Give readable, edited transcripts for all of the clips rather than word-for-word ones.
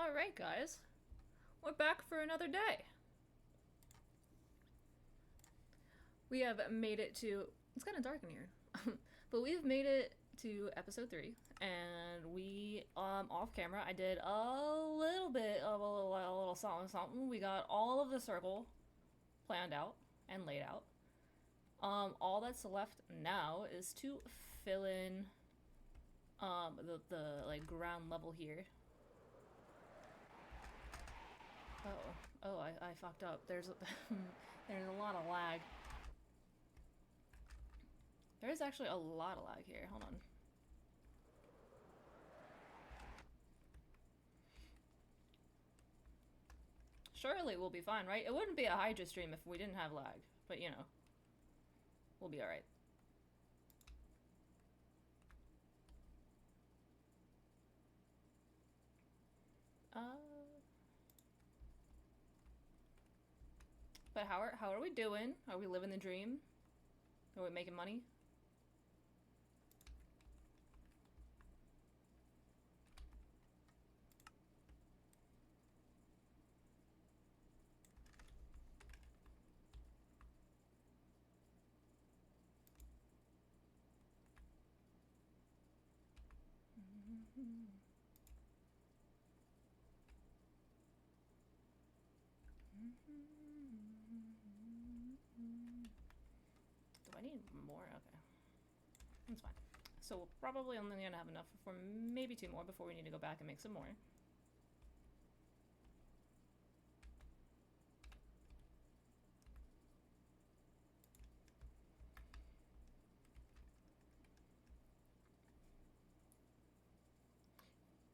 Alright, guys. We're back for another day. We have made it to. It's kind of dark in here. But we've made it to episode 3. And we, off camera, I did a little bit of a little something something. We got all of the circle planned out and laid out. All that's left now is to fill in the like ground level here. I fucked up. There's there's a lot of lag. There is actually a lot of lag here. Hold on. Surely we'll be fine, right? It wouldn't be a Hydra stream if we didn't have lag, but you know, we'll be alright. But how are we doing? Are we living the dream? Are we making money? Do I need more? Okay. That's fine. So we're probably only gonna have enough for maybe 2 more before we need to go back and make some more.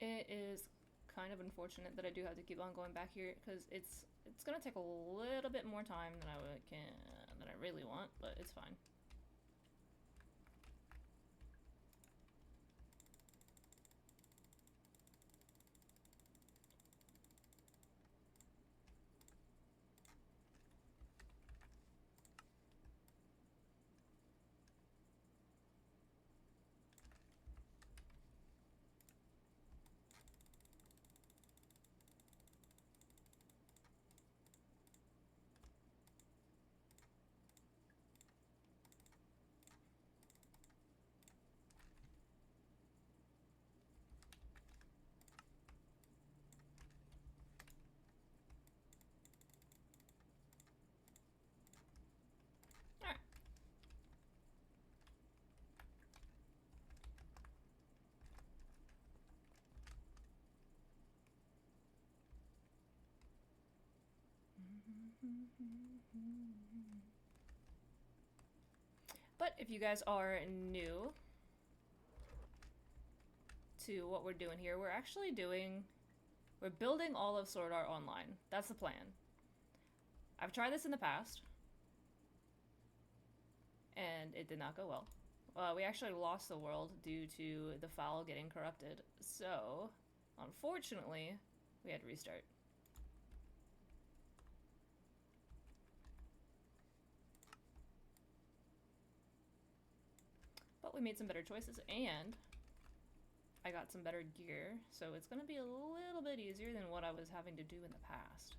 It is kind of unfortunate that I do have to keep on going back here because it's gonna take a little bit more time than I really want, but it's fine. Alright. But if you guys are new to what we're doing here, we're building all of Sword Art Online. That's the plan. I've tried this in the past, and it did not go well. We actually lost the world due to the file getting corrupted, so unfortunately, we had to restart. But we made some better choices, and I got some better gear, so it's gonna be a little bit easier than what I was having to do in the past.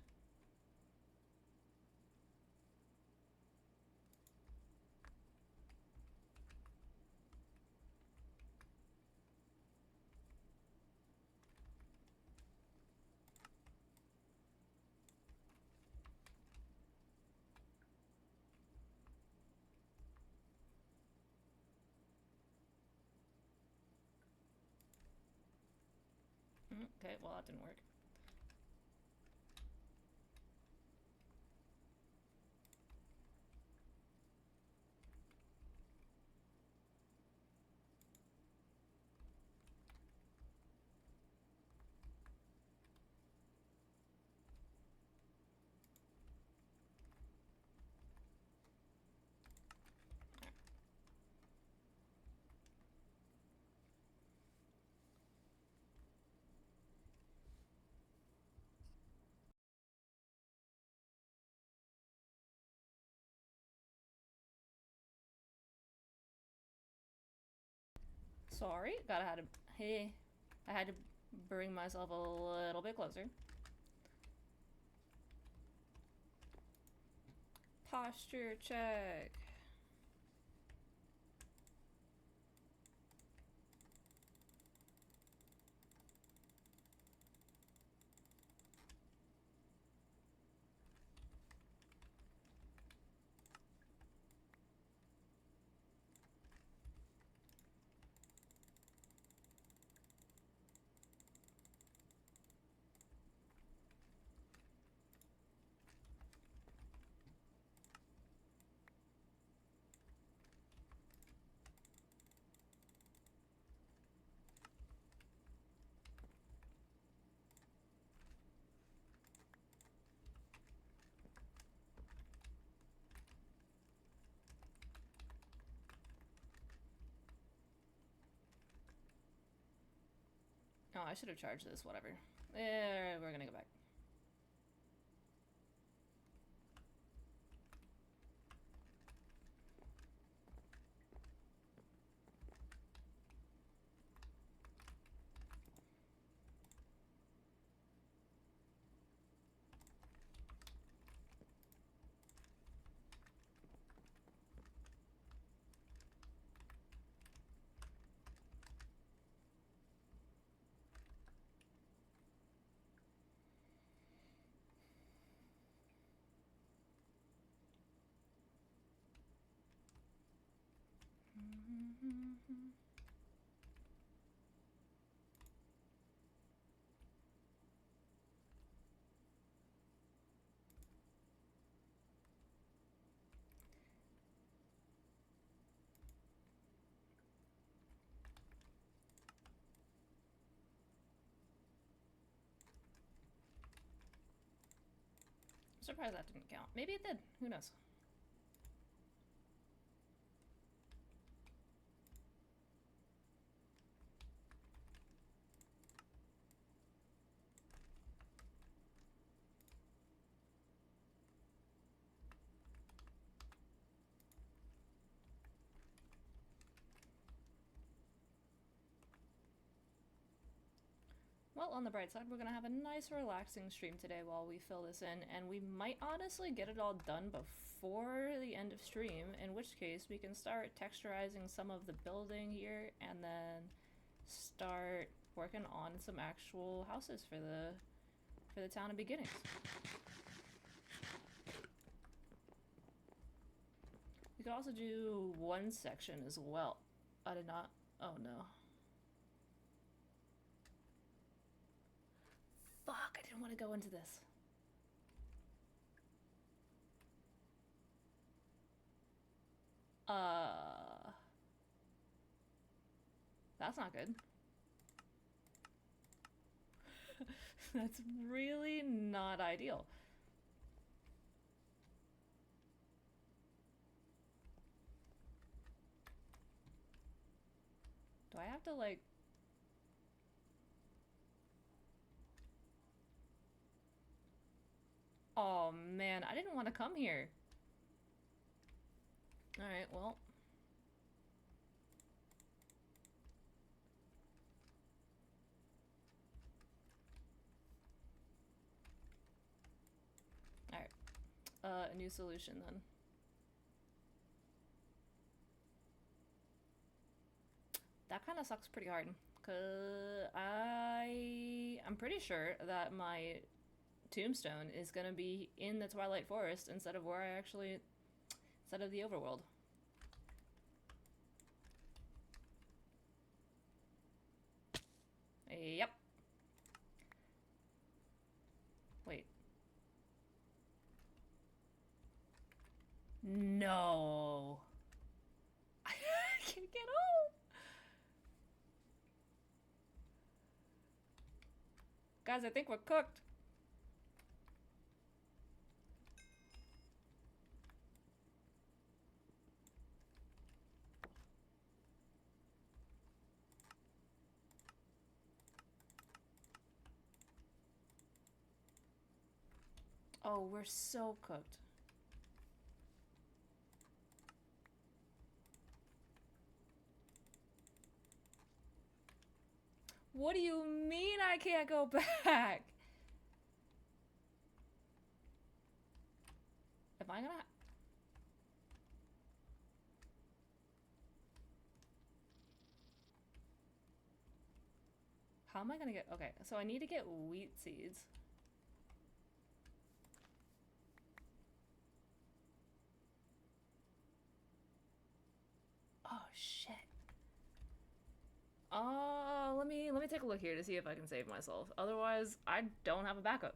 Okay, well that didn't work. Sorry, I had to bring myself a little bit closer. Posture check. Oh, I should have charged this, whatever. We're gonna go back. I'm surprised that didn't count. Maybe it did. Who knows? Well, on the bright side, we're gonna have a nice relaxing stream today while we fill this in, and we might honestly get it all done before the end of stream, in which case we can start texturizing some of the building here and then start working on some actual houses for the town of beginnings. We could also do one section as well. I did not. Oh no. Fuck, I didn't want to go into this. That's not good. That's really not ideal. Do I have to, like... Oh, man, I didn't want to come here. Alright, well... Alright. A new solution, then. That kind of sucks pretty hard. Cause I'm pretty sure that my tombstone is gonna be in the Twilight Forest instead of where I actually... instead of the overworld. Yep. Wait. No. I can't get home. Guys, I think we're cooked. Oh, we're so cooked. What do you mean I can't go back? Am I gonna... How am I gonna get... Okay, so I need to get wheat seeds. Oh, shit. Let me take a look here to see if I can save myself. Otherwise, I don't have a backup.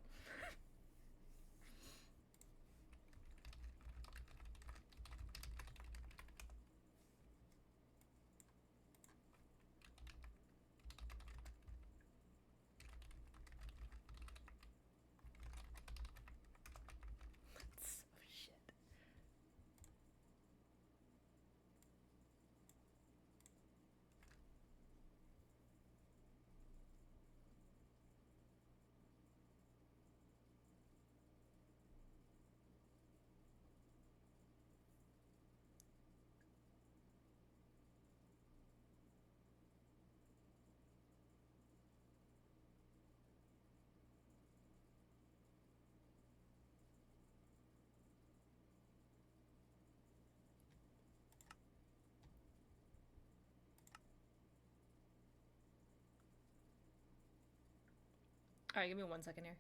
So shit. Alright, give me 1 second here.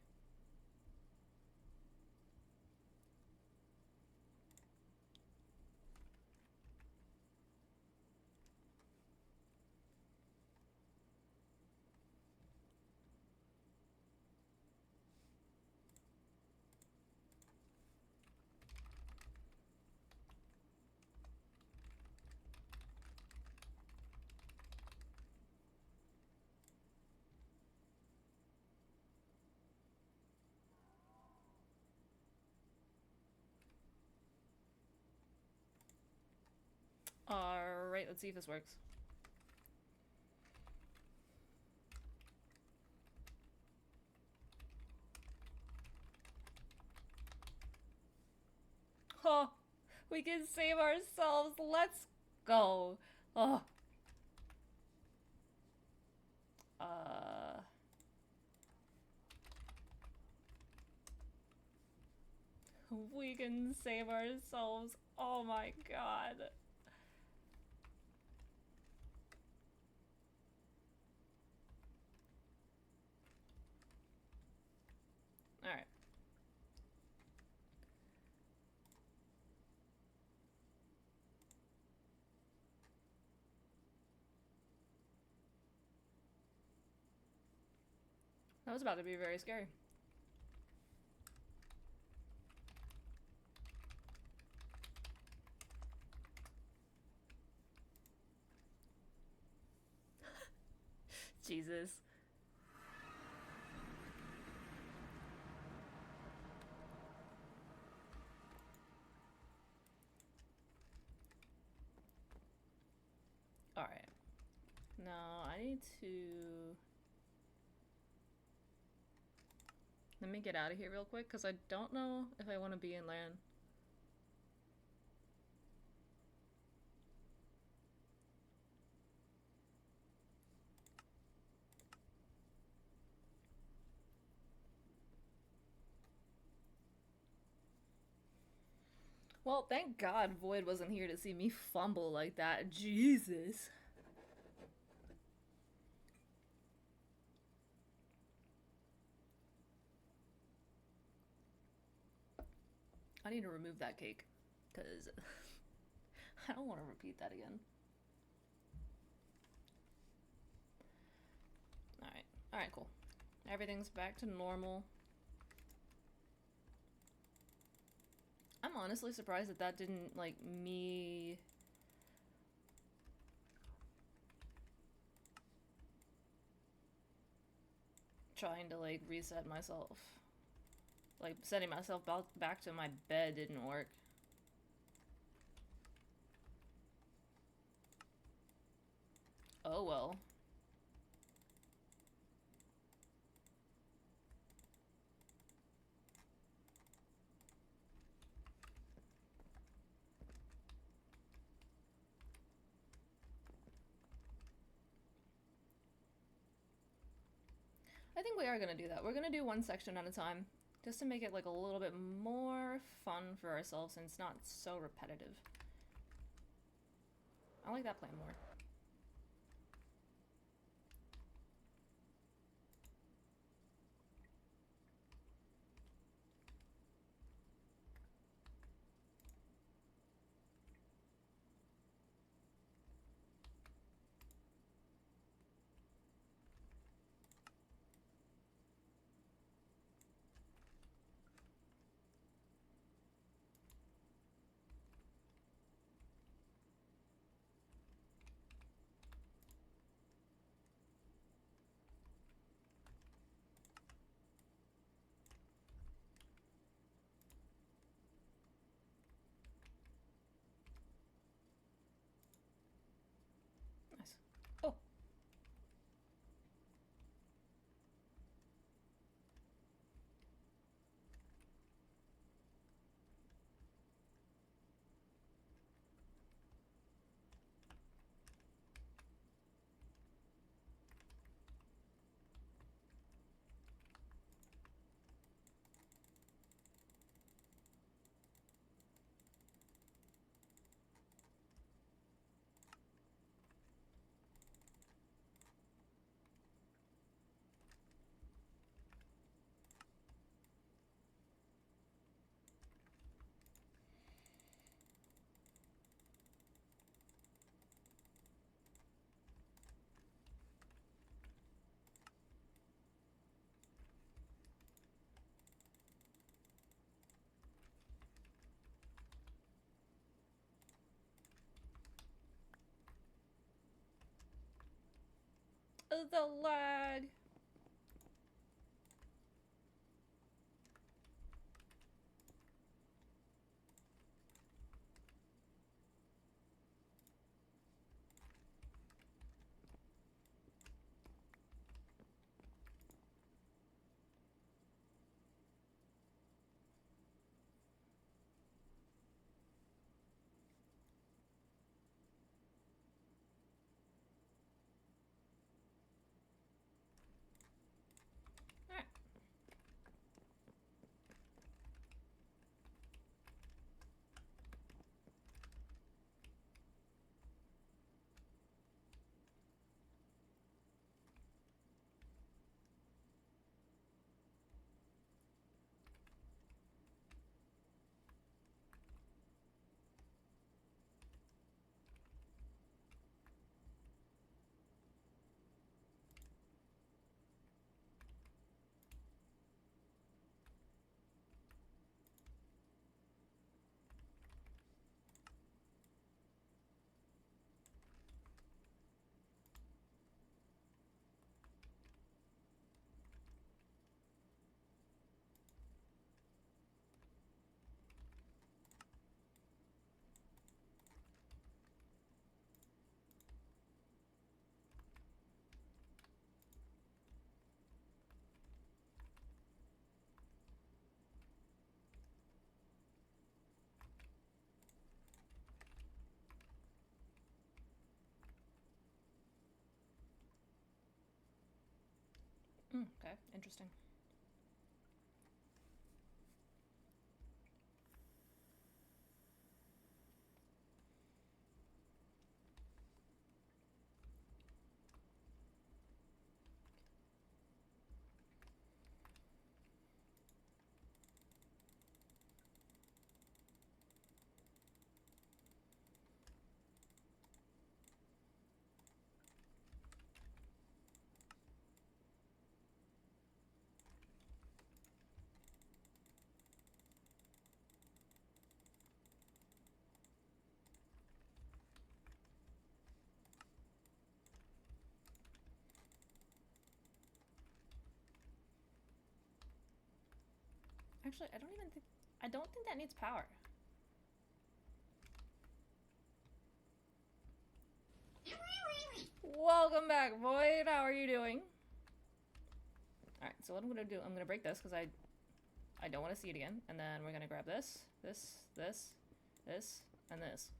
Alright, let's see if this works. Oh, we can save ourselves. Let's go. Oh. We can save ourselves. Oh my god. Alright. That was about to be very scary. Jesus. Alright. Now, I need to... Let me get out of here real quick, because I don't know if I want to be in land. Well, thank God Void wasn't here to see me fumble like that. Jesus. I need to remove that cake, because I don't want to repeat that again. Alright. Alright, cool. Everything's back to normal. I'm honestly surprised that that didn't, like, me... trying to, like, reset myself. Like, setting myself back to my bed didn't work. Oh well. I think we are gonna do that. We're gonna do one section at a time, just to make it like a little bit more fun for ourselves and it's not so repetitive. I like that plan more. Nice. Oh. The lag. Alright. Okay, interesting. Actually, I don't think that needs power. Welcome back, Void. How are you doing? Alright, so what I'm gonna do, I'm gonna break this because I don't want to see it again. And then we're gonna grab this, this, and this.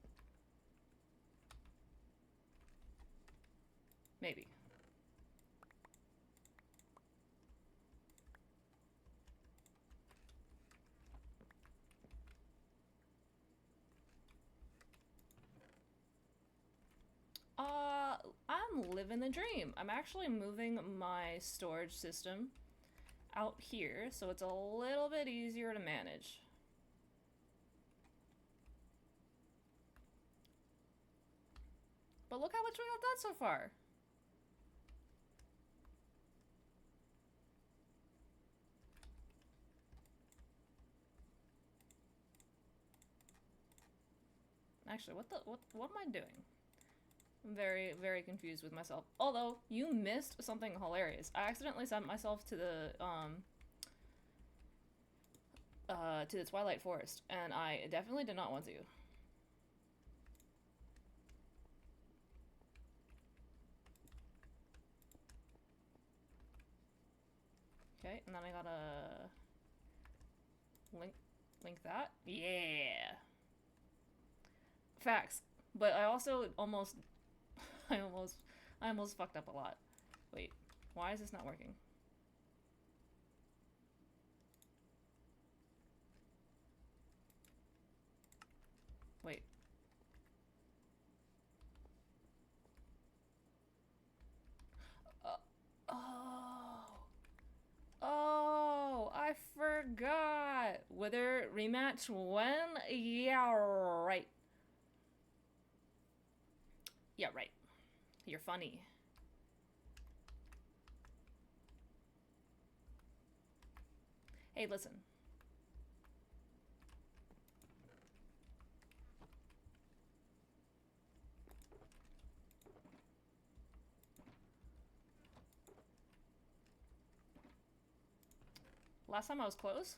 Maybe. I'm living the dream. I'm actually moving my storage system out here, so it's a little bit easier to manage. But look how much we got done so far. Actually, what am I doing? I'm very, very confused with myself. Although, you missed something hilarious. I accidentally sent myself to the Twilight Forest, and I definitely did not want to. Okay, and then I gotta link that. Yeah. Facts. But I also almost I almost fucked up a lot. Wait, why is this not working? Wait. Oh, I forgot. Wither rematch when? Yeah, right. Yeah, right. You're funny. Hey, listen. Last time I was close?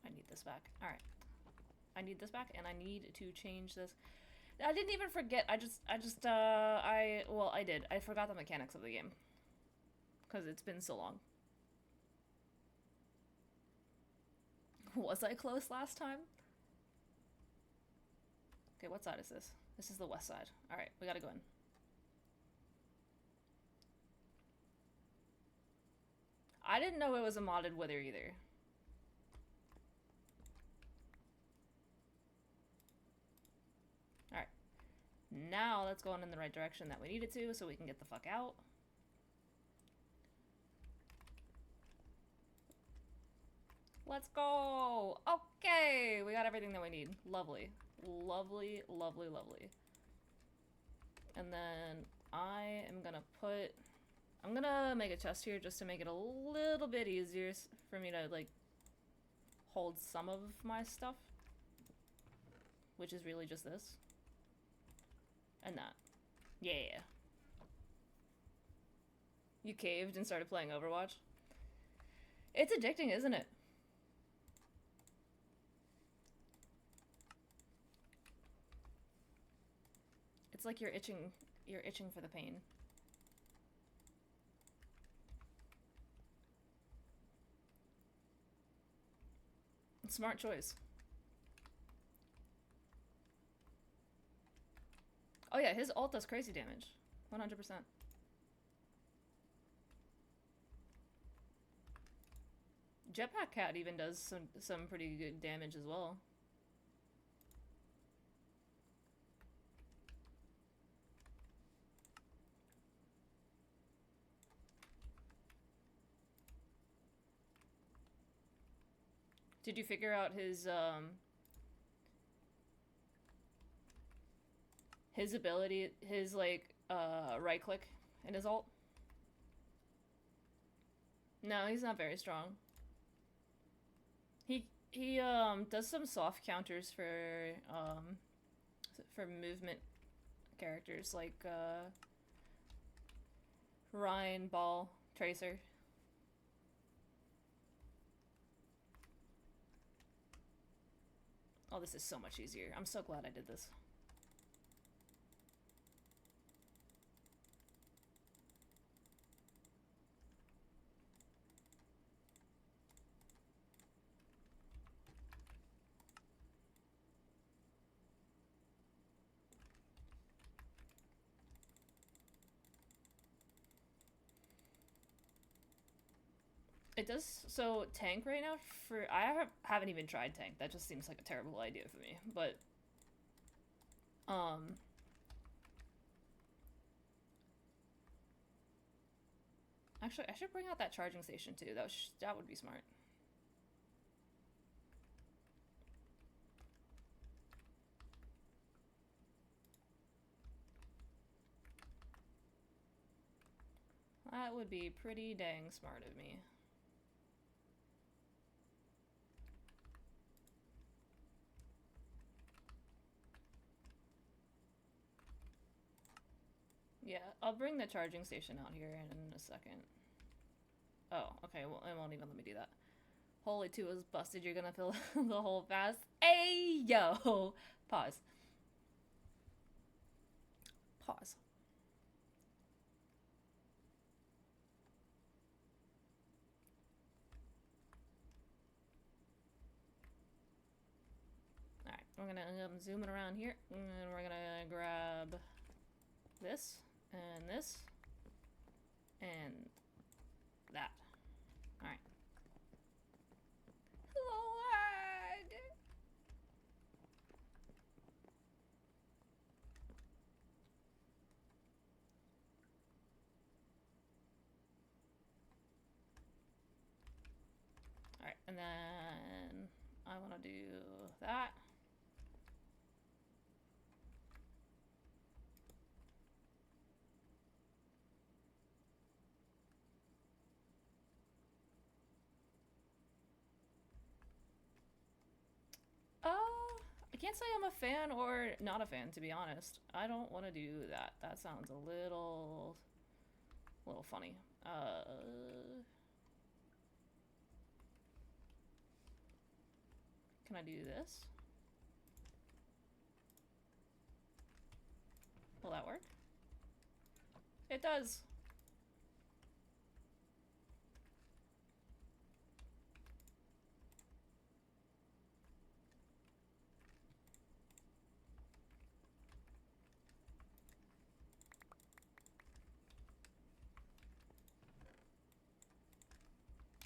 I need this back. Alright. I need this back, and I need to change this. I didn't even forget. I did. I forgot the mechanics of the game. Because it's been so long. Was I close last time? Okay, what side is this? This is the west side. Alright, we gotta go in. I didn't know it was a modded wither either. Alright. Now let's go in the right direction that we need it to so we can get the fuck out. Let's go! Okay! We got everything that we need. Lovely. Lovely, lovely, lovely. And then I am gonna put... I'm gonna make a chest here just to make it a little bit easier for me to, like, hold some of my stuff. Which is really just this. And that. Yeah. You caved and started playing Overwatch? It's addicting, isn't it? It's like you're itching for the pain. Smart choice. Oh yeah, his ult does crazy damage. 100%. Jetpack Cat even does some pretty good damage as well. Did you figure out his ability, his like right click in his ult? No, he's not very strong. He does some soft counters for movement characters like Ryan, Ball, Tracer. Oh, this is so much easier. I'm so glad I did this. It does, so tank right now, I haven't even tried tank, that just seems like a terrible idea for me, but Um, Actually, I should bring out that charging station too. That would be smart. That would be pretty dang smart of me. Yeah, I'll bring the charging station out here in a second. Oh, okay, well, it won't even let me do that. Holy two is busted, you're gonna fill the hole fast. Hey, yo! Pause. Pause. Alright, we're gonna zoom it around here, and we're gonna grab this, and that. Alright. Lag! Alright, and then I want to do that. I can't say I'm a fan or not a fan, to be honest. I don't want to do that. That sounds a little funny. Can I do this? Will that work? It does.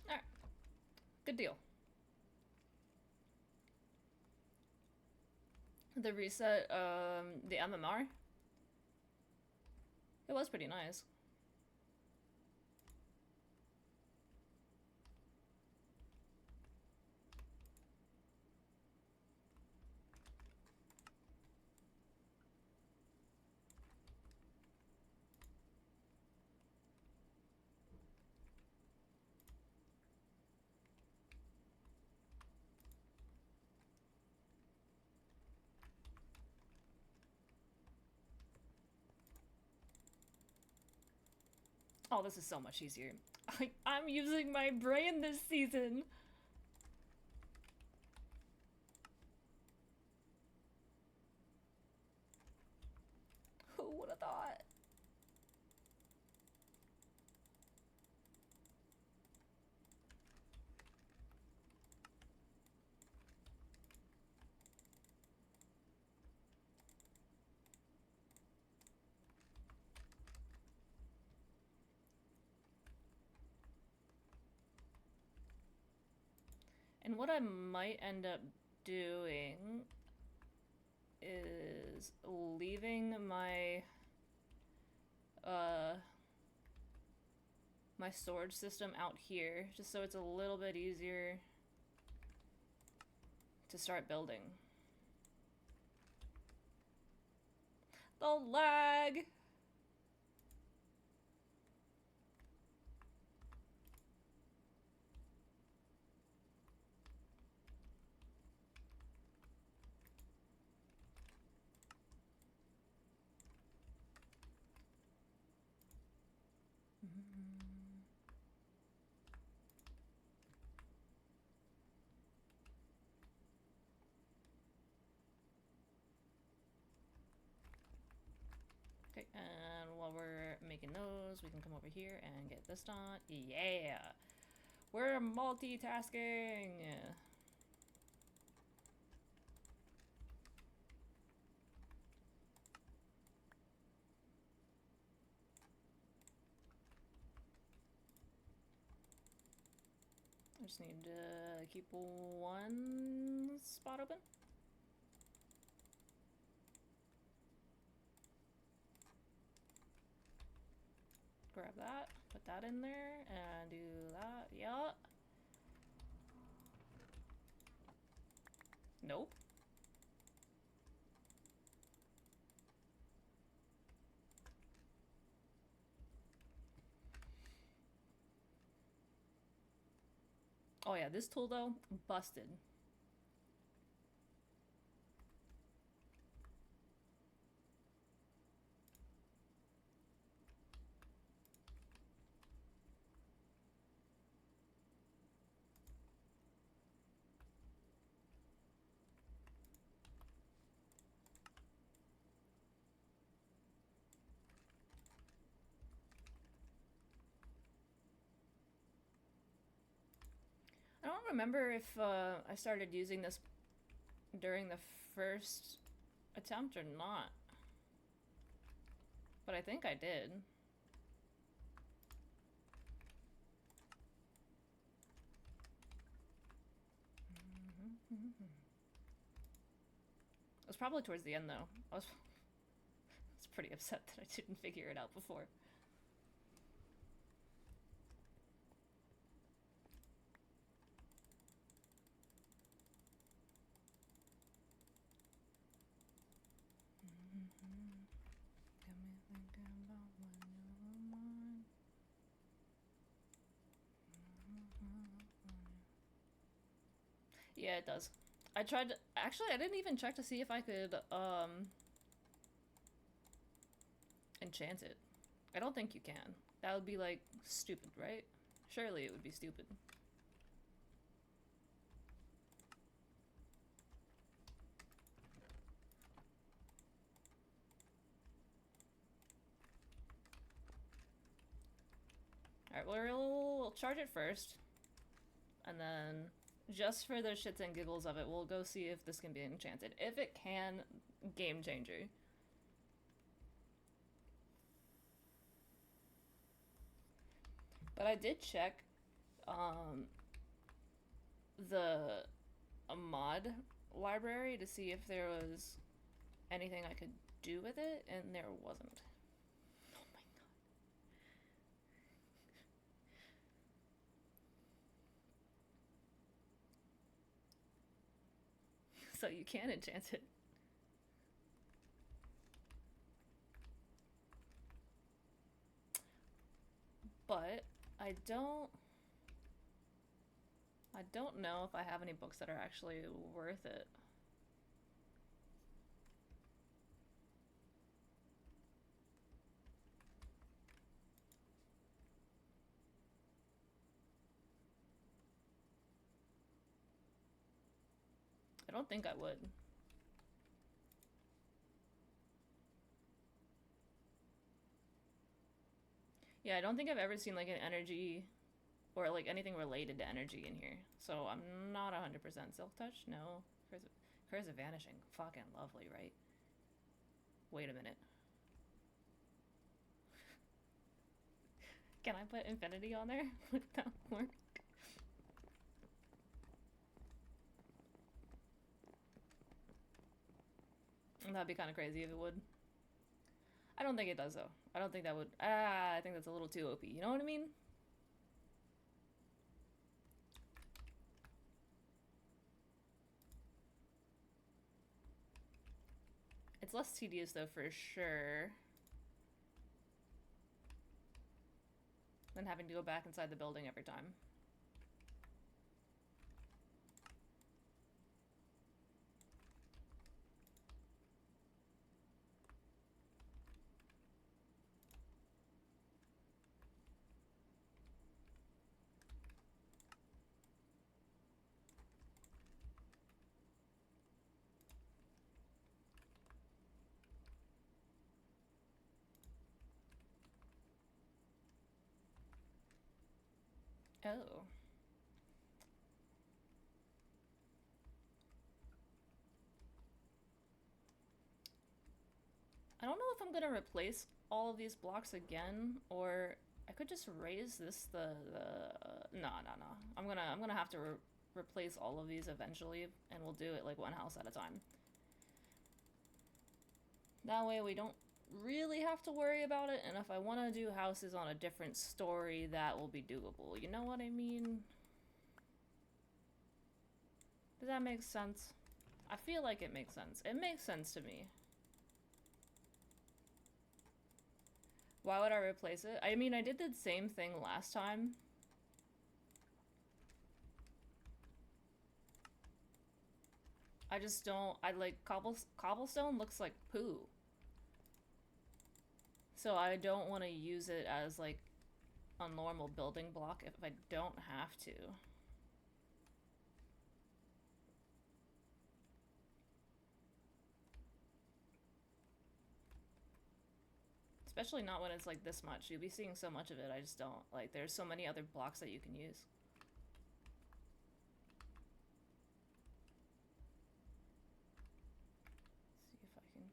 Alright. Good deal. The reset, the MMR? It was pretty nice. Oh, this is so much easier. I'm using my brain this season. Who would have thought? And what I might end up doing is leaving my my storage system out here, just so it's a little bit easier to start building. The lag! Okay, and while we're making those, we can come over here and get this done. Yeah! We're multitasking! I just need to keep one spot open. grab that, put that in there, and do that. Yeah. Nope. Oh yeah, this tool though, busted. I don't remember if I started using this during the first attempt or not. But I think I did. It was probably towards the end though. I was pretty upset that I didn't figure it out before. Yeah, it does. I tried to, actually, I didn't even check to see if I could, enchant it. I don't think you can. That would be, like, stupid, right? Surely it would be stupid. Alright, we'll charge it first. And then, just for the shits and giggles of it, we'll go see if this can be enchanted. If it can, game changer. But I did check the mod library to see if there was anything I could do with it, and there wasn't. Oh my god. So you can enchant it. But I don't know if I have any books that are actually worth it. I don't think I would. Yeah, I don't think I've ever seen like an energy or like anything related to energy in here. So I'm not 100% Silk Touch. No. Curse of Vanishing. Fucking lovely, right? Wait a minute. Can I put Infinity on there? Would that work? That'd be kind of crazy if it would. I don't think it does though. I don't think that would. I think that's a little too OP. You know what I mean? It's less tedious though for sure than having to go back inside the building every time. Oh. I don't know if I'm gonna replace all of these blocks again, or I could just raise this no. I'm gonna have to replace all of these eventually, and we'll do it like one house at a time. That way we don't really have to worry about it, and if I want to do houses on a different story, that will be doable. You know what I mean? Does that make sense? I feel like it makes sense. It makes sense to me. Why would I replace it? I mean, I did the same thing last time. I just don't, I like, cobblestone looks like poo. So I don't want to use it as, like, a normal building block if I don't have to. Especially not when it's like this much. You'll be seeing so much of it, I just don't. Like, there's so many other blocks that you can use. Let's see if I can...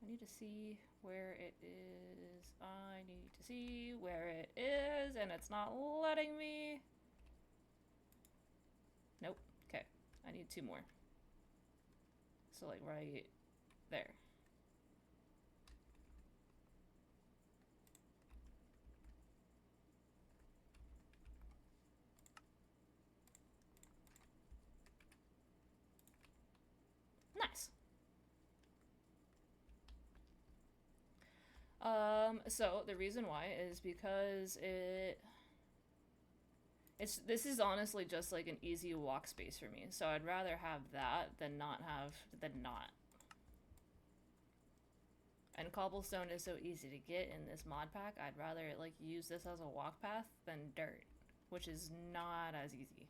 I need to see where it is. I need to see where it is, and it's not letting me. Nope. Okay. I need 2 more. So, like, right there. Nice. So the reason why is because this is honestly just like an easy walk space for me. So I'd rather have that than not. And cobblestone is so easy to get in this mod pack. I'd rather like use this as a walk path than dirt, which is not as easy.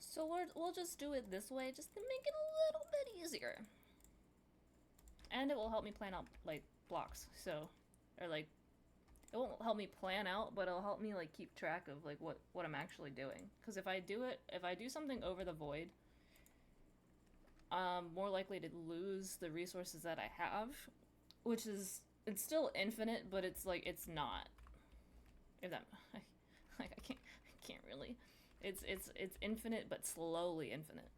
So we'll just do it this way, just to make it a little bit easier. And it will help me plan out, like, blocks, so... Or, like... It won't help me plan out, but it'll help me, like, keep track of, like, what I'm actually doing. Because if I do something over the void, I'm more likely to lose the resources that I have. Which is... It's still infinite, but it's, like, it's not. If that... Like, I can't really... It's infinite, but slowly infinite.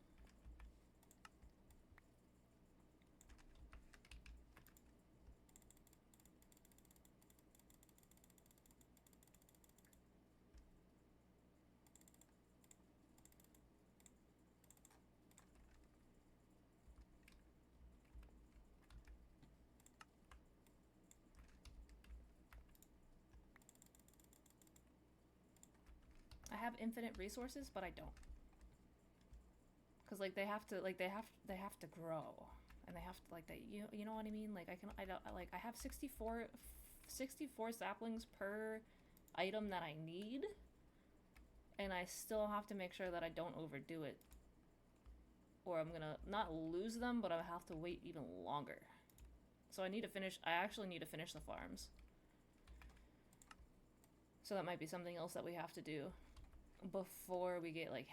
I have infinite resources, but I don't. Cause like they have to grow, and they have to like they you know what I mean? Like I have 64 saplings per item that I need, and I still have to make sure that I don't overdo it, or I'm gonna not lose them, but I'll have to wait even longer. So I actually need to finish the farms. So that might be something else that we have to do before we get like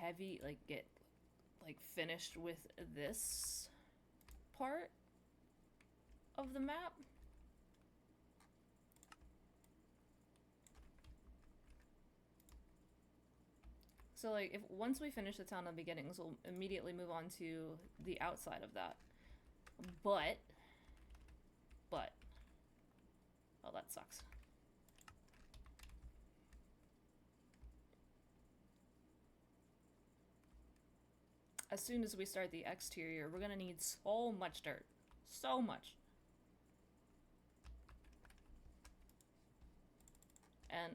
finished with this part of the map. So like if once we finish the town of beginnings, we'll immediately move on to the outside of that. But oh, that sucks. As soon as we start the exterior, we're gonna need so much dirt. So much. And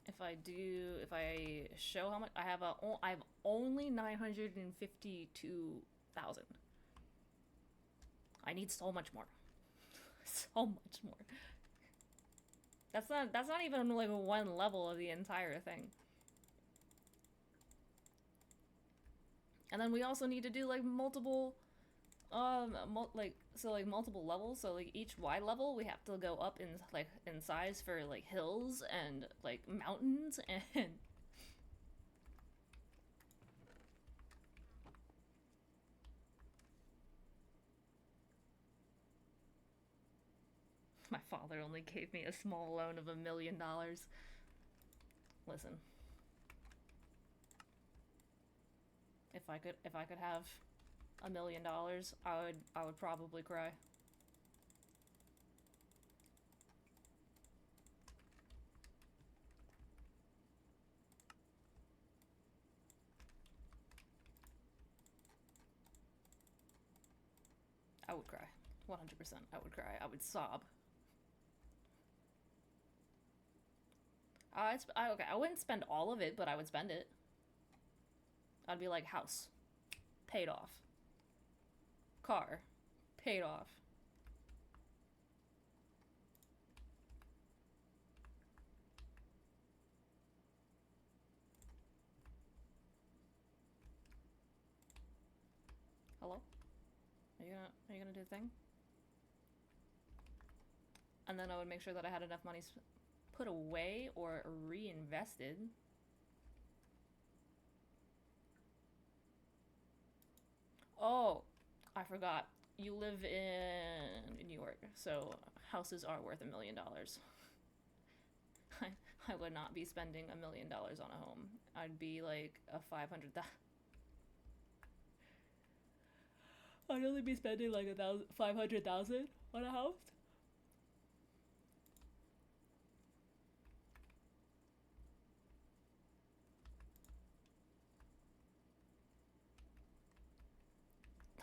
if I show how much I have, I have only 952,000. I need so much more. So much more. That's not even like one level of the entire thing. And then we also need to do like multiple like multiple levels. So like each Y level we have to go up in size for like hills and like mountains and my father only gave me a small loan of $1 million. Listen, if I could have $1 million, I would probably cry. I would cry. 100%. I would cry. I would sob. Okay, I wouldn't spend all of it, but I would spend it. I'd be like, house, paid off. Car, paid off. Hello? Are you gonna do the thing? And then I would make sure that I had enough money put away or reinvested. Oh, I forgot. You live in New York, so houses are worth $1 million. I would not be spending $1 million on a home. I'd be like a 500,000. I'd only be spending like 500,000 on a house.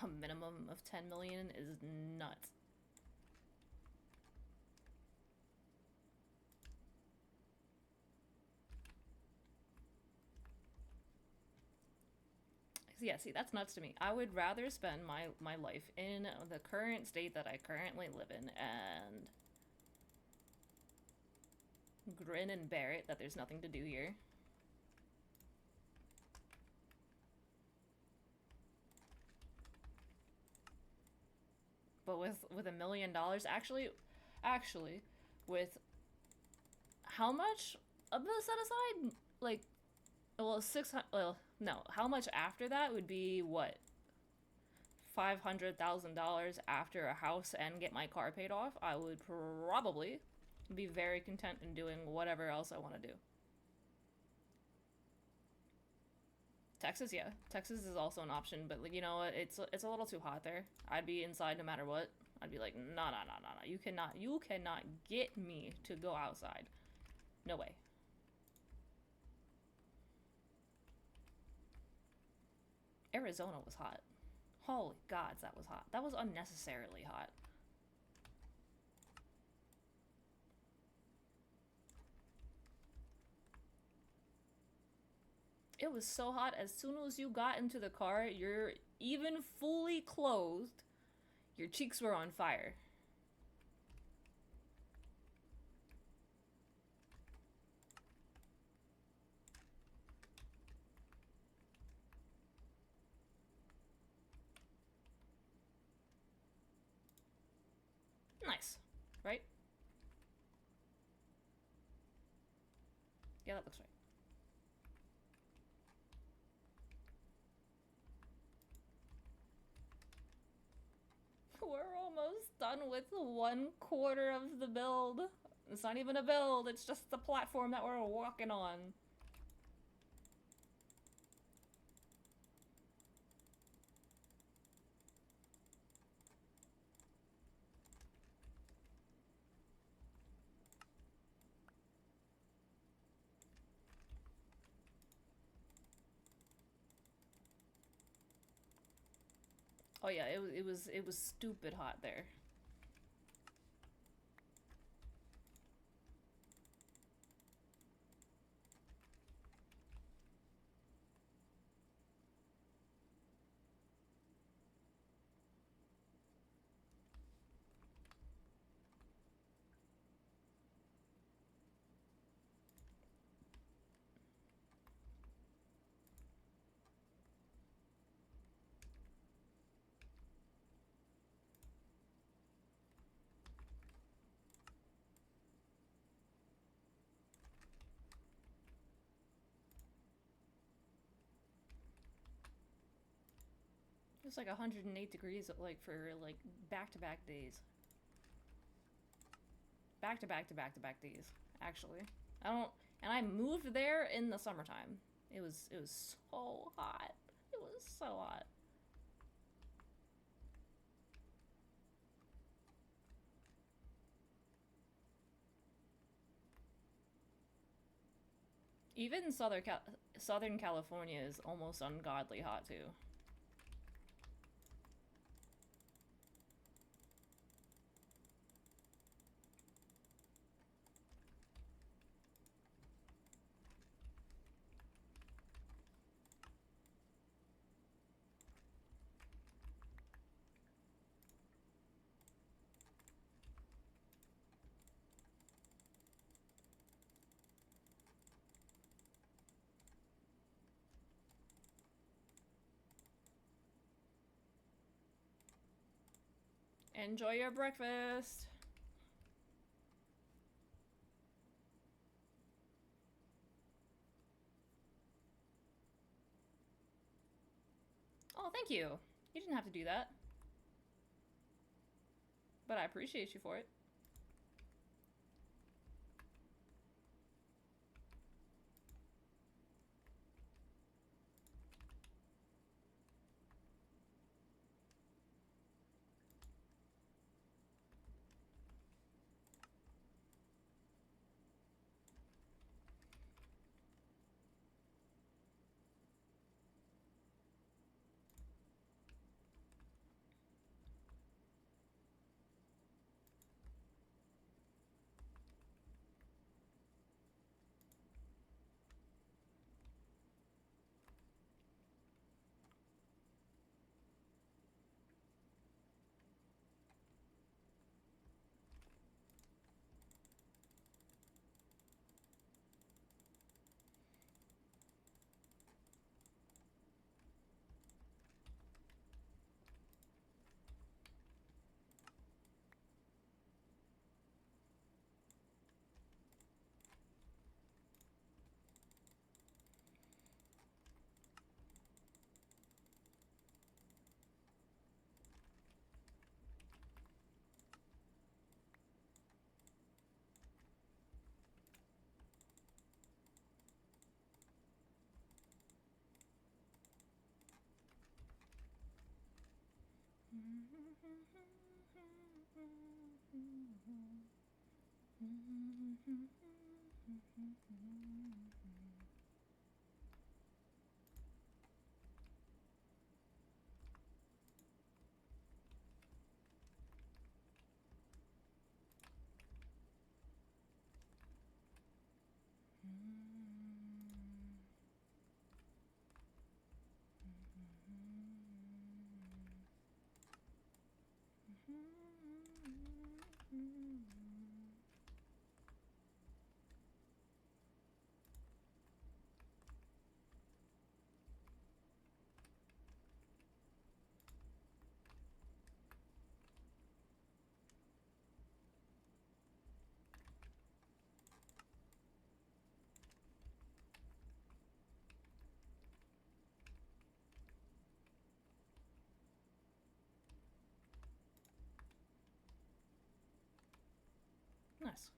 A minimum of 10 million is nuts. Yeah, see, that's nuts to me. I would rather spend my life in the current state that I currently live in and grin and bear it that there's nothing to do here. But with $1 million, actually, with how much of the set aside, like, well, 600. Well, no, how much after that would be what? $500,000 after a house and get my car paid off. I would probably be very content in doing whatever else I want to do. Texas, yeah, Texas is also an option, but like, you know what? It's a little too hot there. I'd be inside no matter what. I'd be like, no, no, no, no, no. You cannot get me to go outside. No way. Arizona was hot. Holy gods, that was hot. That was unnecessarily hot. It was so hot. As soon as you got into the car, you're even fully clothed. Your cheeks were on fire. Nice, right? Yeah, that looks right. We're almost done with 1/4 of the build. It's not even a build, it's just the platform that we're walking on. Oh yeah, it was stupid hot there. It's like 108 degrees like for like back-to-back days. Back-to-back days, actually. I don't and I moved there in the summertime. It was so hot. It was so hot. Even Southern California is almost ungodly hot too. Enjoy your breakfast. Oh, thank you. You didn't have to do that. But I appreciate you for it. Nice.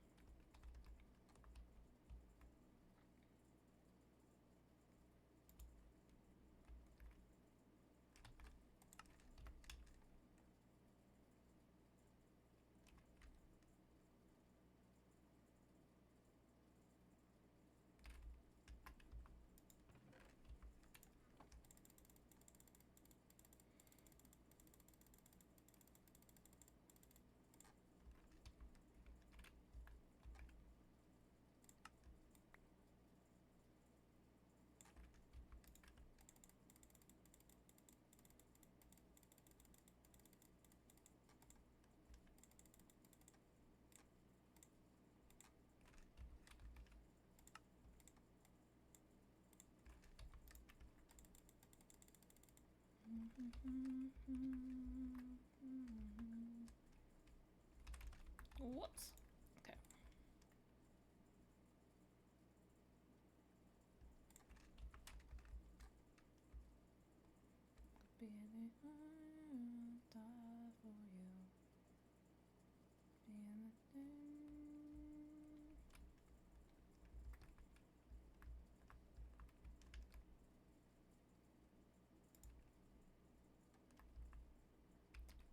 Whoops. Okay. Be die for you.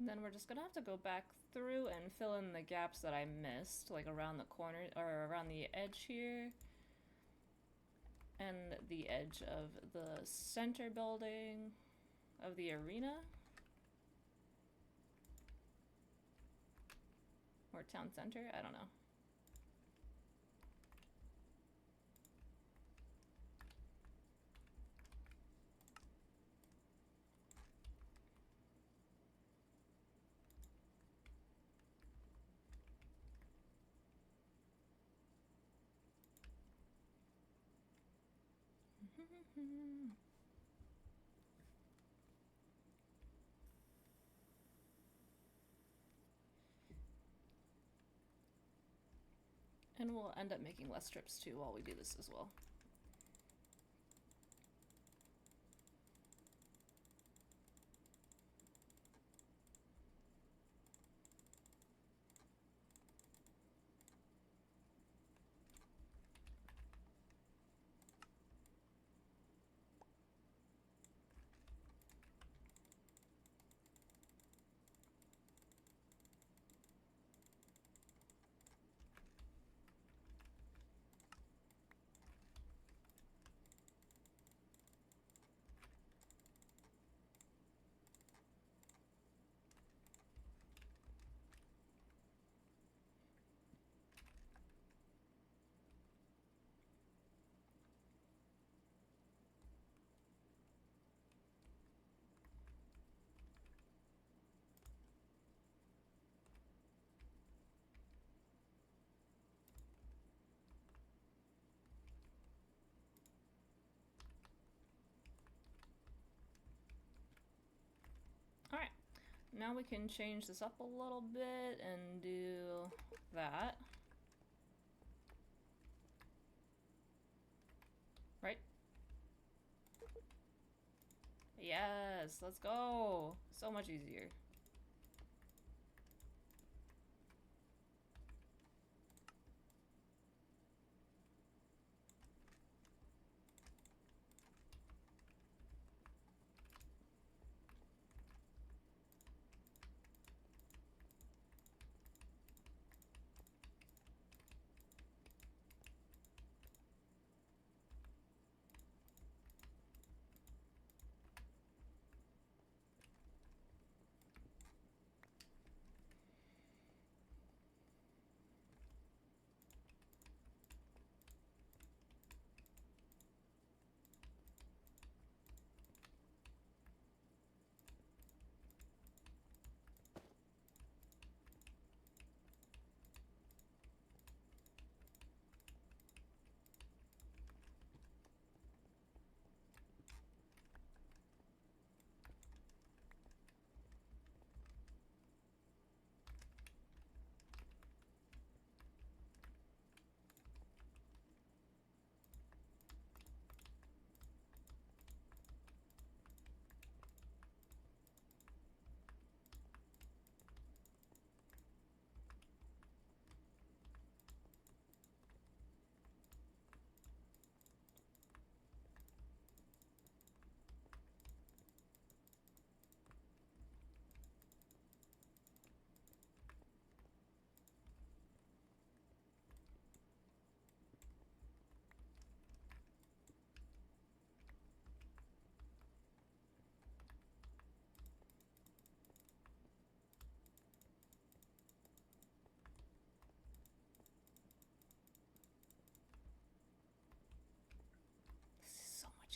And then we're just gonna have to go back through and fill in the gaps that I missed, like around the corner, or around the edge here. And the edge of the center building of the arena. Or town center, I don't know. And we'll end up making less strips too while we do this as well. Alright, now we can change this up a little bit and do that. Right? Yes, let's go! So much easier.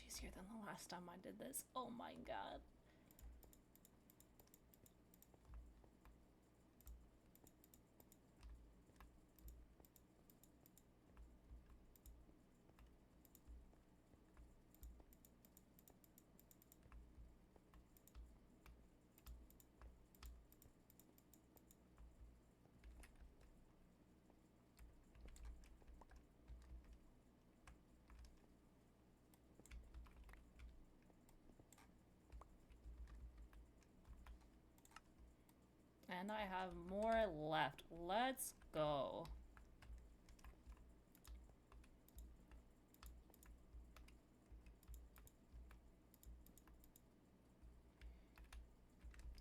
Easier than the last time I did this. Oh my god. And I have more left. Let's go.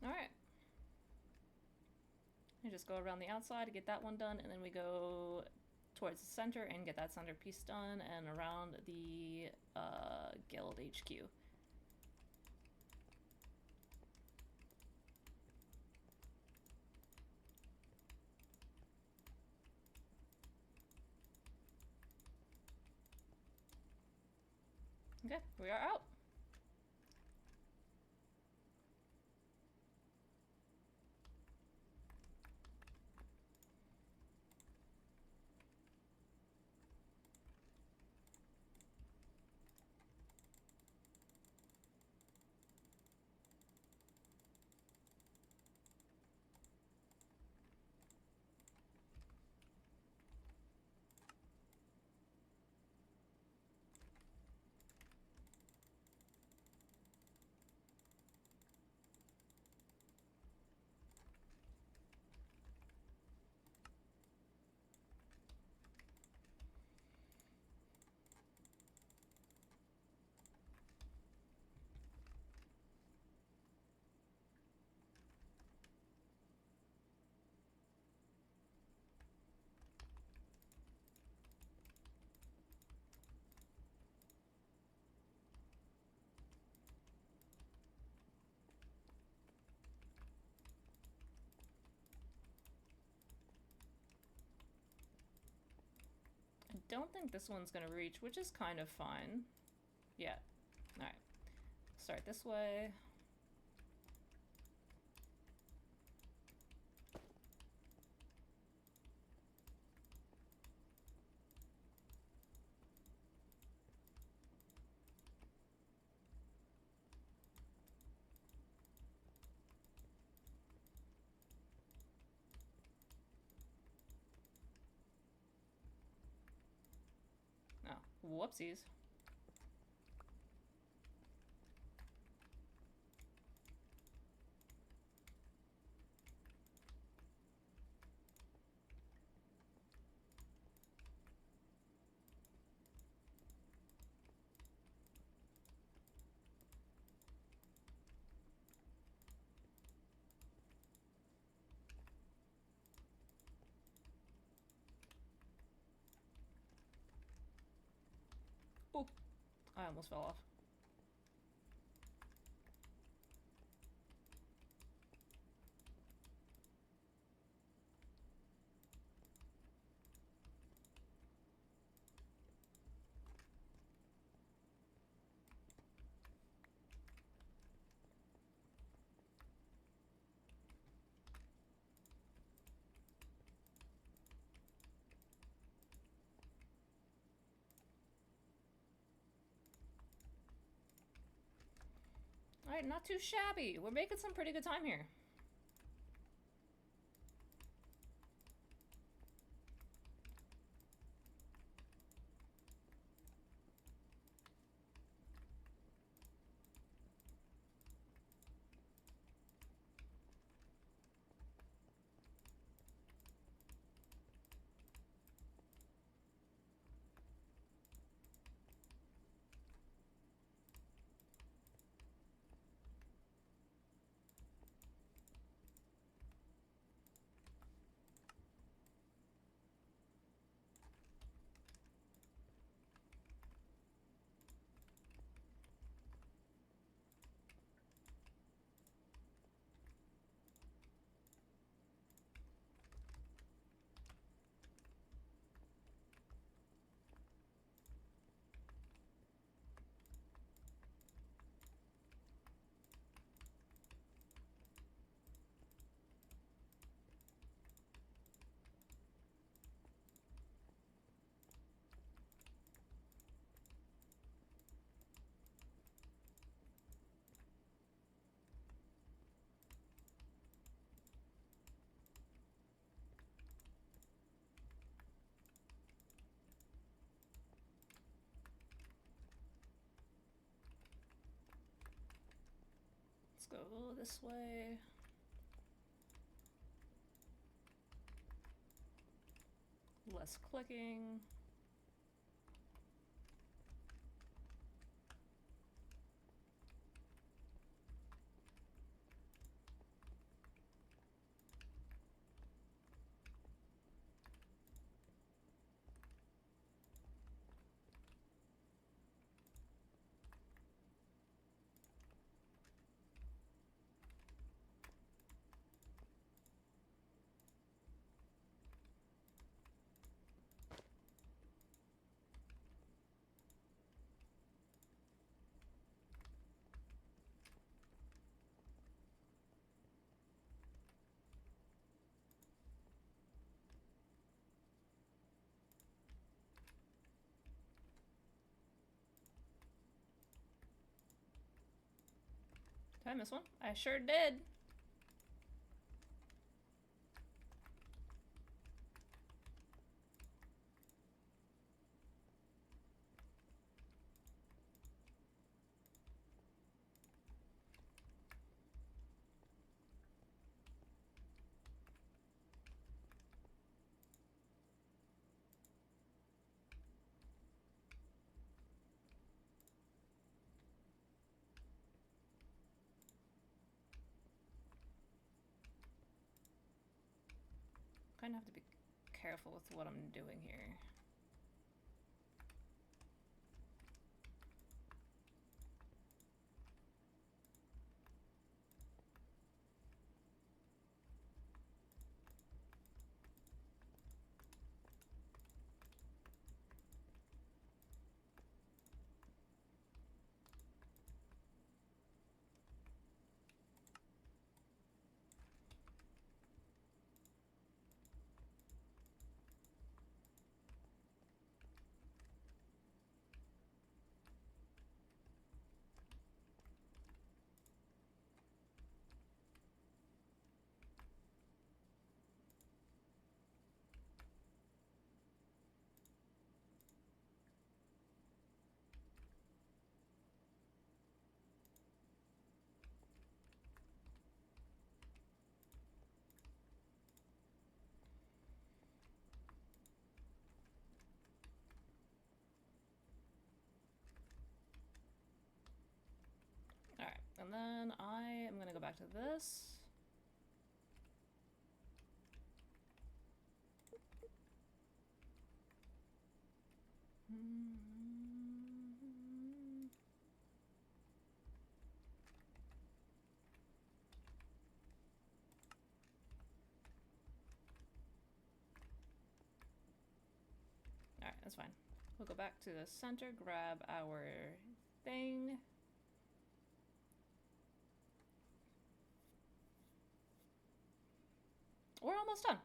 Alright. We just go around the outside to get that one done, and then we go towards the center and get that center piece done, and around the guild HQ. Okay, we are out. I don't think this one's gonna reach, which is kind of fine. Yeah. Alright. Start this way. Oh, whoopsies. Oh, I almost fell off. Alright, not too shabby. We're making some pretty good time here. Let's go this way. Less clicking. Did I miss one? I sure did. Kind of have to be careful with what I'm doing here. Alright, and then I am gonna go back to this. Alright, that's fine. We'll go back to the center, grab our thing. We're almost done.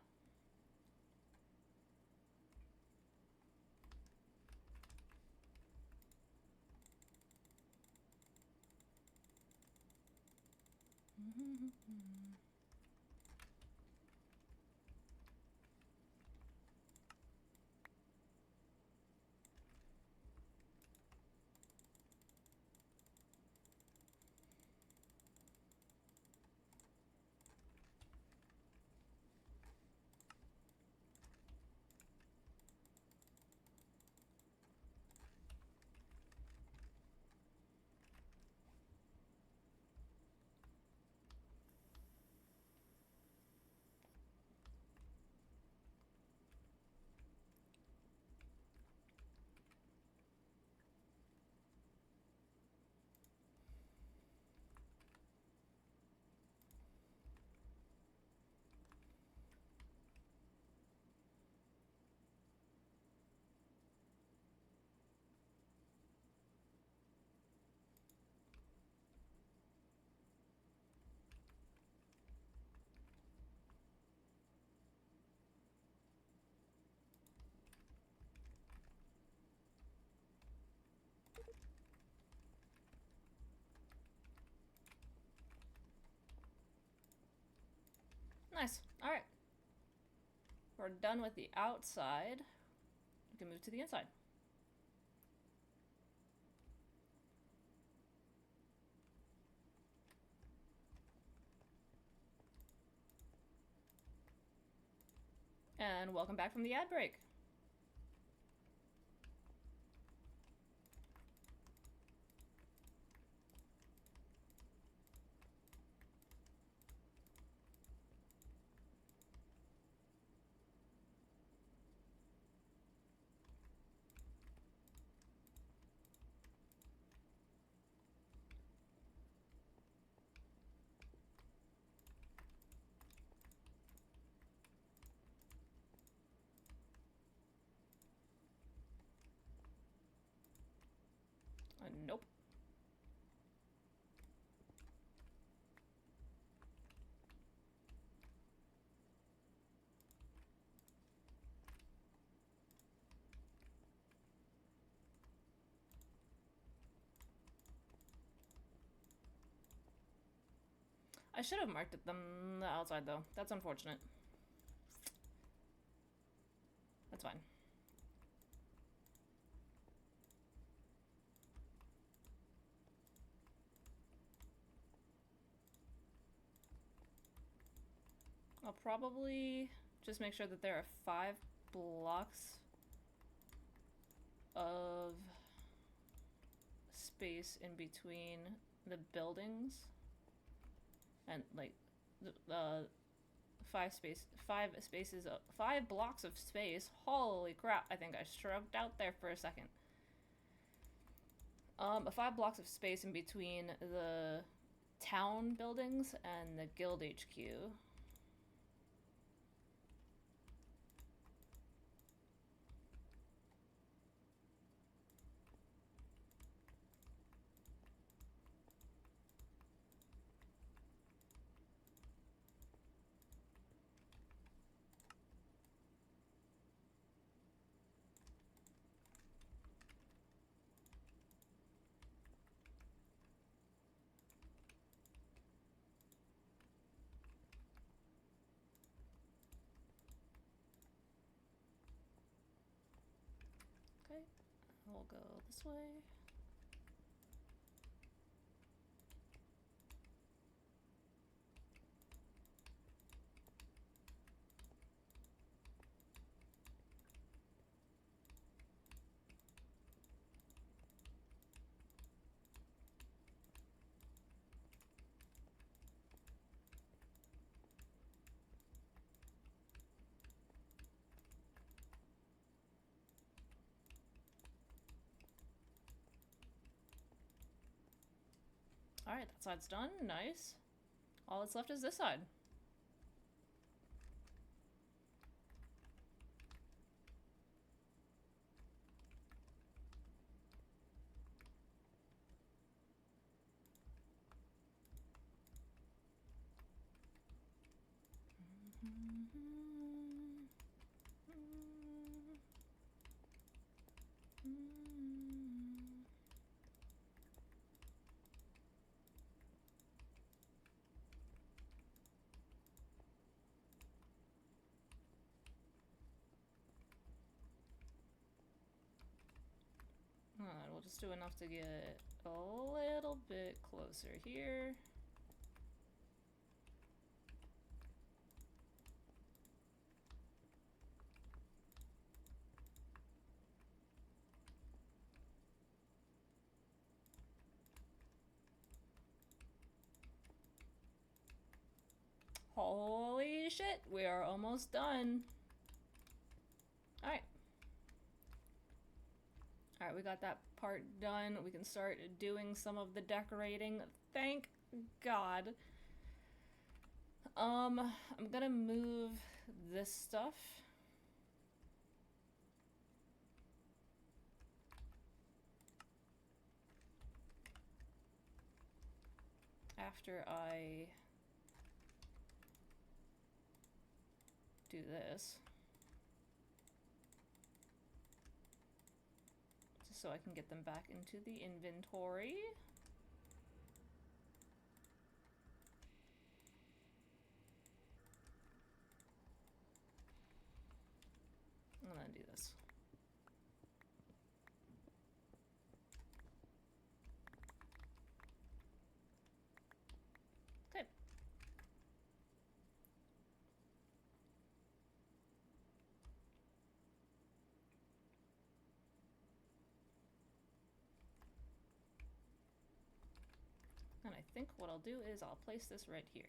Nice. Alright. We're done with the outside. We can move to the inside. And welcome back from the ad break. Nope. I should have marked them the outside though. That's unfortunate. That's fine. I'll probably just make sure that there are 5 blocks of space in between the buildings. And like the 5 spaces, 5 blocks of space. Holy crap! I think I shrugged out there for a second. 5 blocks of space in between the town buildings and the guild HQ. Okay, we'll go this way. Alright, that side's done. Nice. All that's left is this side. We'll just do enough to get a little bit closer here. Holy shit, we are almost done. Alright. Alright, we got that part done. We can start doing some of the decorating. Thank God. I'm gonna move this stuff. After I do this. Just so I can get them back into the inventory. And then do this. Okay. And I think what I'll do is I'll place this right here.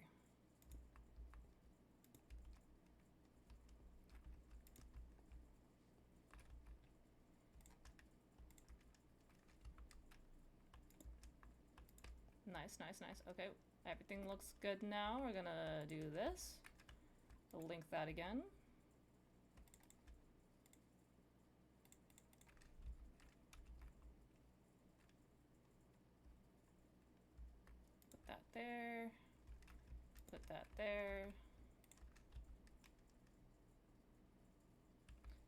Nice, nice, nice. Okay, everything looks good now. We're gonna do this. We'll link that again. there. Put that there.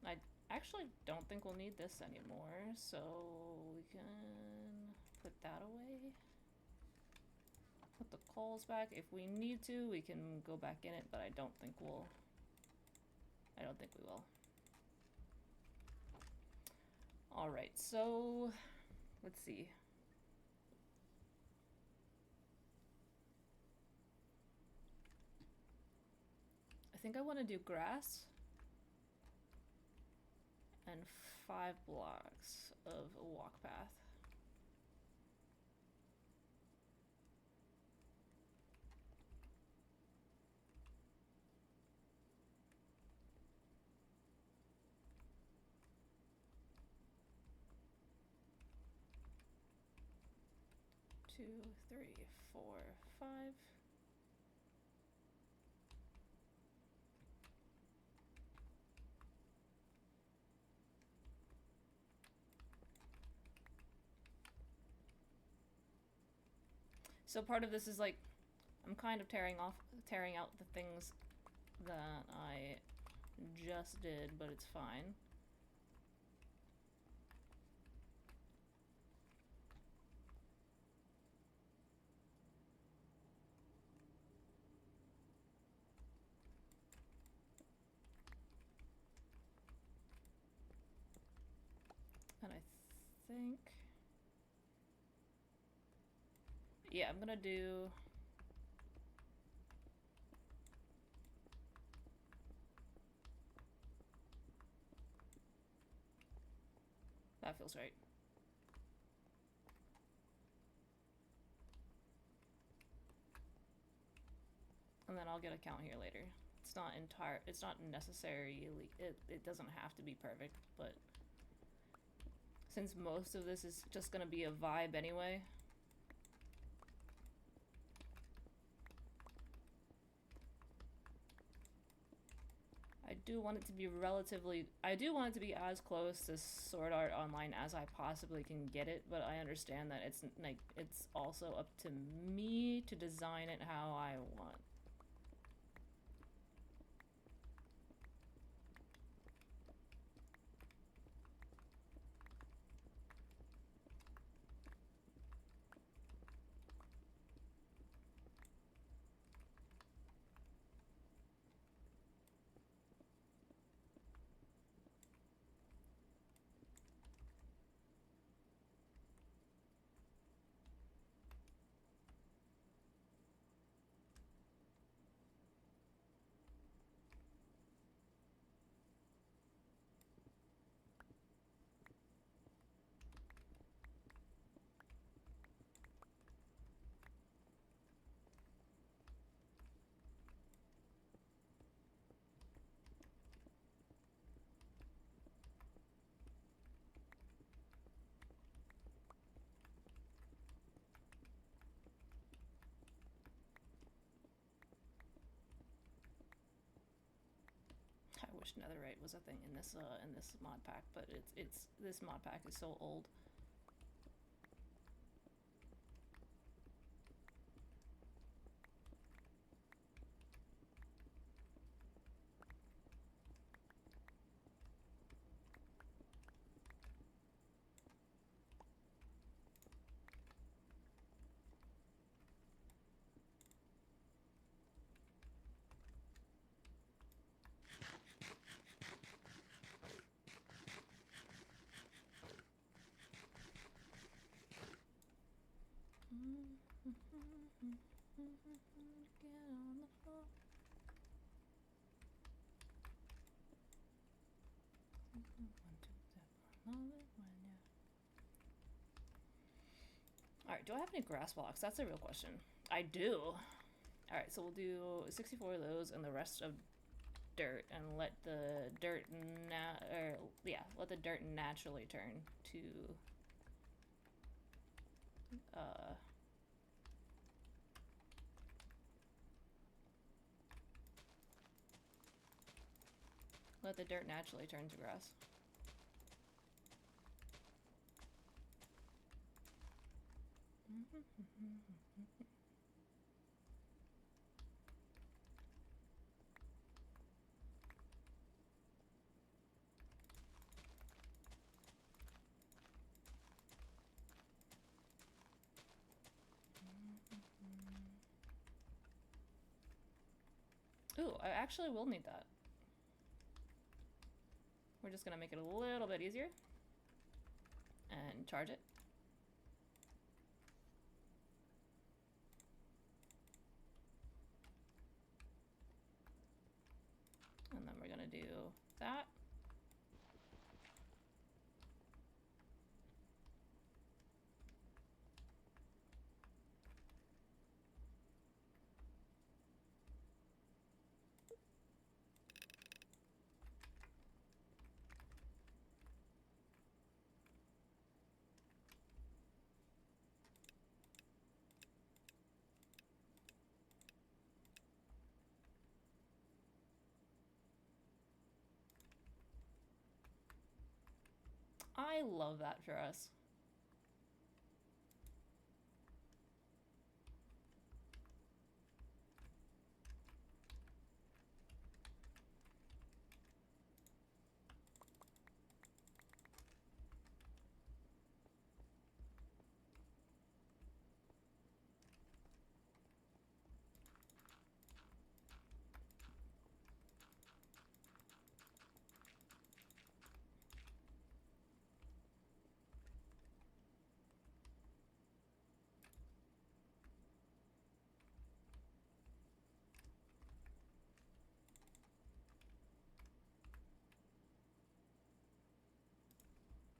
I actually don't think we'll need this anymore, so we can put that away. Put the coals back. If we need to, we can go back in it, but I don't think we will. Alright, so let's see. I think I want to do grass and 5 blocks of a walk path. Two, three, 4, 5. So part of this is like, I'm kind of tearing out the things that I just did, but it's fine. And I think, yeah, I'm gonna do that. Feels right. And then I'll get a count here later. It's not necessarily, it doesn't have to be perfect, but since most of this is just gonna be a vibe anyway. I do want it to be as close to Sword Art Online as I possibly can get it, but I understand that it's like, it's also up to me to design it how I want. I wish netherite was a thing in this mod pack, but this mod pack is so old. Get on the floor. Alright, do I have any grass blocks? That's a real question. I do. Alright, so we'll do 64 of those and the rest of dirt, and let the dirt let the dirt naturally turn to let the dirt naturally turn to grass. Ooh, I actually will need that. We're just gonna make it a little bit easier. And charge it. And then we're gonna do that. I love that for us.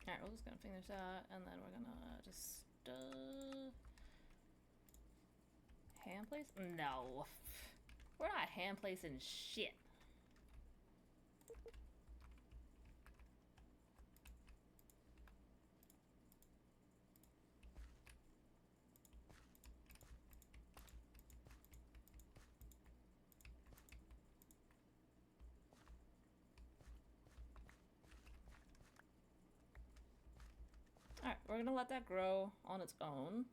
Alright, we're just gonna finish that, and then we're gonna just, hand place? No. We're not hand placing shit. Alright, we're gonna let that grow on its own.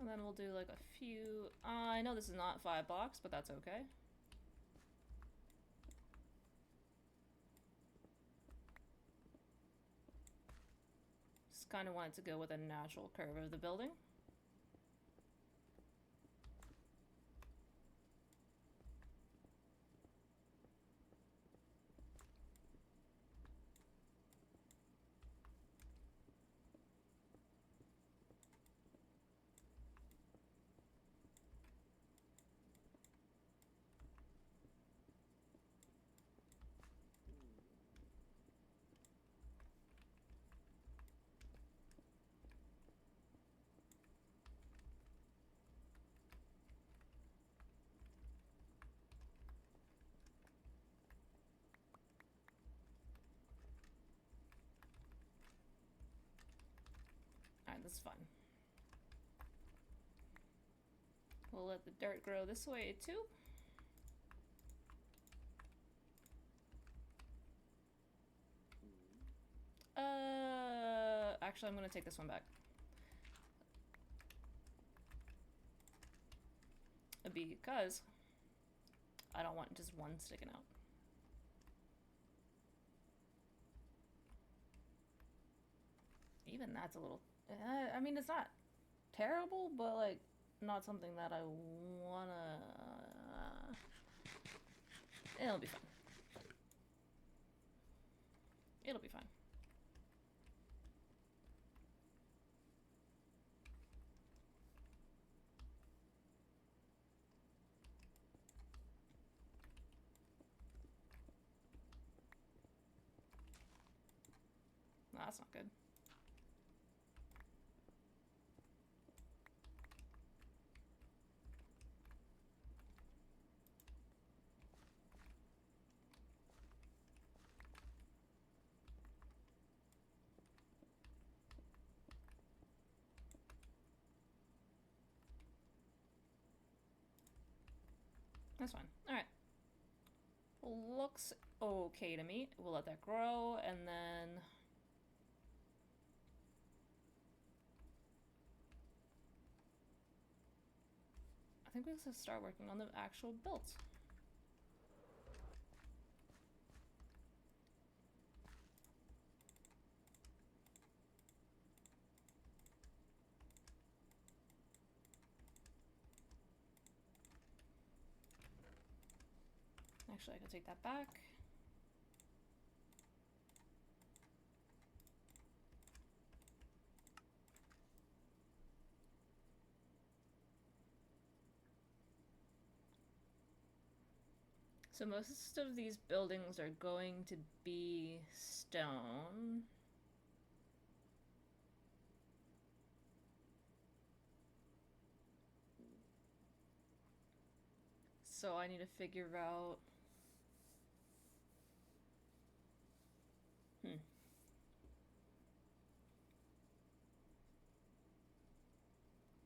And then we'll do like a few, I know this is not 5 blocks, but that's okay. Just kind of wanted to go with a natural curve of the building. Alright, this is fun. We'll let the dirt grow this way too. Actually, I'm gonna take this one back. Because I don't want just one sticking out. Even that's a little, I mean, it's not terrible, but like not something that I wanna, it'll be fine. It'll be fine. No, that's not good. That's fine. Alright. Looks okay to me. We'll let that grow, and then I think we have to start working on the actual builds. Actually, I can take that back. So most of these buildings are going to be stone. So I need to figure out...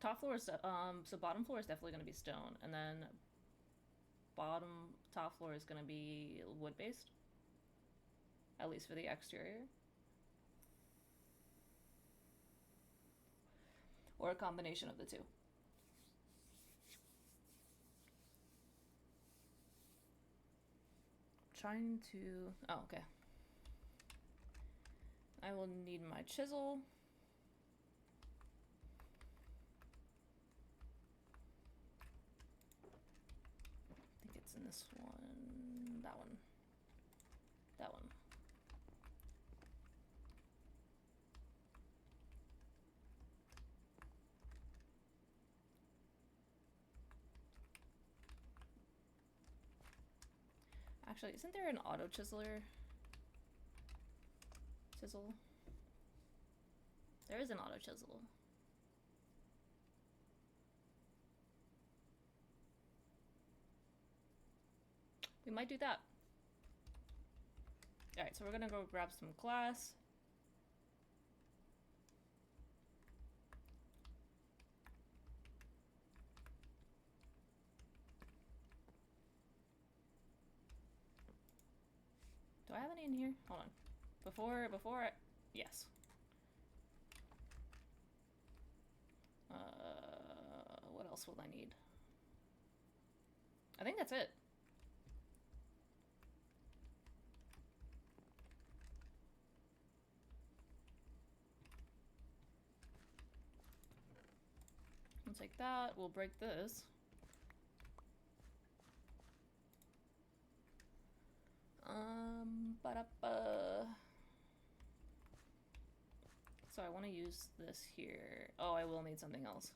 Top floor is, so bottom floor is definitely going to be stone, and then top floor is going to be wood based, at least for the exterior, or a combination of the two. Trying to... oh, okay. I will need my chisel. I think it's in this one. That one. That one. Actually, isn't there an auto chiseler? Chisel? There is an auto chisel. We might do that. Alright, so we're gonna go grab some glass. Do I have any in here? Hold on. Before I... yes. What else will I need? I think that's it. We'll take that. We'll break this. Ba-da-ba. So I want to use this here. Oh, I will need something else.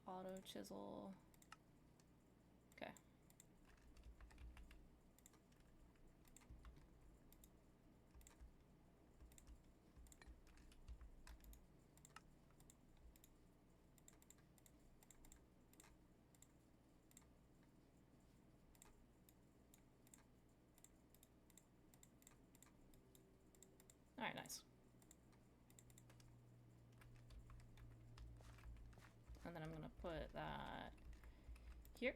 Auto chisel. Okay. Alright, nice. And then I'm gonna put that here.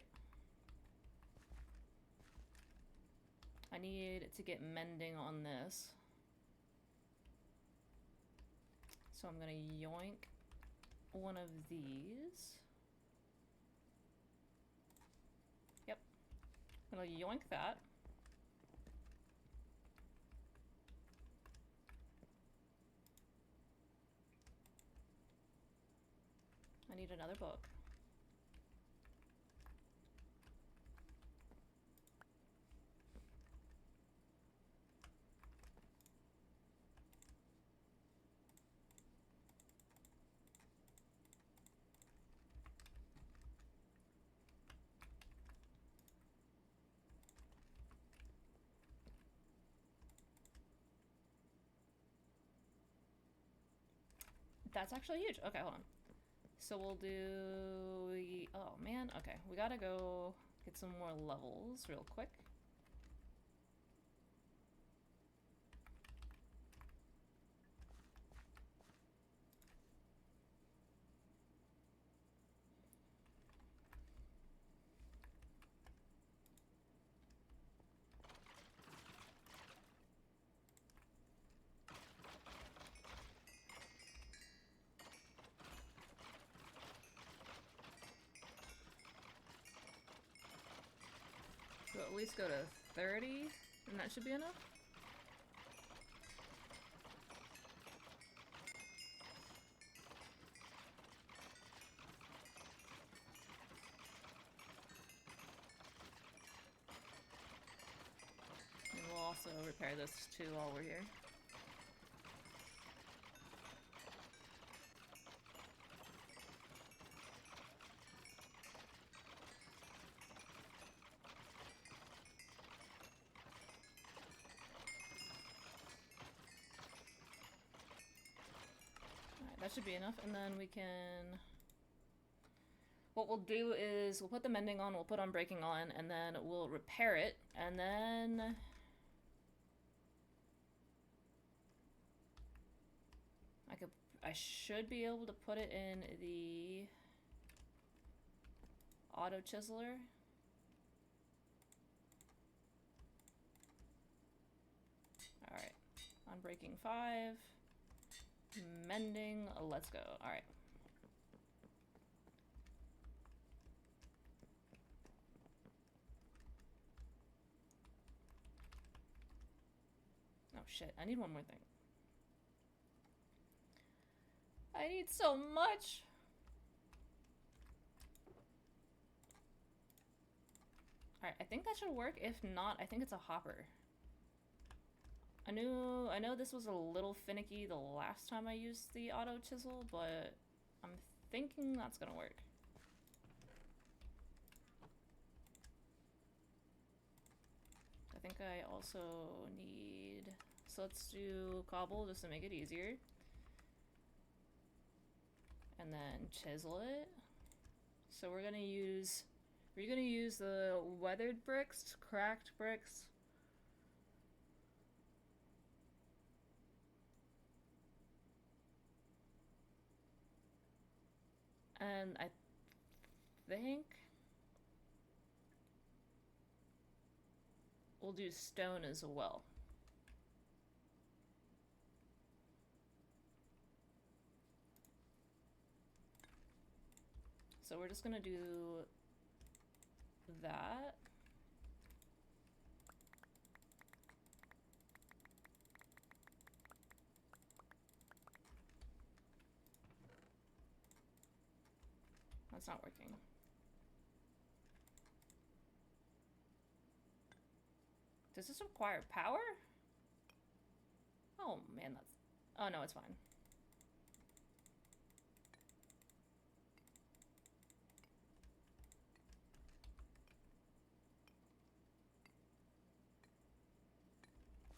I need to get mending on this. So I'm gonna yoink one of these. Yep. I'm gonna yoink that. I need another book. That's actually huge. Okay, hold on. So we'll do... oh man, okay. We gotta go get some more levels real quick. at least go to 30, and that should be enough. And we'll also repair this too while we're here. That should be enough, and then we can... What we'll do is we'll put the mending on, we'll put on breaking on, and then we'll repair it, and then... I should be able to put it in the auto chiseler. Alright, on breaking 5. Mending, let's go. Alright. Oh shit, I need one more thing. I need so much! Alright, I think that should work. If not, I think it's a hopper. I know this was a little finicky the last time I used the auto chisel, but I'm thinking that's gonna work. I think I also need... So let's do cobble just to make it easier. And then chisel it. So we're gonna use the weathered bricks, cracked bricks. And I think we'll do stone as well. So we're just gonna do that. That's not working. Does this require power? Oh man, that's... Oh no, it's fine.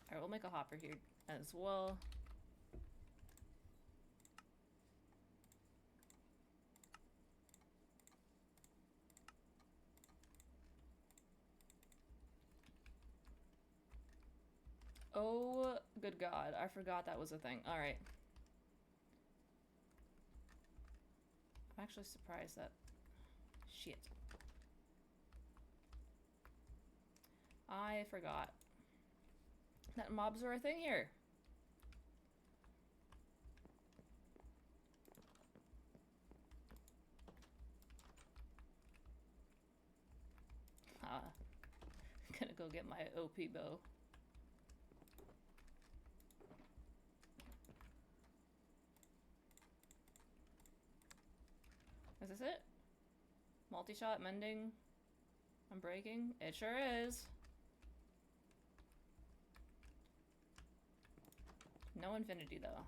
Alright, we'll make a hopper here as well. Oh, good God. I forgot that was a thing. Alright. I'm actually surprised that... Shit. I forgot that mobs are a thing here. Gonna go get my OP bow. Is this it? Multi-shot, mending, I'm breaking. It sure is. No infinity though.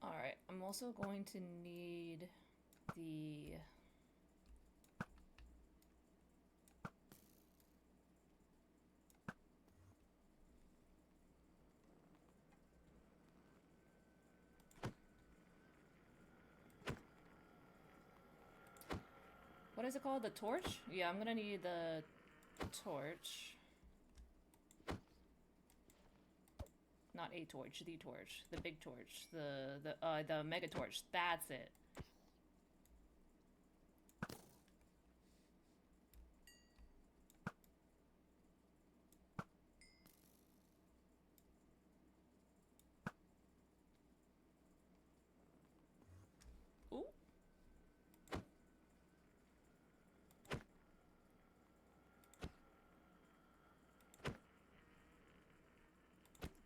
Alright, I'm also going to need the... What is it called? The torch? Yeah, I'm gonna need the torch. Not a torch, the torch. The big torch. The mega torch. That's it. Ooh.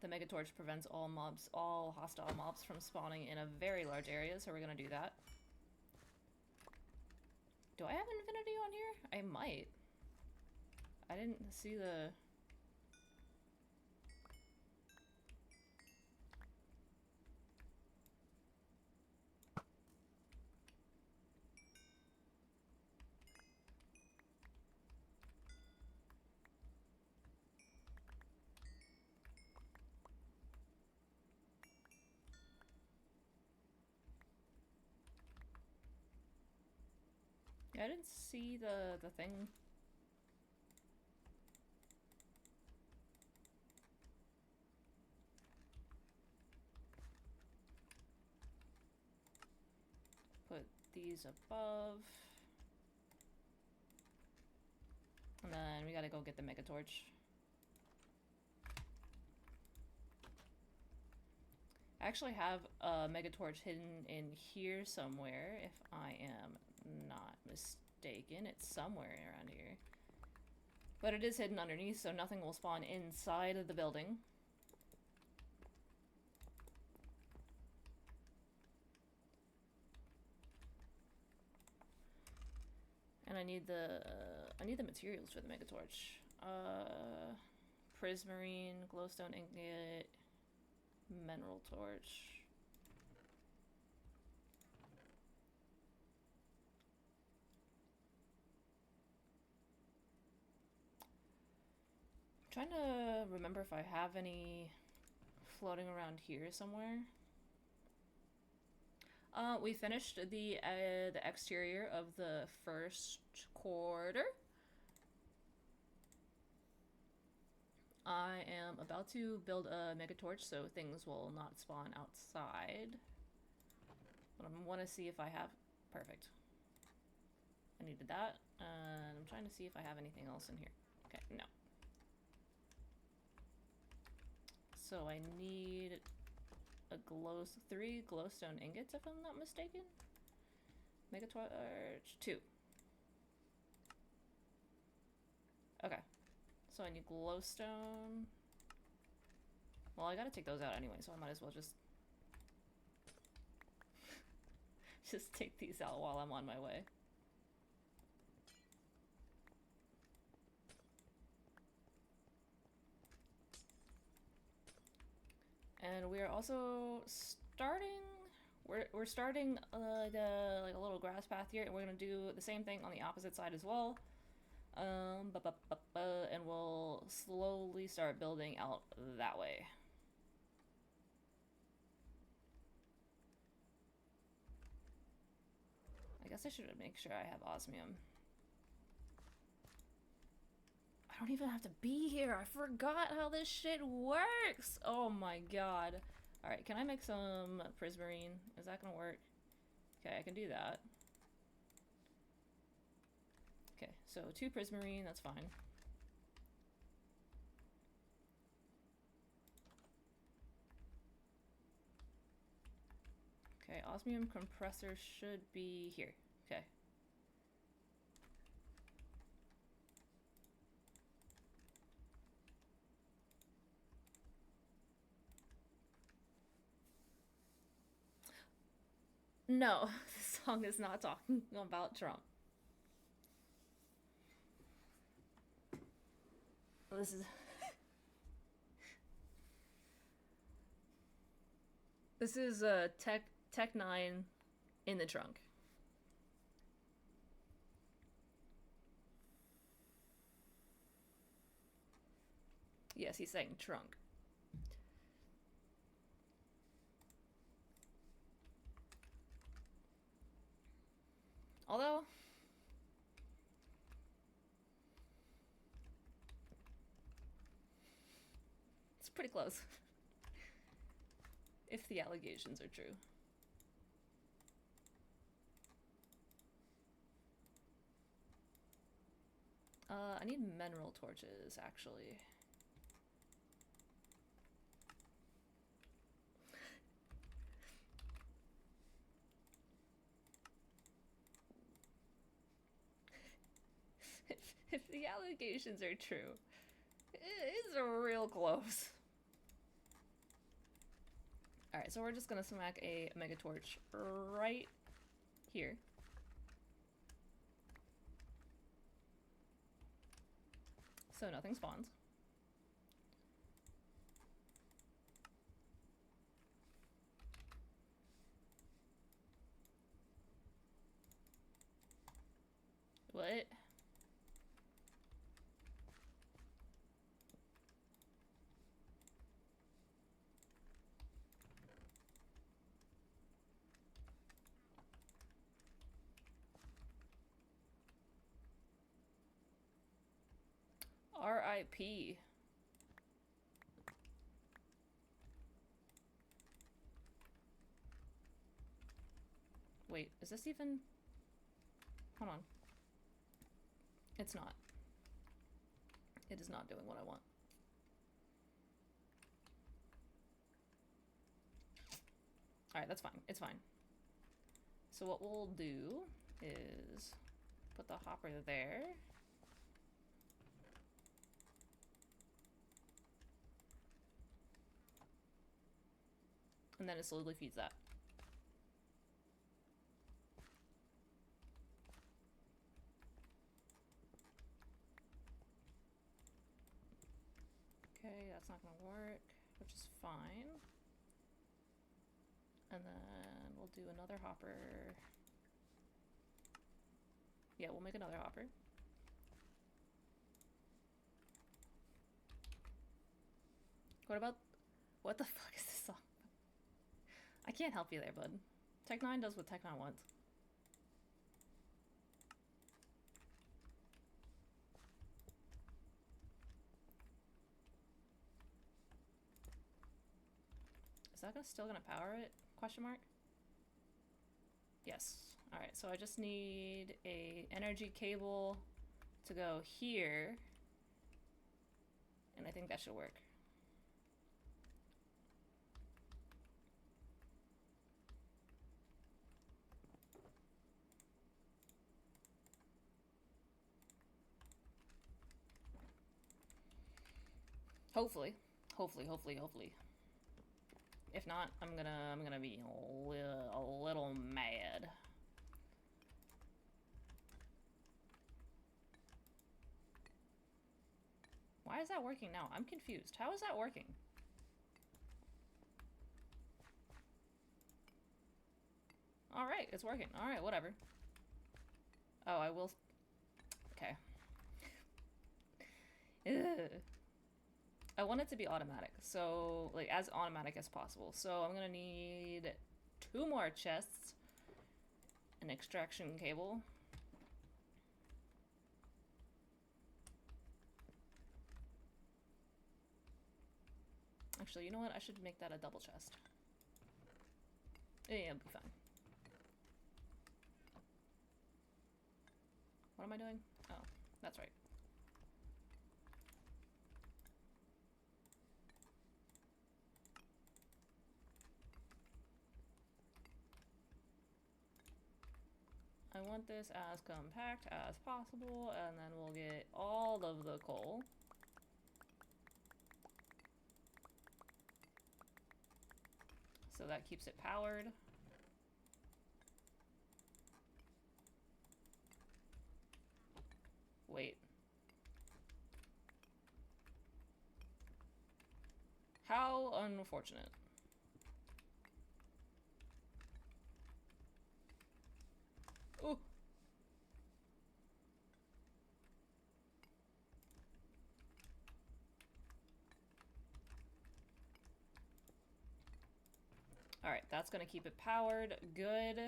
The mega torch prevents all hostile mobs from spawning in a very large area, so we're gonna do that. Do I have infinity on here? I might. I didn't see the... I didn't see the thing. Put these above. And then we gotta go get the mega torch. I actually have a mega torch hidden in here somewhere, if I am not mistaken. It's somewhere around here. But it is hidden underneath, so nothing will spawn inside of the building. And I need the materials for the mega torch. Prismarine, glowstone ingot, mineral torch. I'm trying to remember if I have any floating around here somewhere. We finished the exterior of the first quarter. I am about to build a mega torch so things will not spawn outside. But I want to see if I have... Perfect. I needed that. And I'm trying to see if I have anything else in here. Okay, no. So I need a 3 glowstone ingots, if I'm not mistaken. Mega torch 2. Okay. So I need glowstone. Well, I gotta take those out anyway, so I might as well just just take these out while I'm on my way. And we are also starting... We're starting like a little grass path here, and we're gonna do the same thing on the opposite side as well. And we'll slowly start building out that way. I guess I should make sure I have osmium. I don't even have to be here. I forgot how this shit works. Oh my god. Alright, can I make some prismarine? Is that gonna work? Okay, I can do that. Okay, so 2 prismarine, that's fine. Okay, osmium compressor should be here. Okay. No, this song is not talking about Trump. This is... This is Tech 9 in the trunk. Yes, he's saying trunk. Although, pretty close. If the allegations are true. I need mineral torches, actually. If the allegations are true, it's real close. Alright, so we're just gonna smack a mega torch right here. So nothing spawns. What? R.I.P. Wait, is this even... Hold on. It's not. It is not doing what I want. Alright, that's fine. It's fine. So what we'll do is put the hopper there. And then it slowly feeds that. Okay, that's not gonna work, which is fine. And then we'll do another hopper. Yeah, we'll make another hopper. What about... What the fuck is this song? I can't help you there, bud. Tech 9 does what Tech 9 wants. Is that still gonna power it? Question mark? Yes. Alright, so I just need a energy cable to go here. And I think that should work. Hopefully. Hopefully. If not, I'm gonna be a little mad. Why is that working now? I'm confused. How is that working? Alright, it's working. Alright, whatever. Oh, I will... Okay. Ugh. I want it to be automatic, so, like, as automatic as possible. So I'm gonna need 2 more chests, an extraction cable. Actually, you know what? I should make that a double chest. Yeah, it'll be fine. What am I doing? Oh, that's right. I want this as compact as possible, and then we'll get all of the coal. So that keeps it powered. Wait. How unfortunate. Ooh. Alright, that's gonna keep it powered. Good.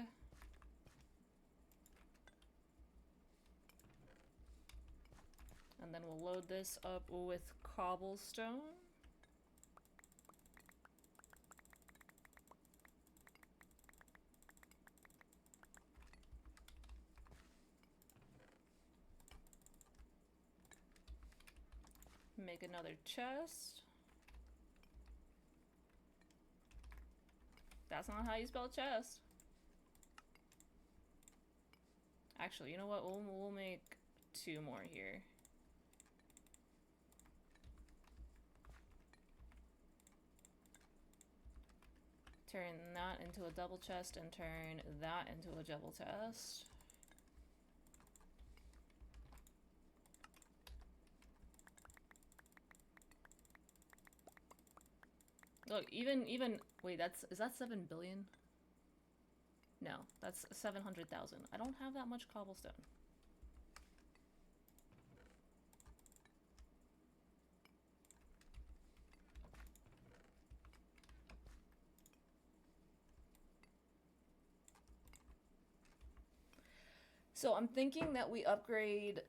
And then we'll load this up with cobblestone. Make another chest. That's not how you spell chest. Actually, you know what? We'll make 2 more here. Turn that into a double chest and turn that into a double chest. Look, even wait, is that 7 billion? No, that's 700,000. I don't have that much cobblestone. So I'm thinking that we upgrade.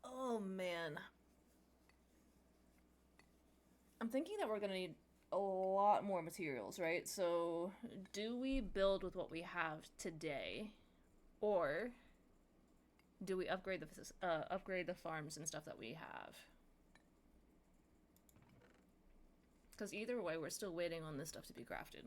Oh man. I'm thinking that we're gonna need a lot more materials, right? So do we build with what we have today, or do we upgrade the farms and stuff that we have? Because either way, we're still waiting on this stuff to be crafted.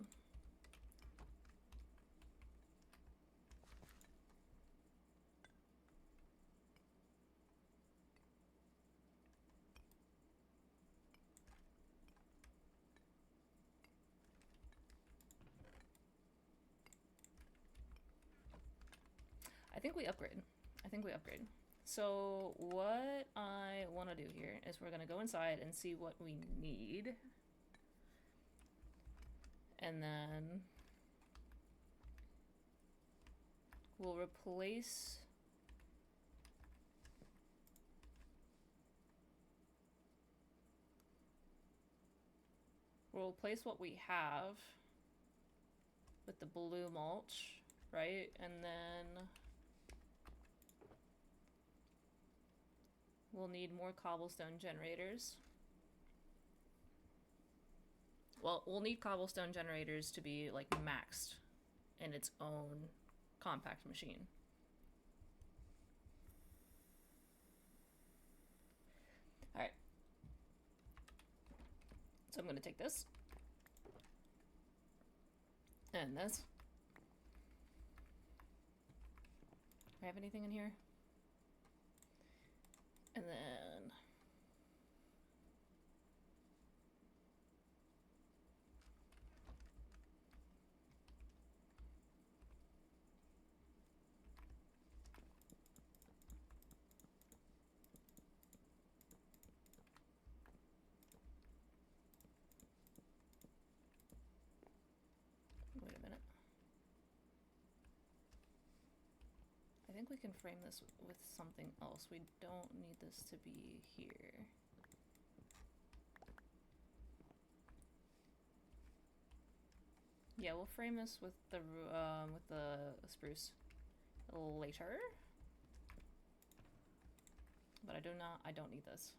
I think we upgrade. So what I want to do here is we're going to go inside and see what we need. And then we'll replace... We'll replace what we have with the blue mulch, right? And then we'll need more cobblestone generators. Well, we'll need cobblestone generators to be like maxed in its own compact machine. All right. So I'm going to take this and this. Do I have anything in here? And then wait a minute. I think we can frame this with something else. We don't need this to be here. Yeah, we'll frame this with the spruce later. But I don't need this.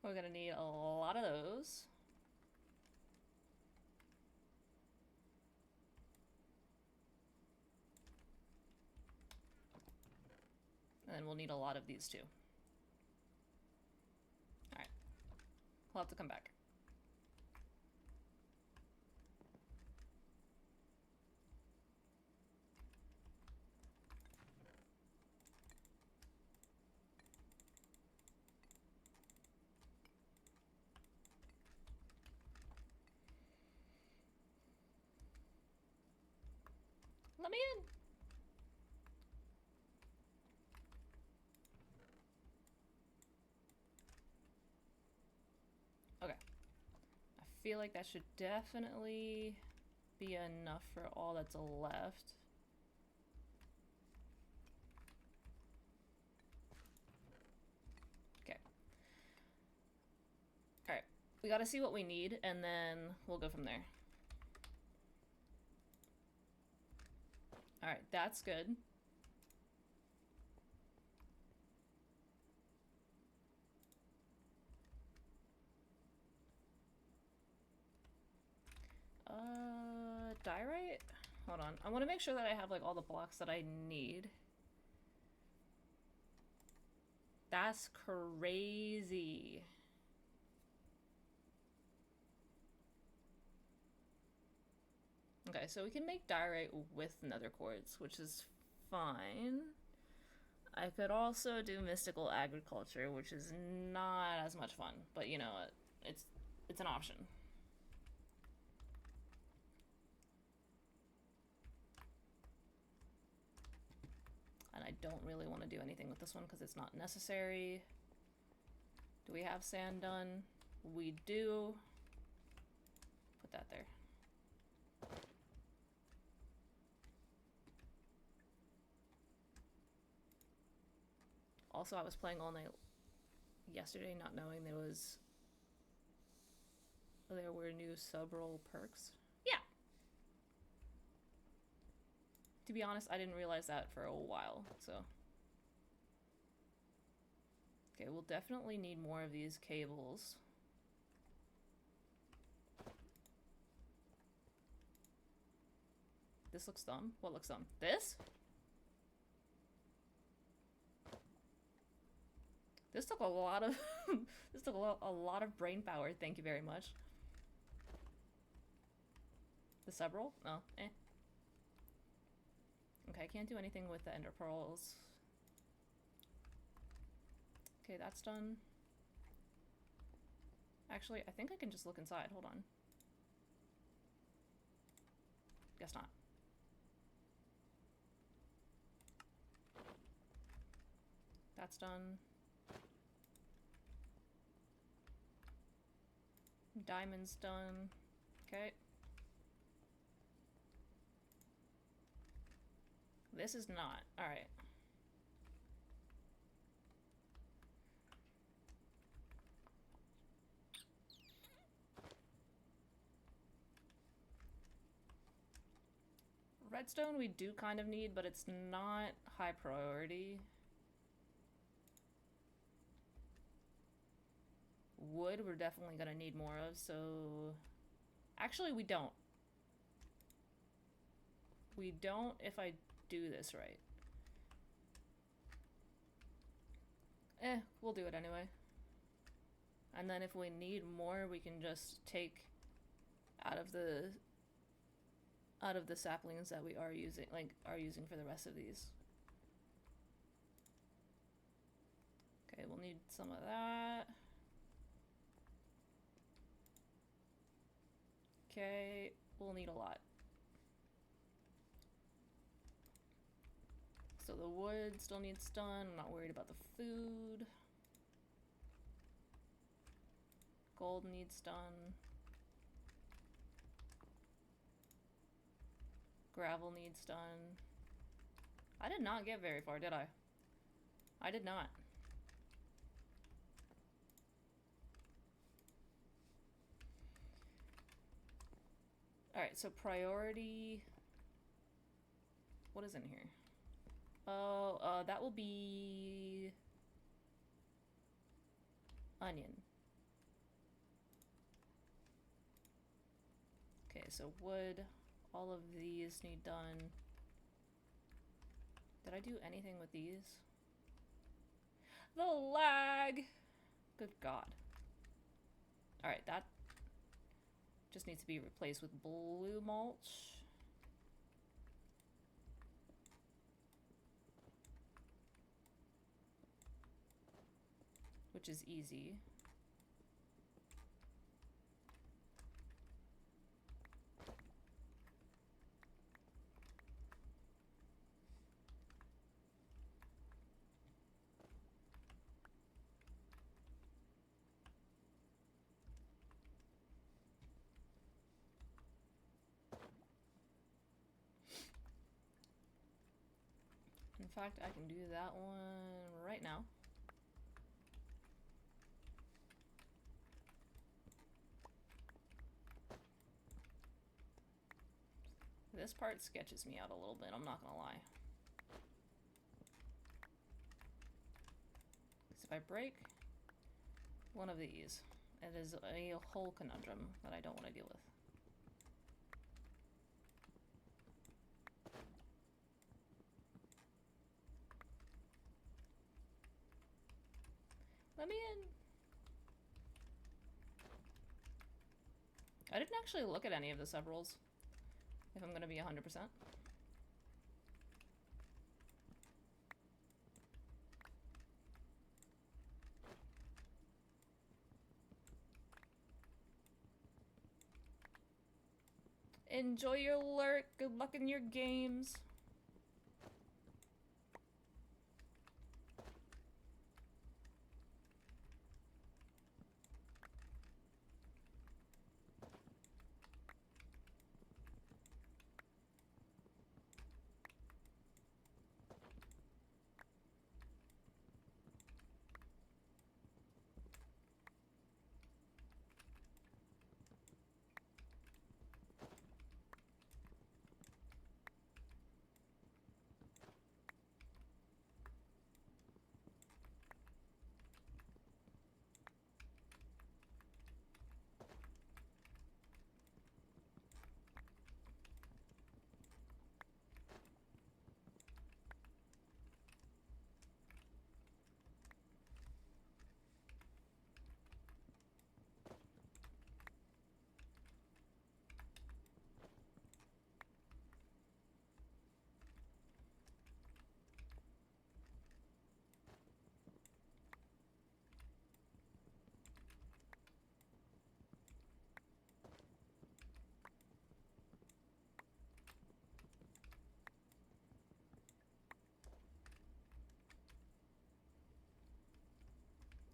We're gonna need a lot of those. And then we'll need a lot of these too. Alright. We'll have to come back. Let me in! Okay. I feel like that should definitely be enough for all that's left. Okay. Alright. We gotta see what we need, and then we'll go from there. Alright, that's good. hold on. I want to make sure that I have like all the blocks that I need. That's crazy. Okay, so we can make diorite with nether quartz, which is fine. I could also do mystical agriculture, which is not as much fun, but you know what? It's an option. And I don't really want to do anything with this one because it's not necessary. Do we have sand done? We do. Put that there. Also, I was playing all night yesterday not knowing there were new sub-roll perks. Yeah! To be honest, I didn't realize that for a while, so... Okay, we'll definitely need more of these cables. This looks dumb. What looks dumb? This? This took a lot of this took a lot of brain power. Thank you very much. The sub-roll? Oh, eh. Okay, I can't do anything with the ender pearls. Okay, that's done. Actually, I think I can just look inside. Hold on. Guess not. That's done. Diamond's done. Okay. This is not. Alright. Redstone we do kind of need, but it's not high priority. Wood we're definitely gonna need more of, so... Actually, we don't. We don't if I do this right. We'll do it anyway. And then if we need more, we can just take out of the saplings that we are using, for the rest of these. Okay, we'll need some of that. Okay, we'll need a lot. So the wood still needs done. I'm not worried about the food. Gold needs done. Gravel needs done. I did not get very far, did I? I did not. Alright, so priority... What is in here? Oh, that will be... onion. Okay, so wood. All of these need done. Did I do anything with these? The lag! Good God. Alright, that just needs to be replaced with blue mulch. Which is easy. In fact, I can do that one right now. This part sketches me out a little bit, I'm not gonna lie. Because if I break one of these, it is a whole conundrum that I don't want to deal with. Let me in. I didn't actually look at any of the sub-roles, if I'm gonna be 100%. Enjoy your lurk. Good luck in your games.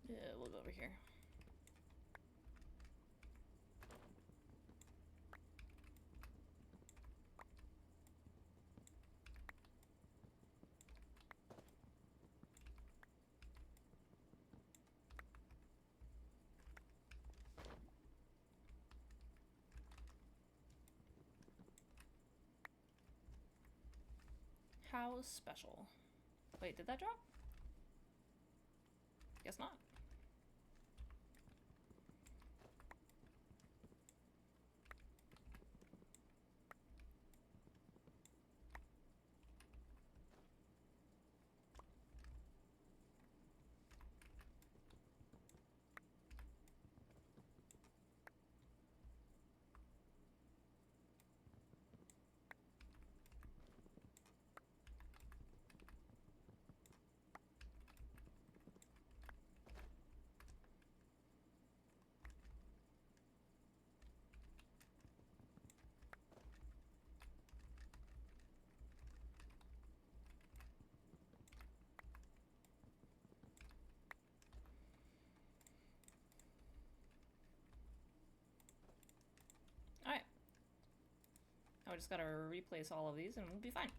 Yeah, we'll go over here. How special. Wait, did that drop? Guess not. Alright. Now we just gotta replace all of these and we'll be fine.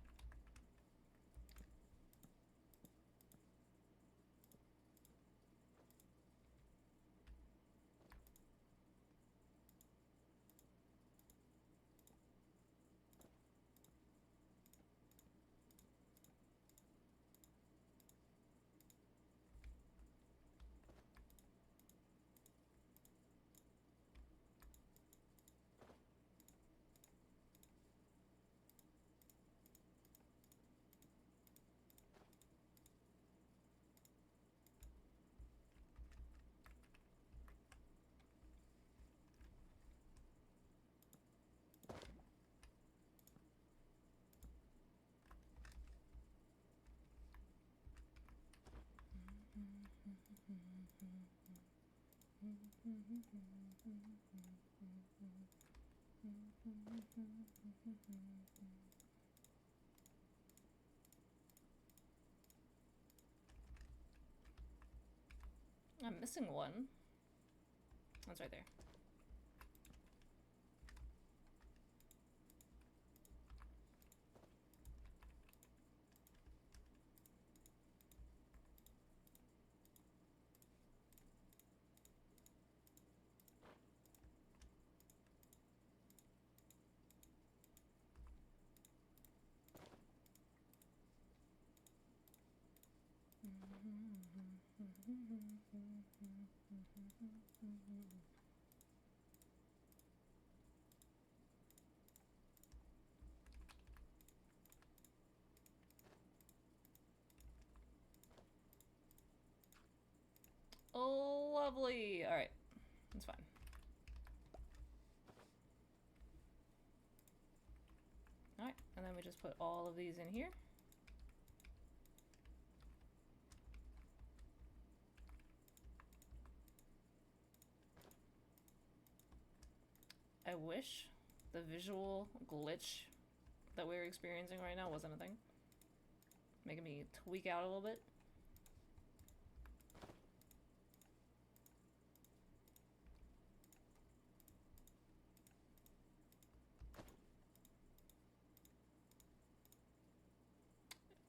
I'm missing one. That's right there. Lovely. All right, that's fine. All right, and then we just put all of these in here. I wish the visual glitch that we're experiencing right now wasn't a thing. Making me tweak out a little bit.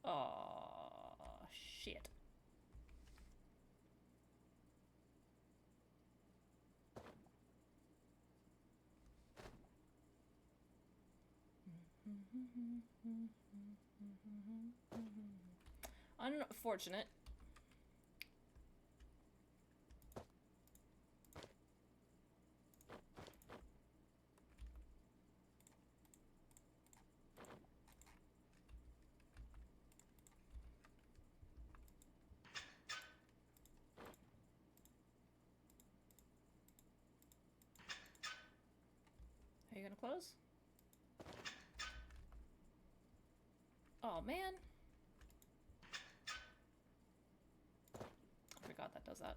Oh, shit. Unfortunate. Are you gonna close? Oh, man. I forgot that does that.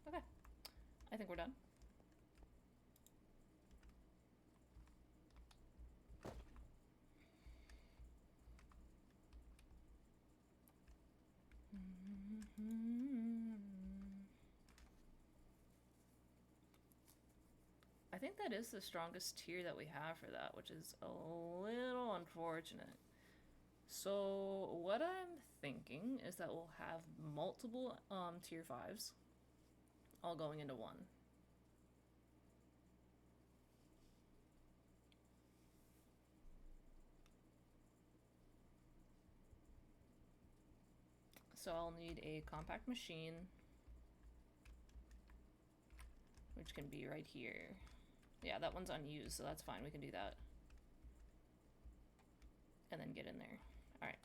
Okay. I think we're done. I think that is the strongest tier that we have for that, which is a little unfortunate. So what I'm thinking is that we'll have multiple tier 5s all going into one. So I'll need a compact machine, which can be right here. Yeah, that one's unused, so that's fine. We can do that. And then get in there. All right.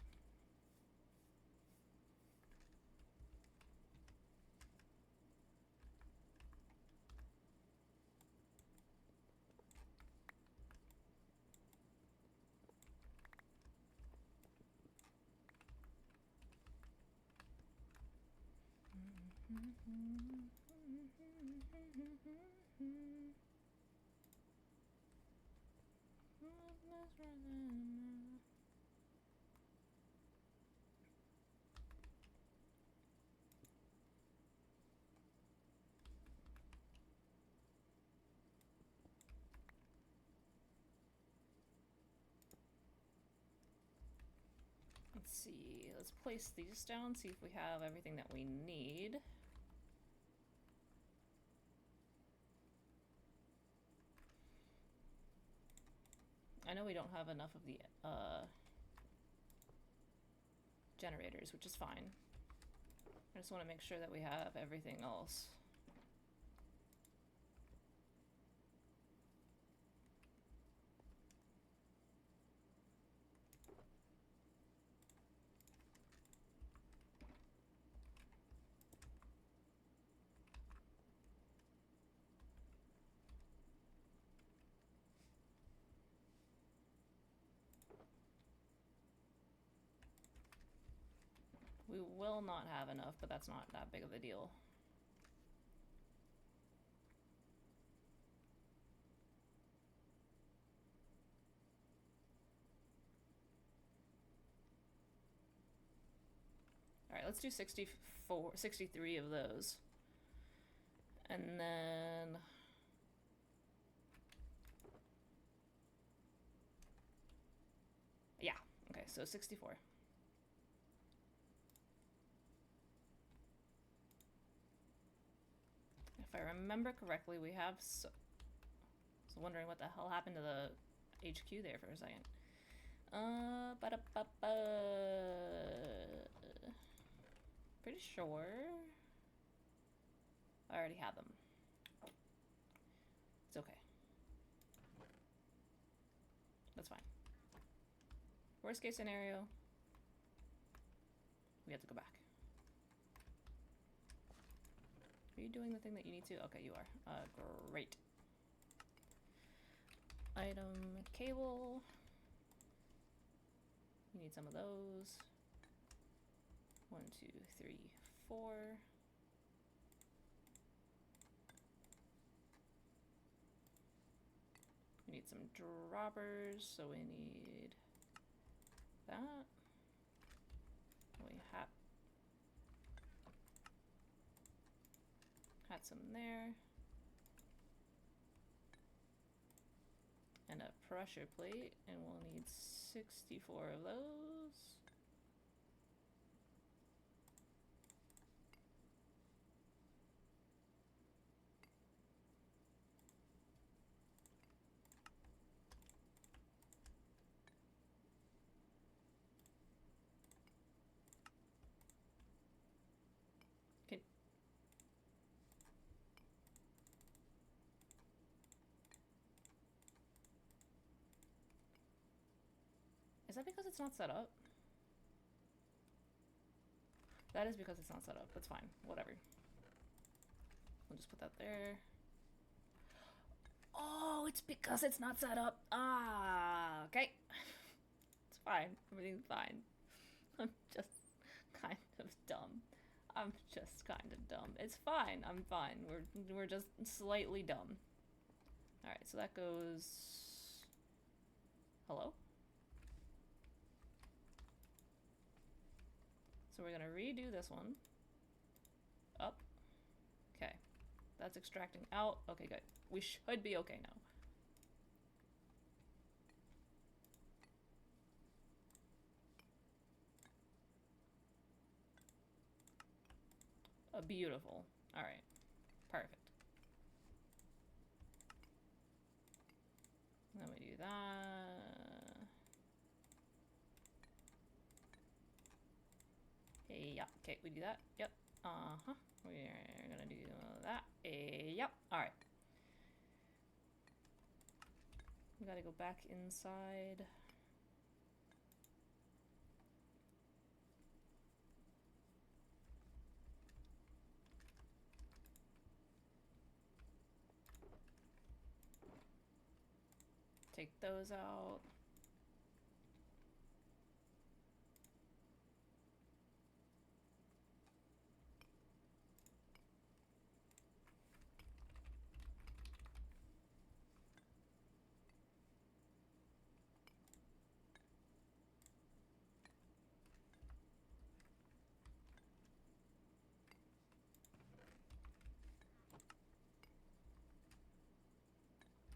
Let's see, let's place these down, see if we have everything that we need. I know we don't have enough of the generators, which is fine. I just want to make sure that we have everything else. We will not have enough, but that's not that big of a deal. Alright, let's do 63 of those. And then... yeah, okay, so 64. If I remember correctly, we have was wondering what the hell happened to the HQ there for a second. Pretty sure I already have them. It's okay. That's fine. Worst case scenario, we have to go back. Are you doing the thing that you need to? Okay, you are. Great. Item cable. You need some of those. 1, 2, 3, 4. We need some droppers, so we need that. We had some there. And a pressure plate, and we'll need 64 of those. Is that because it's not set up? That is because it's not set up. That's fine. Whatever. We'll just put that there. Oh, it's because it's not set up. Ah, okay. It's fine. Everything's fine. I'm just kind of dumb. I'm just kind of dumb. It's fine. I'm fine. We're just slightly dumb. All right, so that goes. Hello? So we're gonna redo this one. Up. Okay. That's extracting out. Okay, good. We should be okay now. Beautiful. Alright. Perfect. Then we do that. Yeah, okay, we do that. Yep. Uh-huh. We're gonna do that. Yep. Alright. We gotta go back inside. Take those out.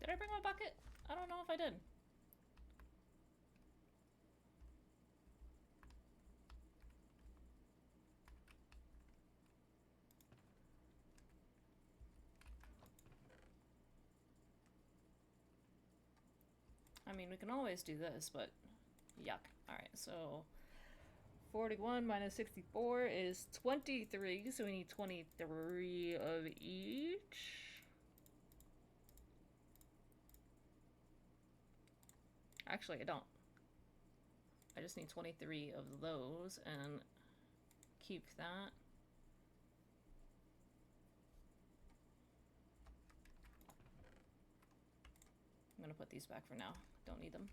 Did I bring my bucket? I don't know if I did. I mean, we can always do this, but yuck. Alright, so 41 minus 64 is 23, so we need 23 of each. Actually, I don't. I just need 23 of those and keep that. I'm gonna put these back for now. Don't need them.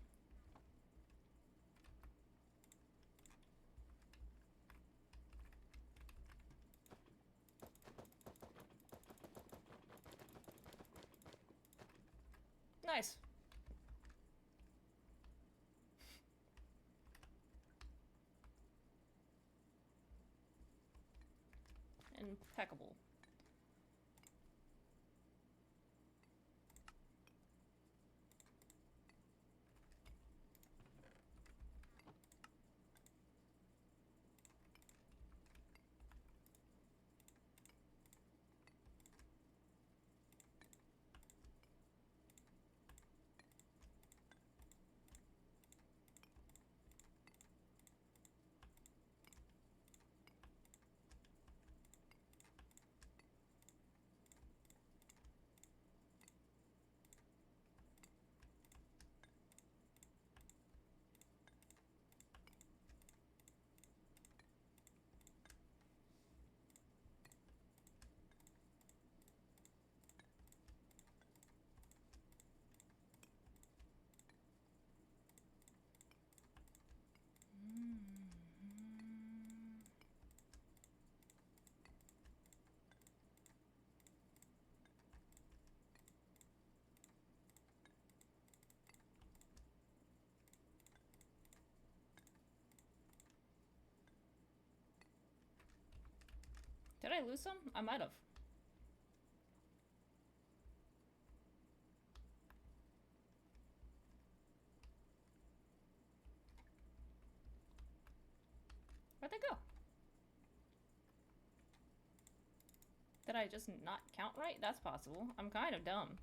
Nice. Impeccable. Did I lose some? I might have. Where'd they go? Did I just not count right? That's possible. I'm kind of dumb.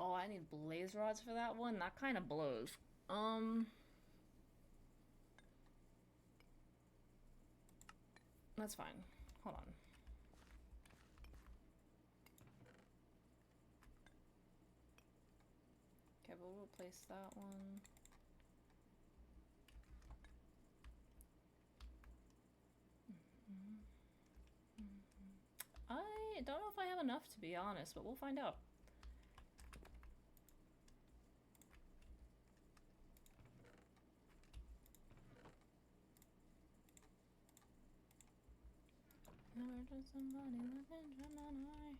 Oh, I need blaze rods for that one? That kind of blows. That's fine. Hold on. Okay, we'll replace that one. I don't know if I have enough, to be honest, but we'll find out. Never just somebody looking Gemini.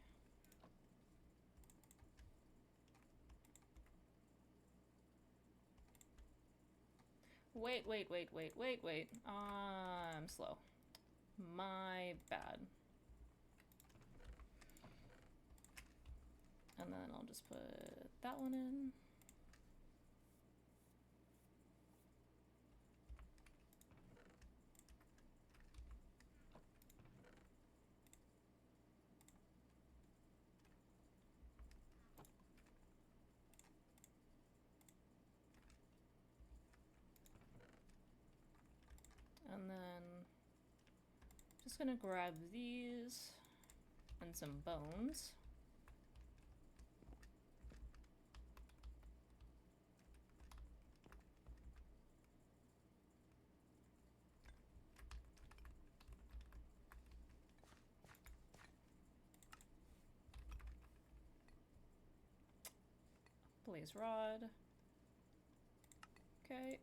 Wait. I'm slow. My bad. And then I'll just put that one in. And then just gonna grab these and some bones. Blaze rod. Okay.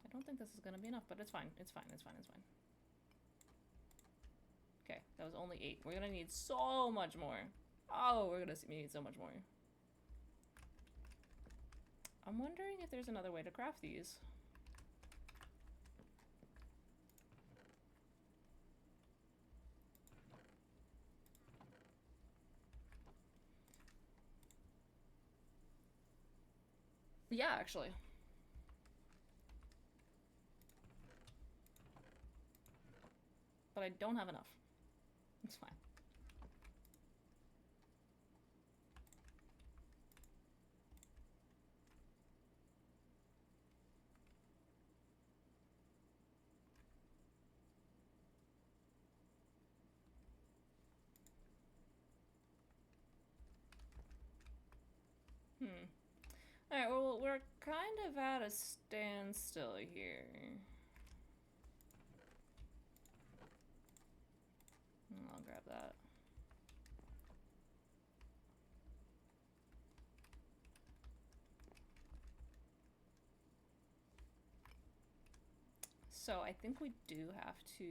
I don't think this is gonna be enough, but it's fine. It's fine. Okay, that was only 8. We're gonna need so much more. Oh, we're gonna need so much more. I'm wondering if there's another way to craft these. Yeah, actually. But I don't have enough. It's fine. Alright, well, we're kind of at a standstill here. I'll grab that. So I think we do have to...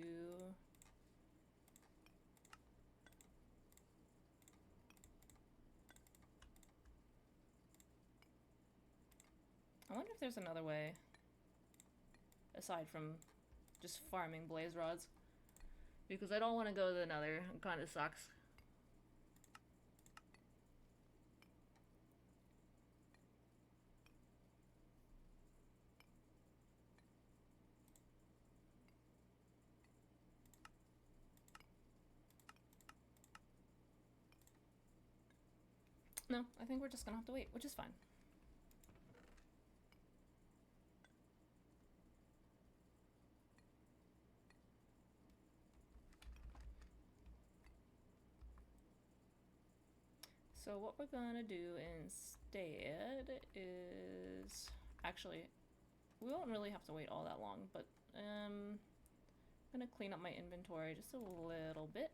I wonder if there's another way, aside from just farming blaze rods. Because I don't want to go to the nether. It kind of sucks. No, I think we're just gonna have to wait, which is fine. So what we're gonna do instead is actually we won't really have to wait all that long, but I'm gonna clean up my inventory just a little bit.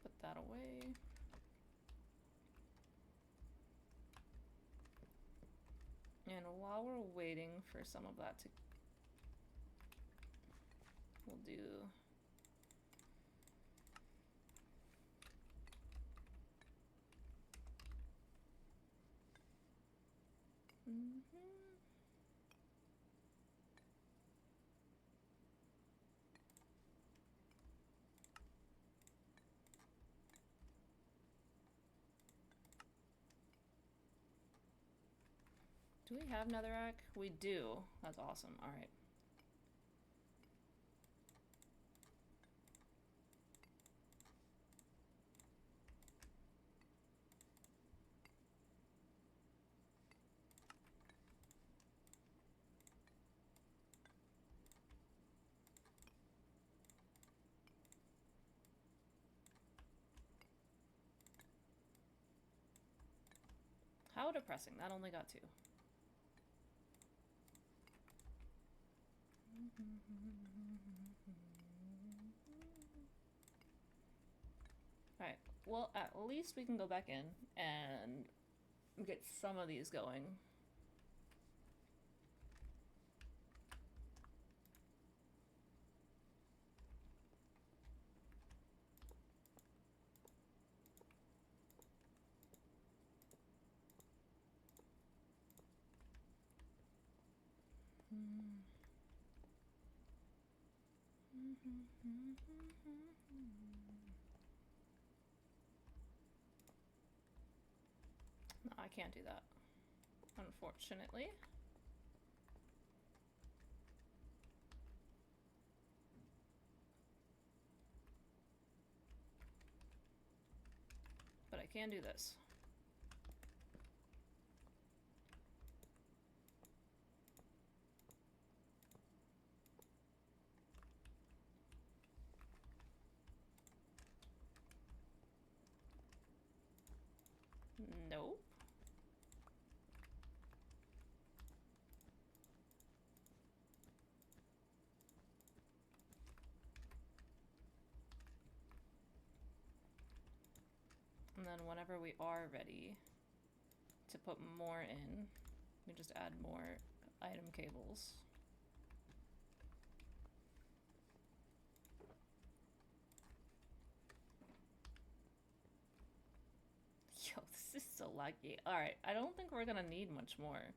Put that away. And while we're waiting for some of that to, we'll do do we have netherrack? We do. That's awesome. All right. How depressing. That only got 2. Alright, well, at least we can go back in and get some of these going. No, I can't do that, unfortunately. But I can do this. Nope. And then whenever we are ready to put more in, we just add more item cables. Yo, this is so laggy. Alright, I don't think we're gonna need much more.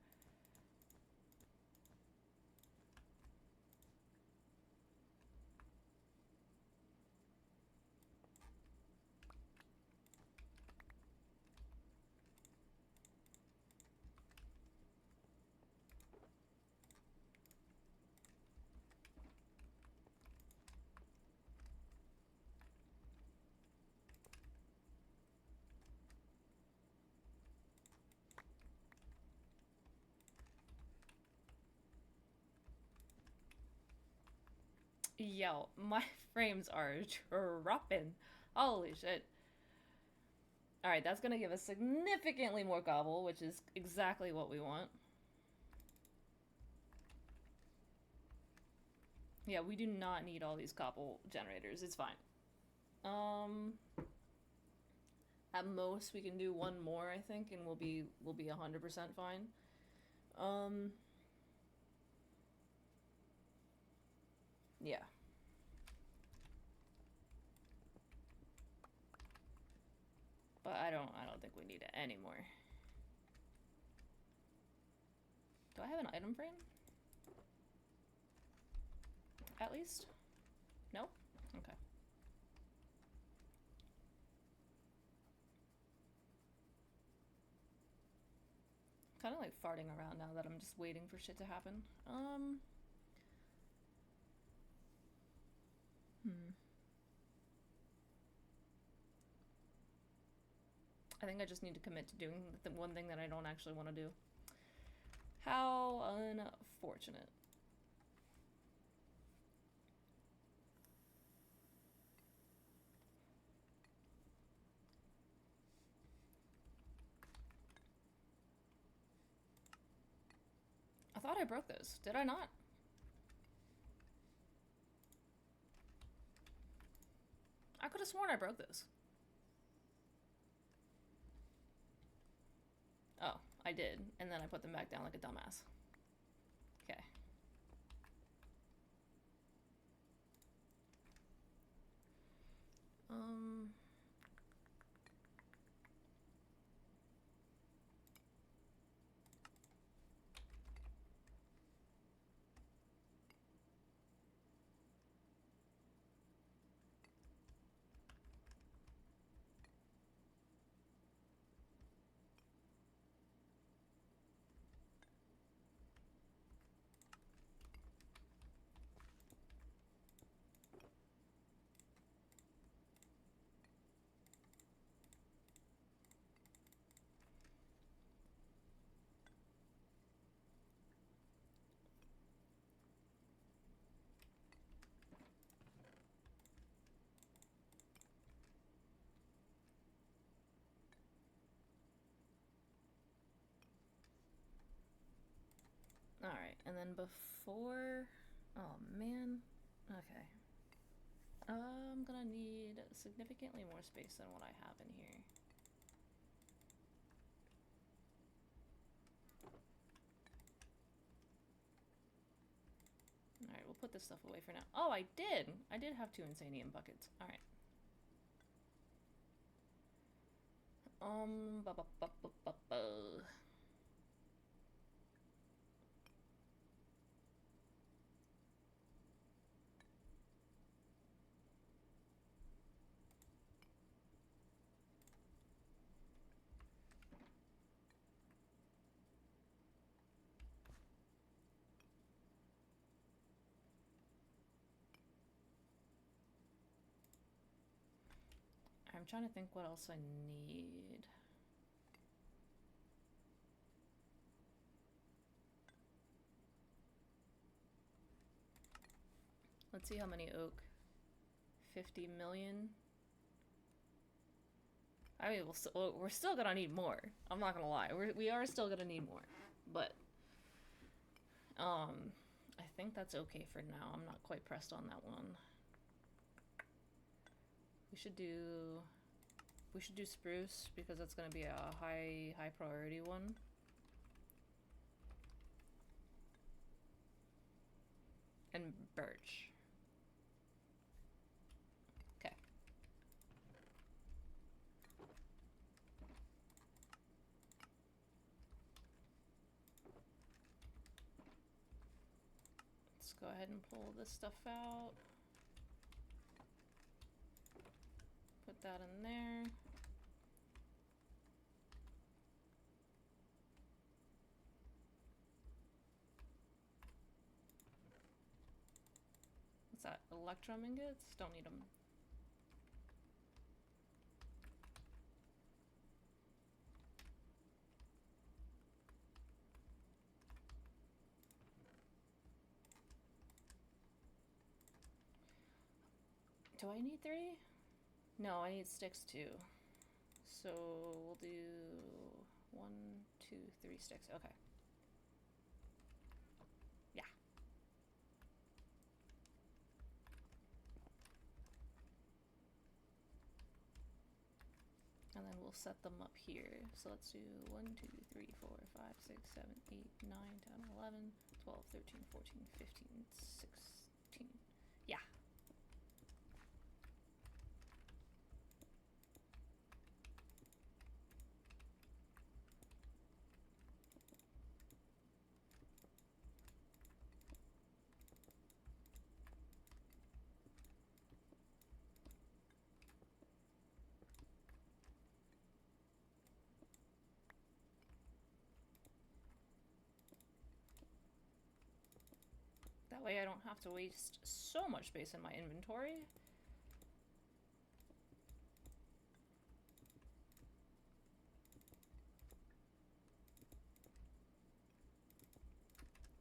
Yo, my frames are dropping. Holy shit. Alright, that's gonna give us significantly more cobble, which is exactly what we want. Yeah, we do not need all these cobble generators. It's fine. At most we can do one more, I think, and we'll be 100% fine. Yeah. But I don't think we need it anymore. Do I have an item frame? At least? No? Okay. Kind of like farting around now that I'm just waiting for shit to happen. I think I just need to commit to doing the one thing that I don't actually want to do. How unfortunate. I thought I broke those. Did I not? I could have sworn I broke those. Oh, I did. And then I put them back down like a dumbass. Okay. Alright, and then before... Oh, man. Okay. I'm gonna need significantly more space than what I have in here. Alright, we'll put this stuff away for now. Oh, I did! I did have 2 Insanium buckets. Alright. I'm trying to think what else I need. Let's see how many oak. 50 million. I mean, we're still gonna need more. I'm not gonna lie. We are still gonna need more. But, I think that's okay for now. I'm not quite pressed on that one. We should do spruce because that's gonna be a high priority one. And birch. Okay. Let's go ahead and pull this stuff out. Put that in there. What's that? Electrum ingots? Don't need them. Do I need 3? No, I need sticks too. So we'll do 1, 2, 3 sticks. Okay. Yeah. And then we'll set them up here. So let's do 1, 2, 3, 4, 5, 6, 7, 8, 9, 10, 11, 12, 13, 14, 15, 16. Yeah. That way I don't have to waste so much space in my inventory.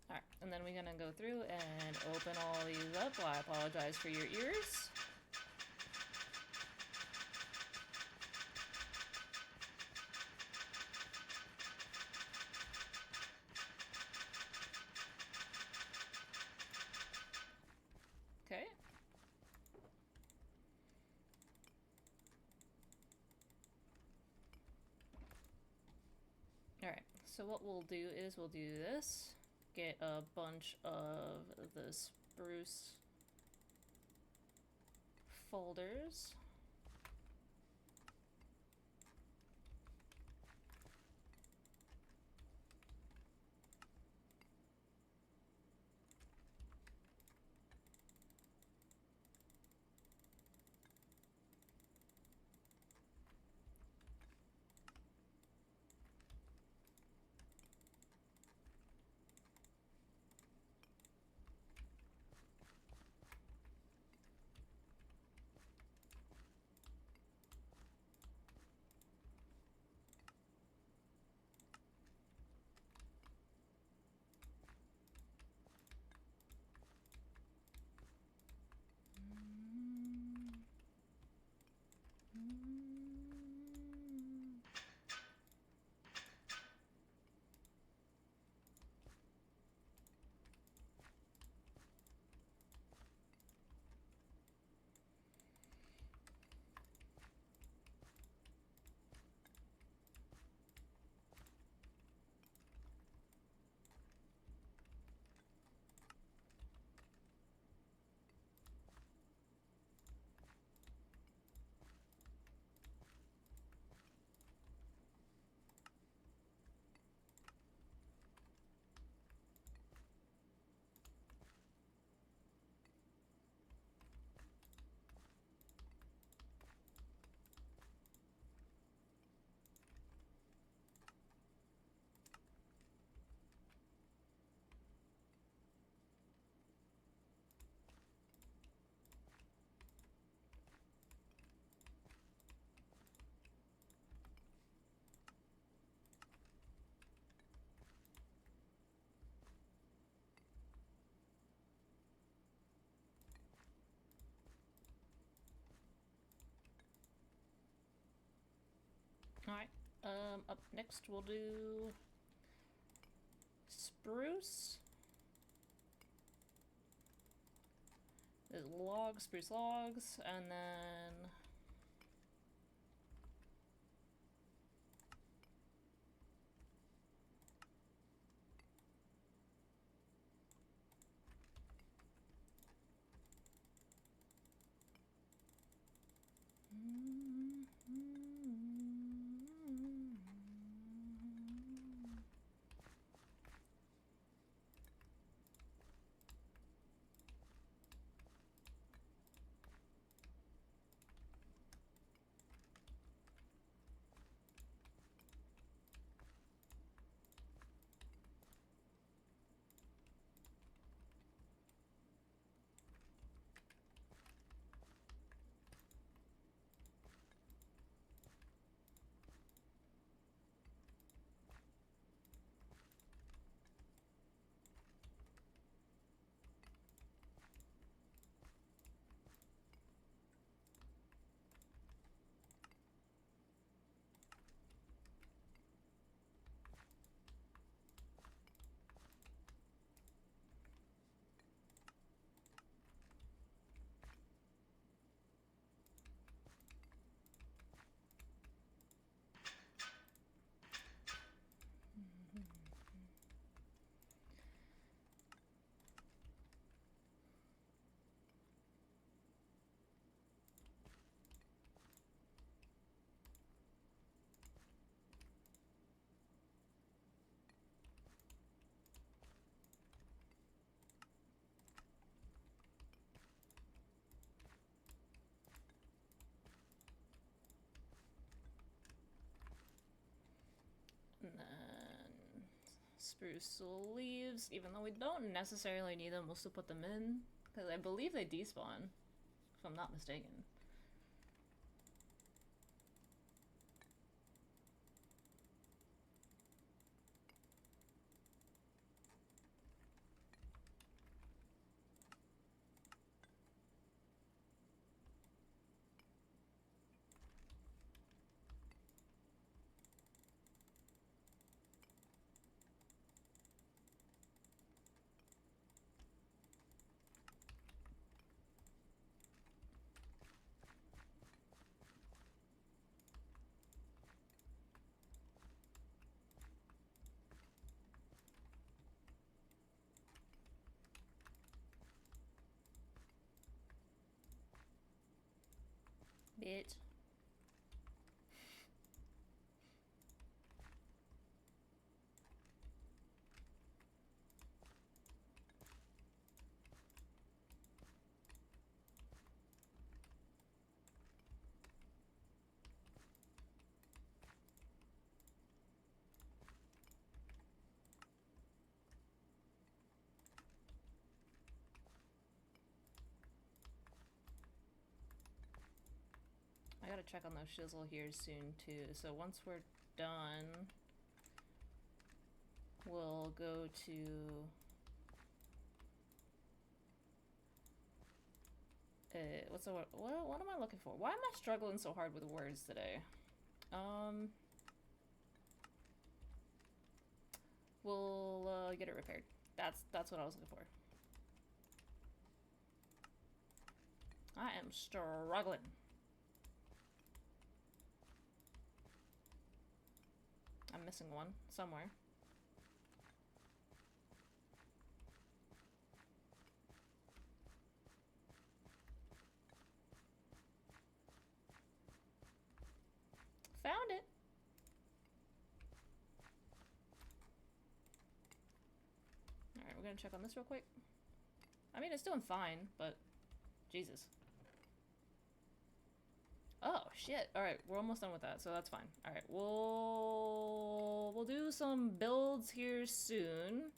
Alright, and then we're gonna go through and open all these up. Well, I apologize for your ears. Okay. Alright, so what we'll do is we'll do this. Get a bunch of the spruce folders. Alright, up next we'll do spruce. There's logs, spruce logs, and then Spruce leaves, even though we don't necessarily need them, we'll still put them in. Because I believe they despawn, if I'm not mistaken. Bitch. I gotta check on those shizzle here soon too. So once we're done, we'll go to what's the word? What am I looking for? Why am I struggling so hard with words today? We'll get it repaired. That's what I was looking for. I am struggling. I'm missing one somewhere. Found it. Alright, we're gonna check on this real quick. I mean, it's doing fine, but Jesus. Oh, shit. Alright, we're almost done with that, so that's fine. Alright, we'll do some builds here soon.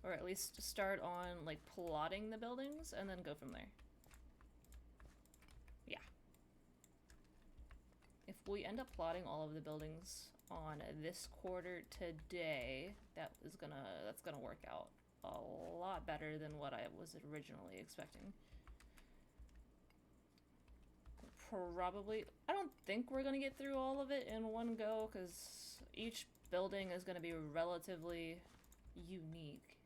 Or at least start on, like, plotting the buildings, and then go from there. Yeah. If we end up plotting all of the buildings on this quarter today, that's gonna work out a lot better than what I was originally expecting. Probably, I don't think we're gonna get through all of it in one go, because each building is gonna be relatively unique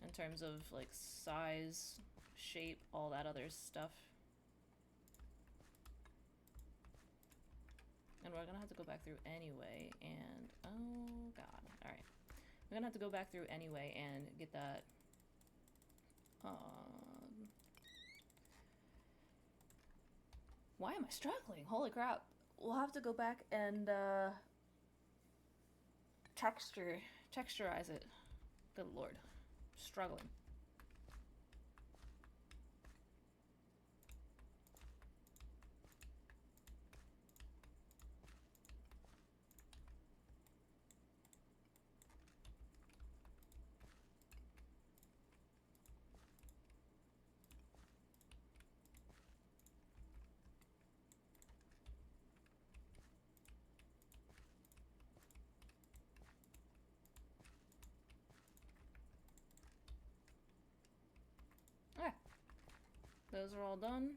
in terms of like size, shape, all that other stuff. And we're gonna have to go back through anyway, and oh god, alright. We're gonna have to go back through anyway and get that, why am I struggling? Holy crap. We'll have to go back and, texturize it. Good lord. Struggling. Yeah. Those are all done.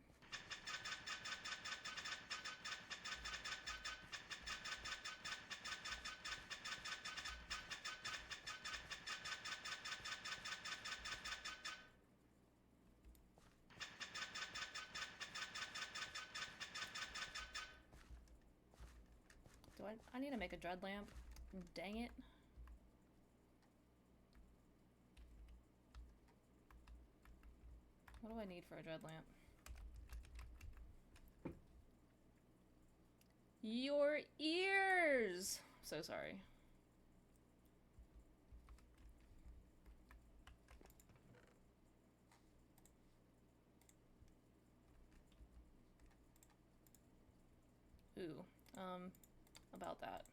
I need to make a dread lamp. Dang it. What do I need for a dread lamp? Your ears! So sorry. Ooh, about that.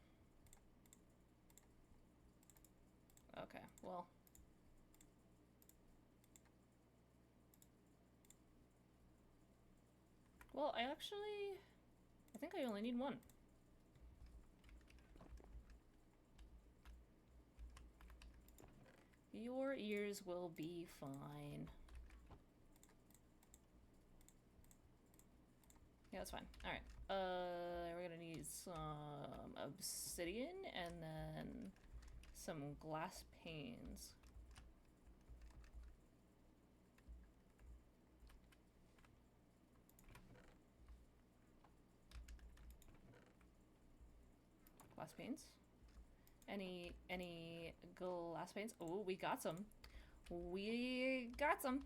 Okay, well. Well, I think I only need one. Your ears will be fine. Yeah, that's fine. Alright. We're gonna need some obsidian and then some glass panes. Glass panes? Any glass panes? Oh, we got some. We got some.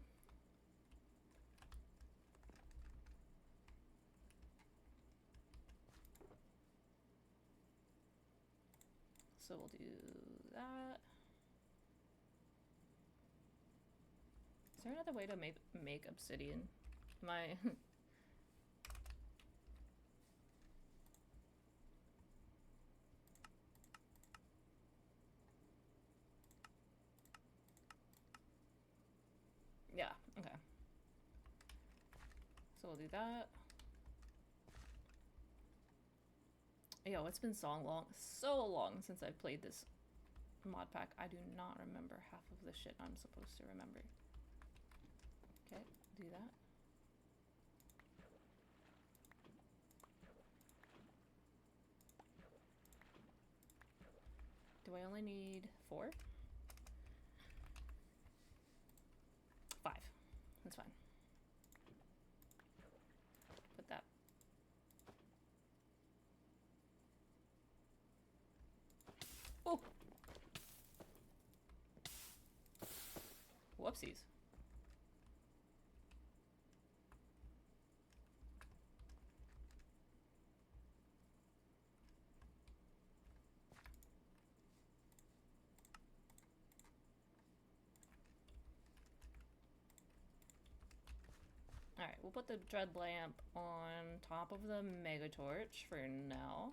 So we'll do that. Is there another way to make obsidian? Am I... Yeah, okay. So we'll do that. Yo, it's been so long since I've played this mod pack. I do not remember half of the shit I'm supposed to remember. Okay, do that. Do I only need 4? 5. That's fine. Put that. Oh! Whoopsies. Alright, we'll put the dread lamp on top of the mega torch for now.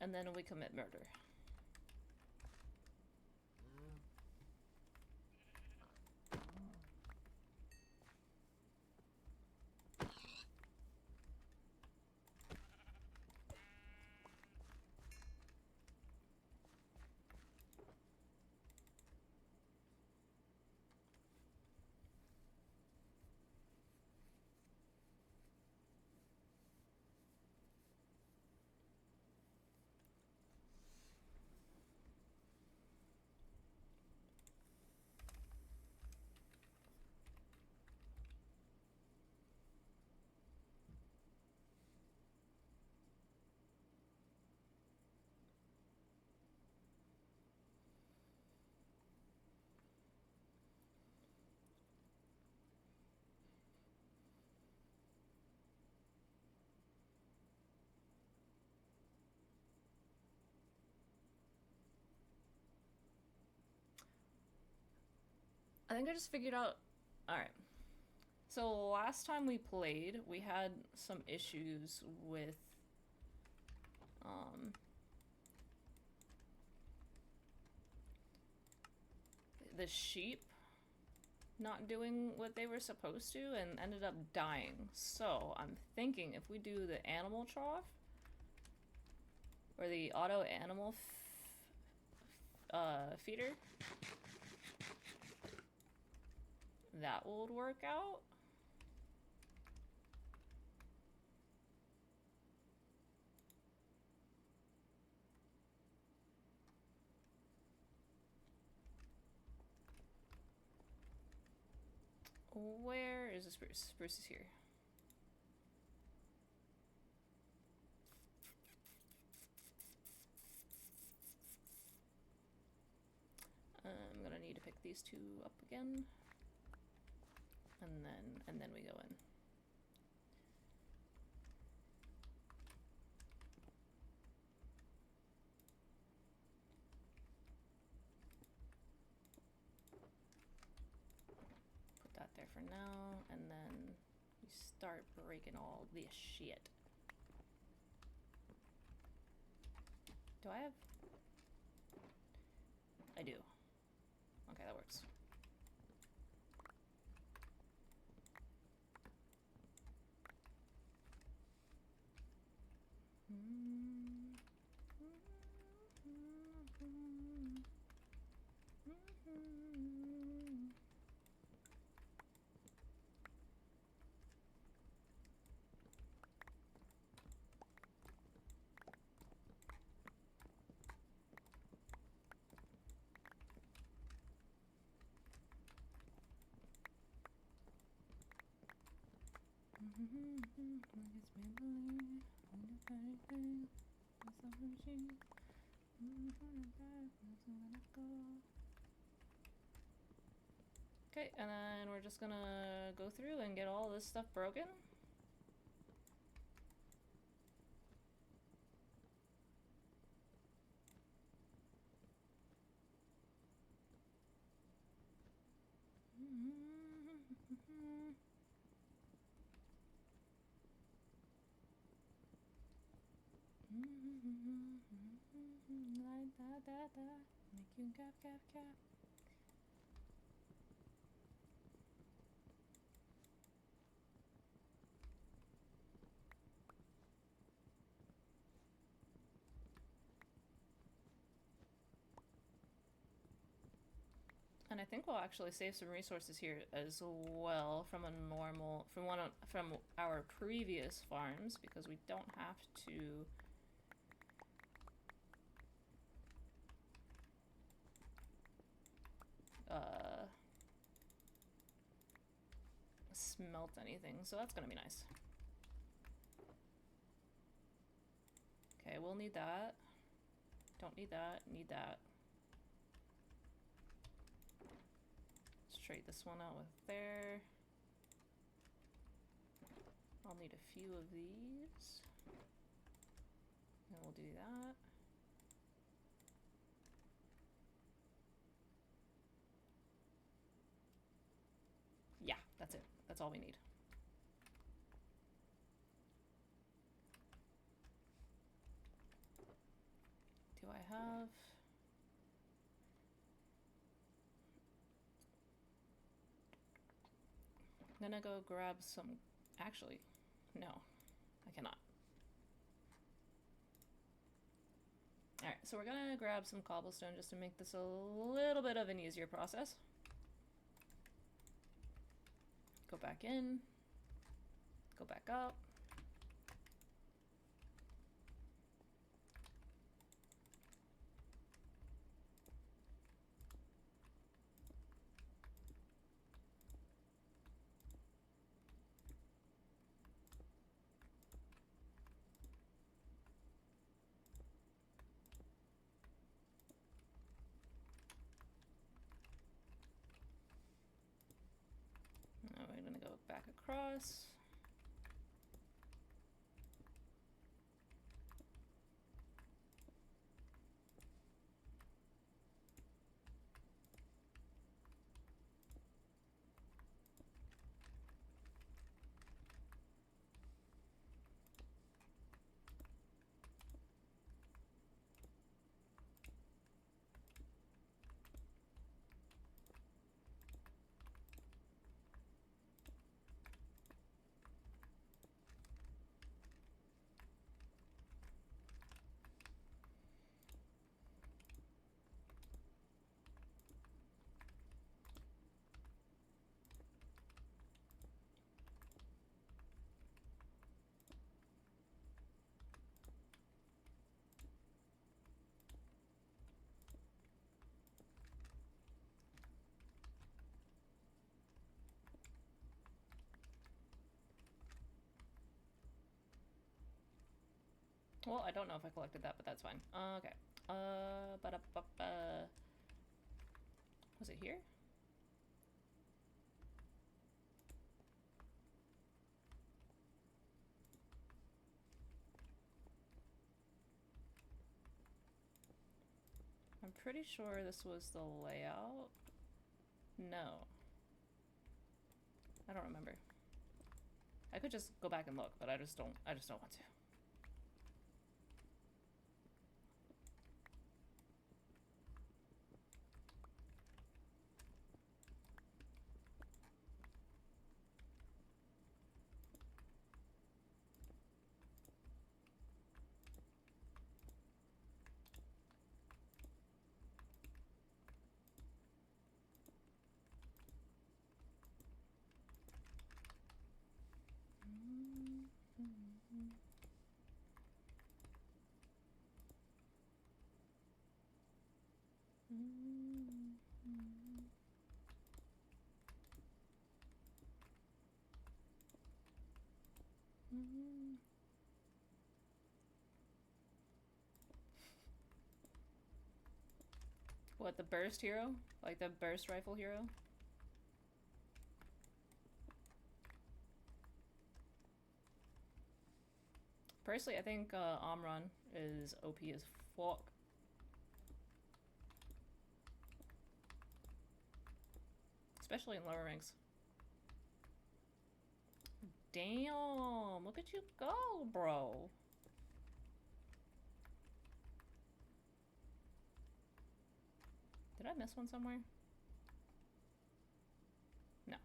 And then we commit murder. I think I just figured out... Alright. So last time we played, we had some issues with... the sheep not doing what they were supposed to and ended up dying. So I'm thinking if we do the animal trough or the auto animal feeder, that would work out. Where is the spruce? Spruce is here. I'm gonna need to pick these 2 up again. And then we go in. Put that there for now, and then we start breaking all this shit. Do I have... I do. Okay, that works. Okay, and then we're just gonna go through and get all this stuff broken. Like that, make you cap. And I think we'll actually save some resources here as well from from our previous farms, because we don't have to smelt anything, so that's gonna be nice. Okay, we'll need that. Don't need that, need that. Let's trade this one out with there. I'll need a few of these. And we'll do that. Yeah, that's it. That's all we need. Do I have... I'm gonna go grab some... Actually, no, I cannot. Alright, so we're gonna grab some cobblestone just to make this a little bit of an easier process. Go back in. Go back up. Now we're gonna go back across. Well, I don't know if I collected that, but that's fine. Okay. Was it here? I'm pretty sure this was the layout. No. I don't remember. I could just go back and look, but I just don't want to. What, the burst hero? Like the burst rifle hero? Personally, I think Omron is OP as fuck. Especially in lower ranks. Damn, look at you go, bro. Did I miss one somewhere? No.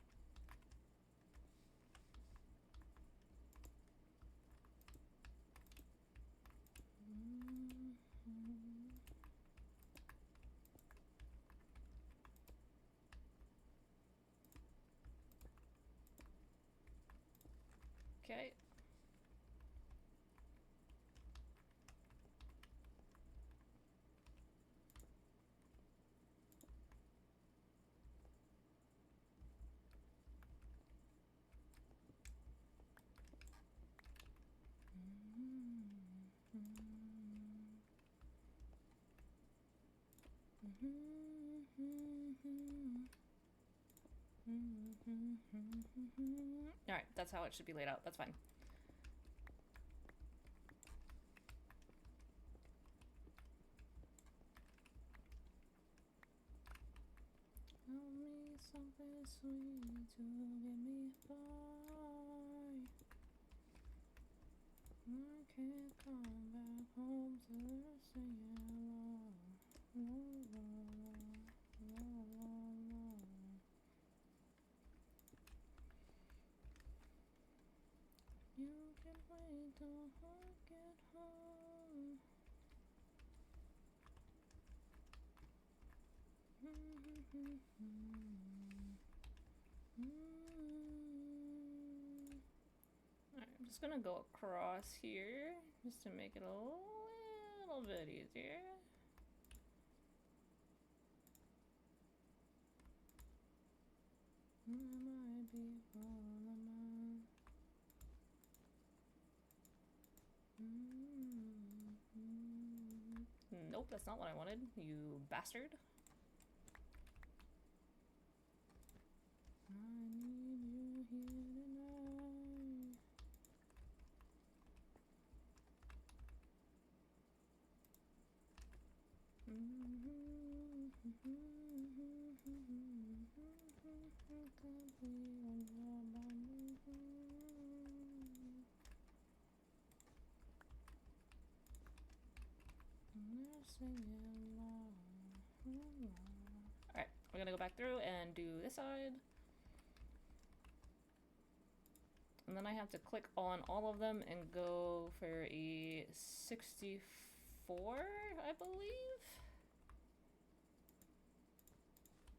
Okay. Alright, that's how it should be laid out. That's fine. Tell me something sweet to get me by. I can't come back home to say hello. You can wait till I get home. Alright, I'm just gonna go across here just to make it a little bit easier. Might be Nope, that's not what I wanted, you bastard. I need you here tonight. Alright, we're gonna go back through and do this side. And then I have to click on all of them and go for a 64, I believe?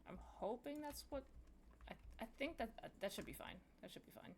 I'm hoping that's what... I think that should be fine. That should be fine.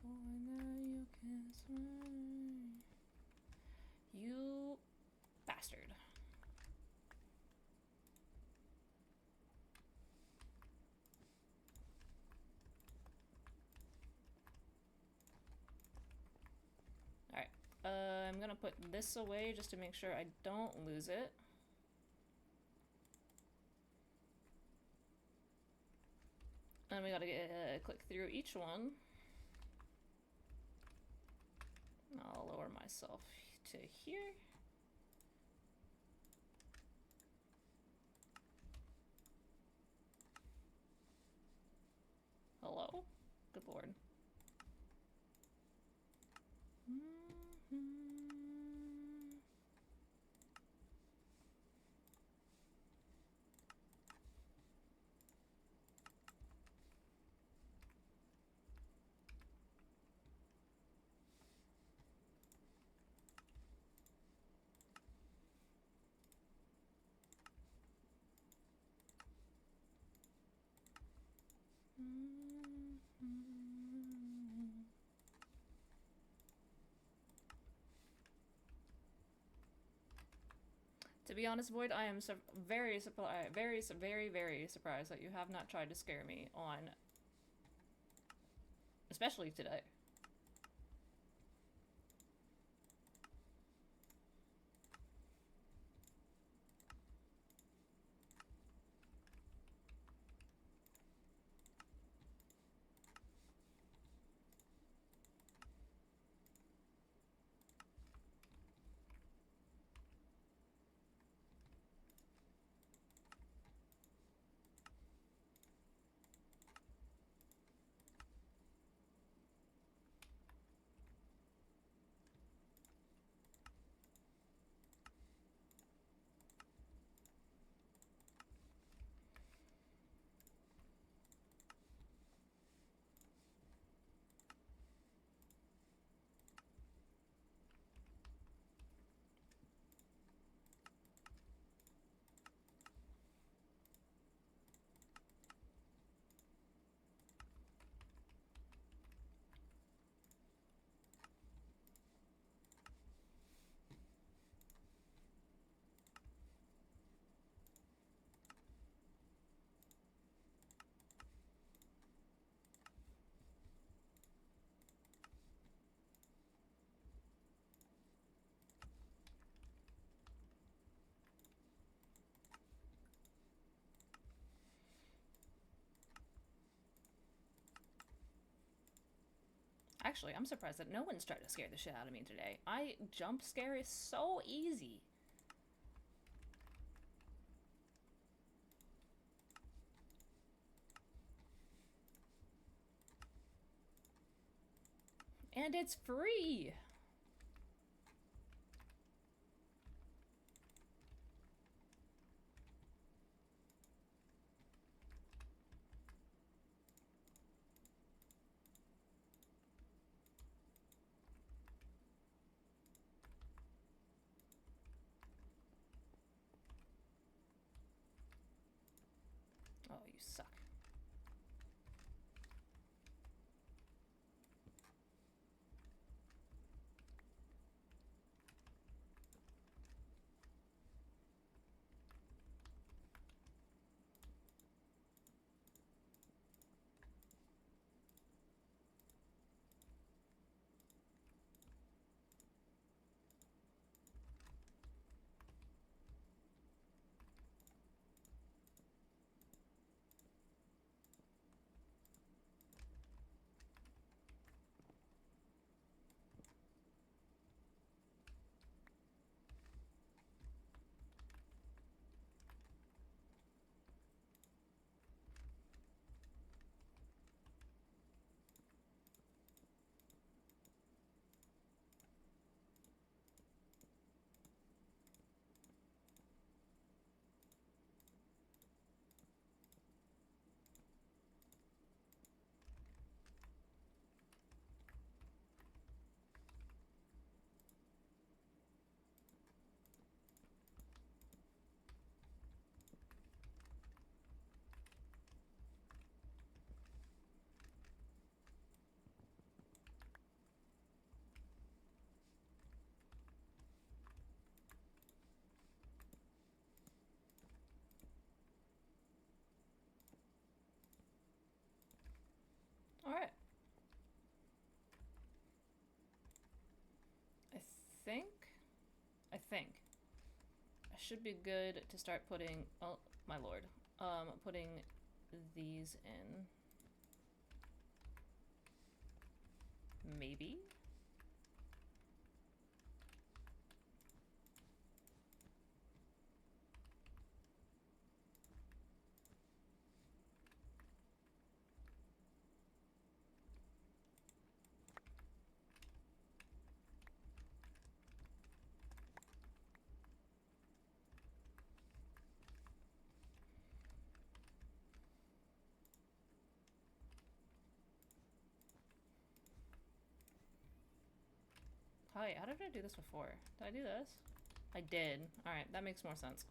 Boy, now you can smile. gonna put this away just to make sure I don't lose it. And we gotta click through each one. I'll lower myself to here. Hello? Good lord. To be honest, Void, I am very surprised, very surprised that you have not tried to scare me on, especially today. Actually, I'm surprised that no one's tried to scare the shit out of me today. Jump scare is so easy. And it's free! Oh, you suck. Alright. I think think I should be good to start putting, oh my lord, putting these in. Maybe? Hi, how did I do this before? Did I do this? I did. Alright, that makes more sense.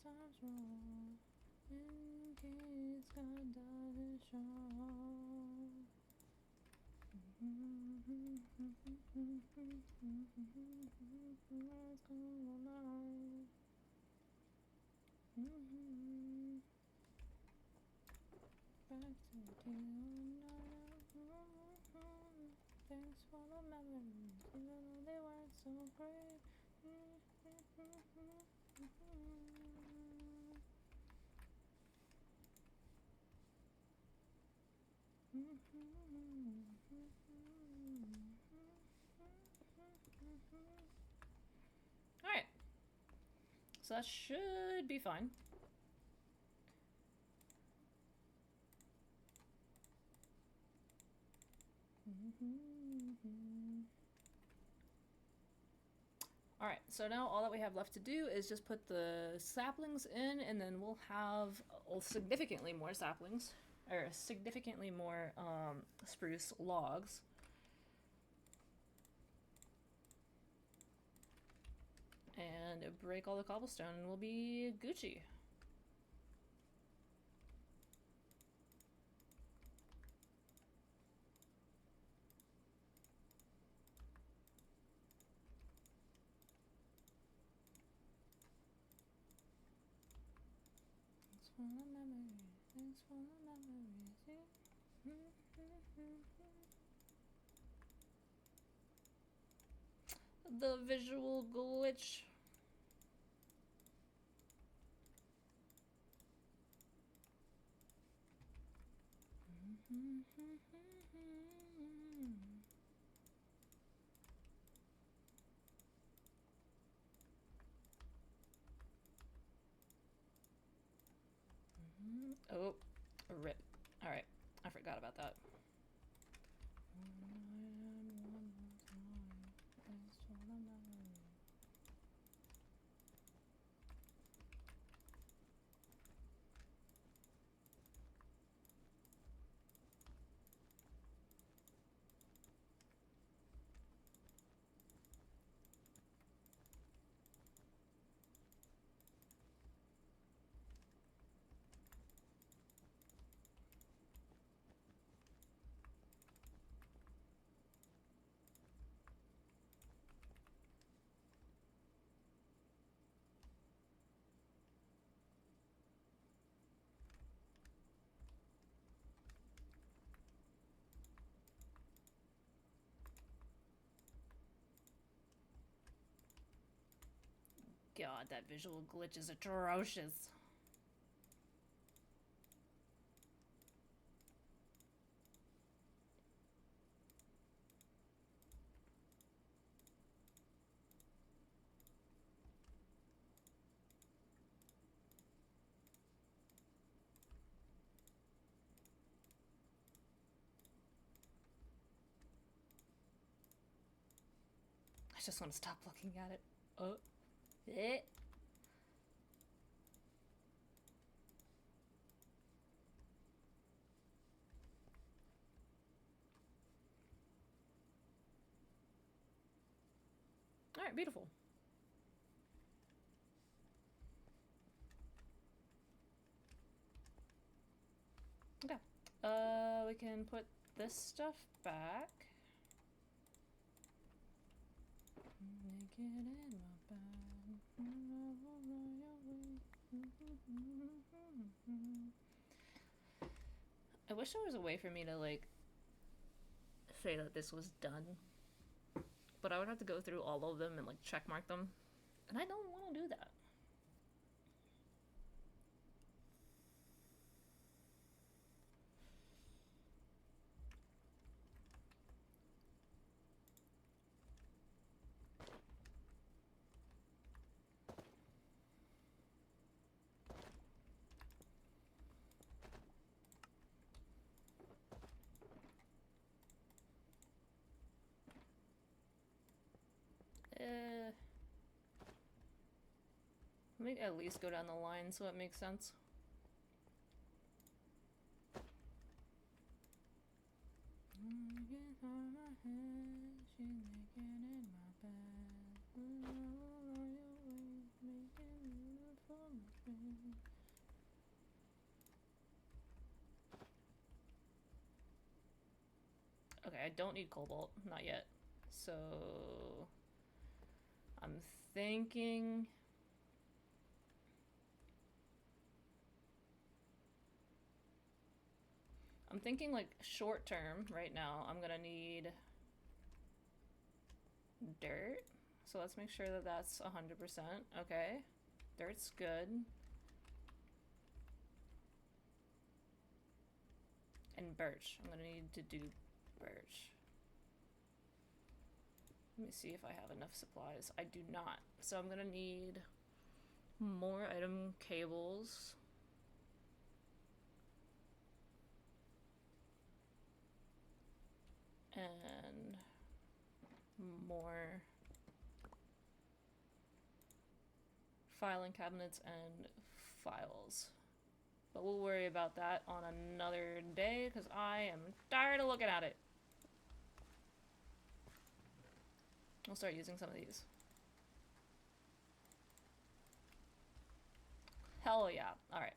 Good times roll in case God doesn't show. Back to thanks for the memories, even though they weren't so great. Alright. So that should be fine. Alright, so now all that we have left to do is just put the saplings in, and then we'll have significantly more saplings, or significantly more spruce logs. And break all the cobblestone, and we'll be Gucci. Thanks for the memories, thanks for the memories. The visual glitch. Oh, rip. Alright, I forgot about that. God, that visual glitch is atrocious. I just want to stop looking at it. Oh. Eh. Alright, beautiful. Okay. We can put this stuff back. I wish there was a way for me to, like, say that this was done. But I would have to go through all of them and, like, check mark them. And I don't want to do that. Let me at least go down the line so it makes sense. Okay, I don't need cobalt, not yet. So I'm thinking like short term right now. I'm gonna need dirt. So let's make sure that that's 100%. Okay, dirt's good. And birch. I'm gonna need to do birch. Let me see if I have enough supplies. I do not. So I'm gonna need more item cables. And more filing cabinets and files. But we'll worry about that on another day because I am tired of looking at it. We'll start using some of these. Hell yeah. Alright.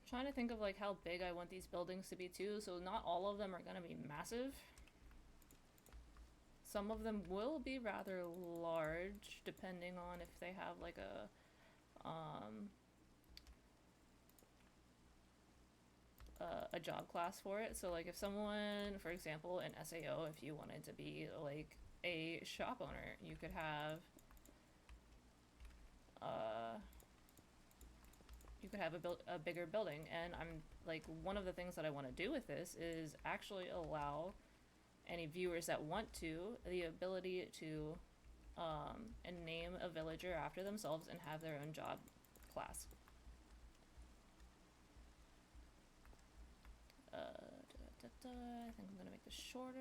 Trying to think of like how big I want these buildings to be too, so not all of them are gonna be massive. Some of them will be rather large, depending on if they have like a job class for it. So like if someone, for example, in SAO, if you wanted to be like a shop owner, you could have a bigger building. And I'm like, one of the things that I want to do with this is actually allow any viewers that want to the ability to and name a villager after themselves and have their own job class. I think I'm gonna make this shorter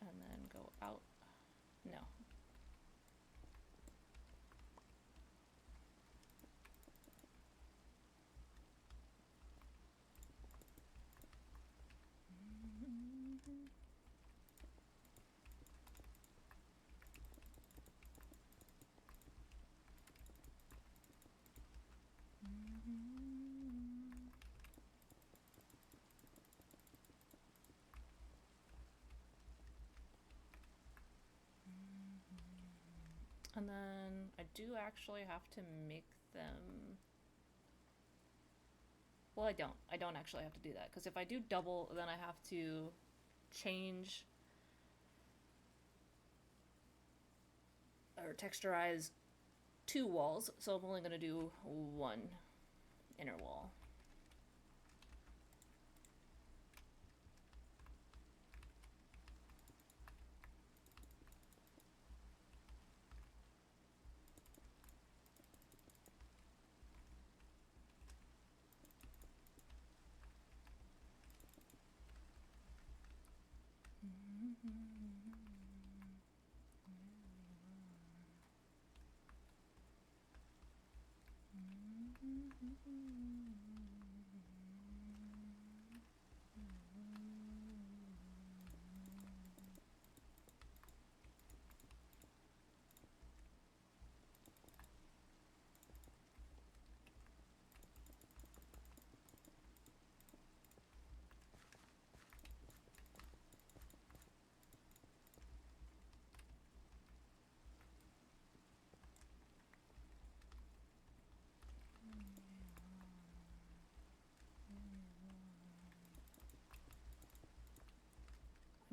and then go out. No. And then I do actually have to make them... Well, I don't. I don't actually have to do that, because if I do double, then I have to change or texturize 2 walls, so I'm only going to do 1 inner wall.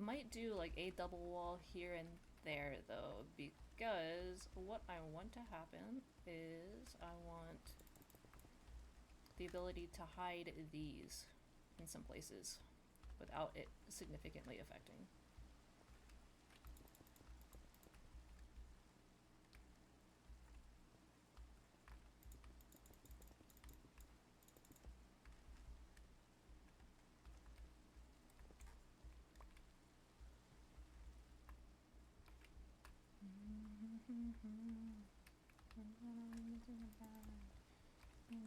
Might do like a double wall here and there though, because what I want to happen is I want the ability to hide these in some places without it significantly affecting.